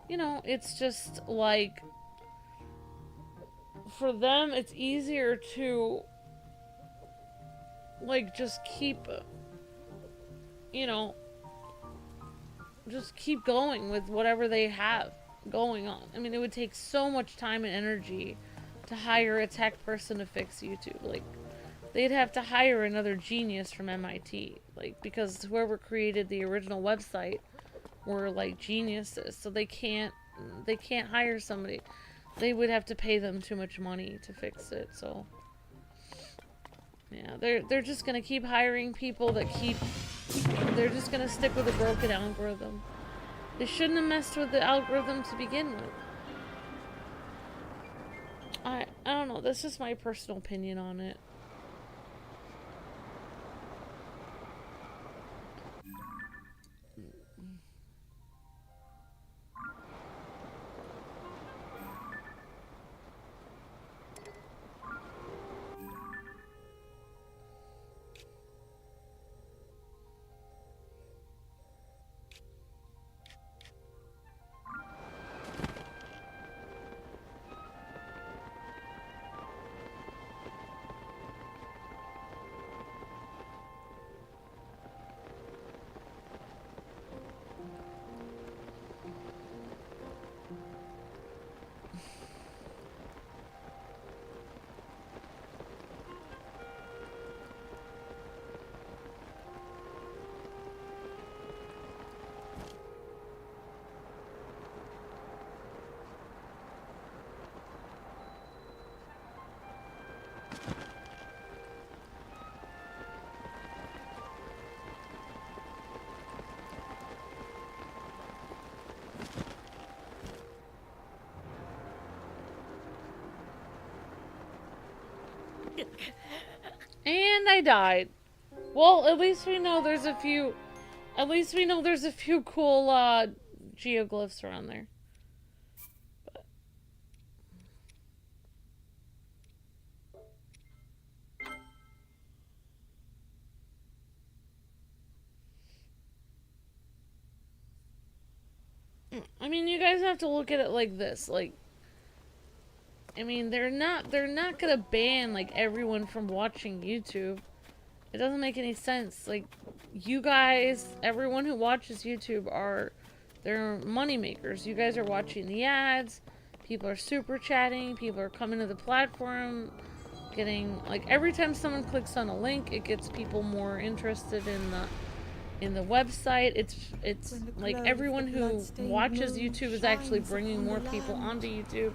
you know, it's just, like, for them, it's easier to, like, just keep, you know, just keep going with whatever they have going on. I mean, it would take so much time and energy to hire a tech person to fix YouTube. Like, they'd have to hire another genius from MIT. Like, because whoever created the original website were, like, geniuses. So they can't hire somebody. They would have to pay them too much money to fix it, so yeah, they're just gonna keep hiring people that they're just gonna stick with a broken algorithm. They shouldn't have messed with the algorithm to begin with. I don't know, that's just my personal opinion on it. And I died. Well, at least we know there's a few... At least we know there's a few cool, geoglyphs around there. But... I mean, you guys have to look at it like this, like... I mean, they're not gonna ban, like, everyone from watching YouTube. It doesn't make any sense. Like, you guys, everyone who watches YouTube they're money makers. You guys are watching the ads, people are super chatting, people are coming to the platform, getting, like, every time someone clicks on a link, it gets people more interested in the website. It's like everyone who watches YouTube is actually bringing more people onto YouTube.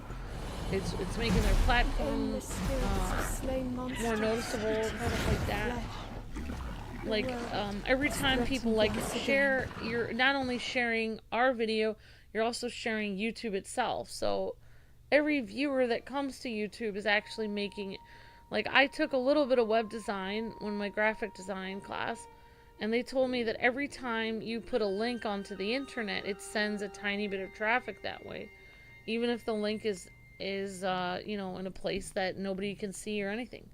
It's making their platform more noticeable, stuff like that. Like, every time people, like, share, you're not only sharing our video, you're also sharing YouTube itself. So, every viewer that comes to YouTube is actually making it. Like, I took a little bit of web design in my graphic design class, And they told me that every time you put a link onto the internet, it sends a tiny bit of traffic that way. Even if the link is you know, in a place that nobody can see or anything.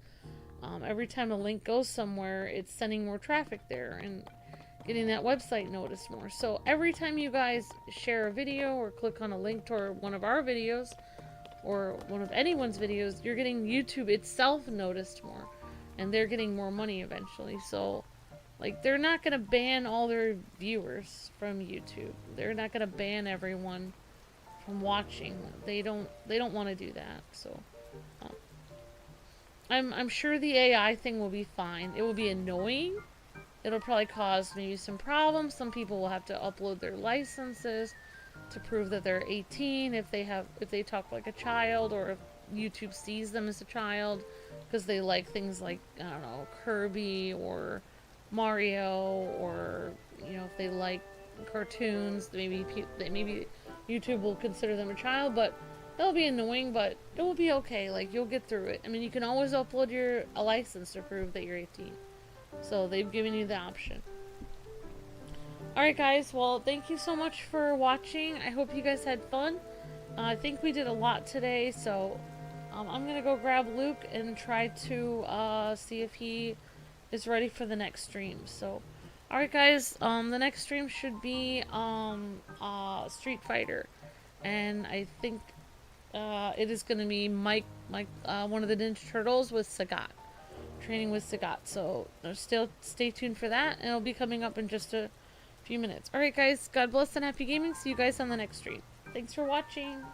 Every time a link goes somewhere, it's sending more traffic there and getting that website noticed more. So every time you guys share a video or click on a link to one of our videos or one of anyone's videos, you're getting YouTube itself noticed more. And they're getting more money eventually. So, like, they're not going to ban all their viewers from YouTube. They're not going to ban everyone from watching. They don't want to do that. So, I'm sure the AI thing will be fine. It will be annoying. It'll probably cause maybe some problems. Some people will have to upload their licenses to prove that they're 18 if they talk like a child, or if YouTube sees them as a child because they like things like, I don't know, Kirby or Mario, or, you know, if they like cartoons, maybe YouTube will consider them a child. But it'll be annoying, but it will be okay. Like, you'll get through it. I mean, you can always upload a license to prove that you're 18. So they've given you the option. Alright guys, well, thank you so much for watching. I hope you guys had fun. I think we did a lot today, so I'm gonna go grab Luke and try to see if he is ready for the next stream. So, alright guys, the next stream should be Street Fighter. And I think it is gonna be Mike, one of the Ninja Turtles with Sagat. Training with Sagat. So still stay tuned for that, and it'll be coming up in just a few minutes. Alright guys, God bless and happy gaming. See you guys on the next stream. Thanks for watching.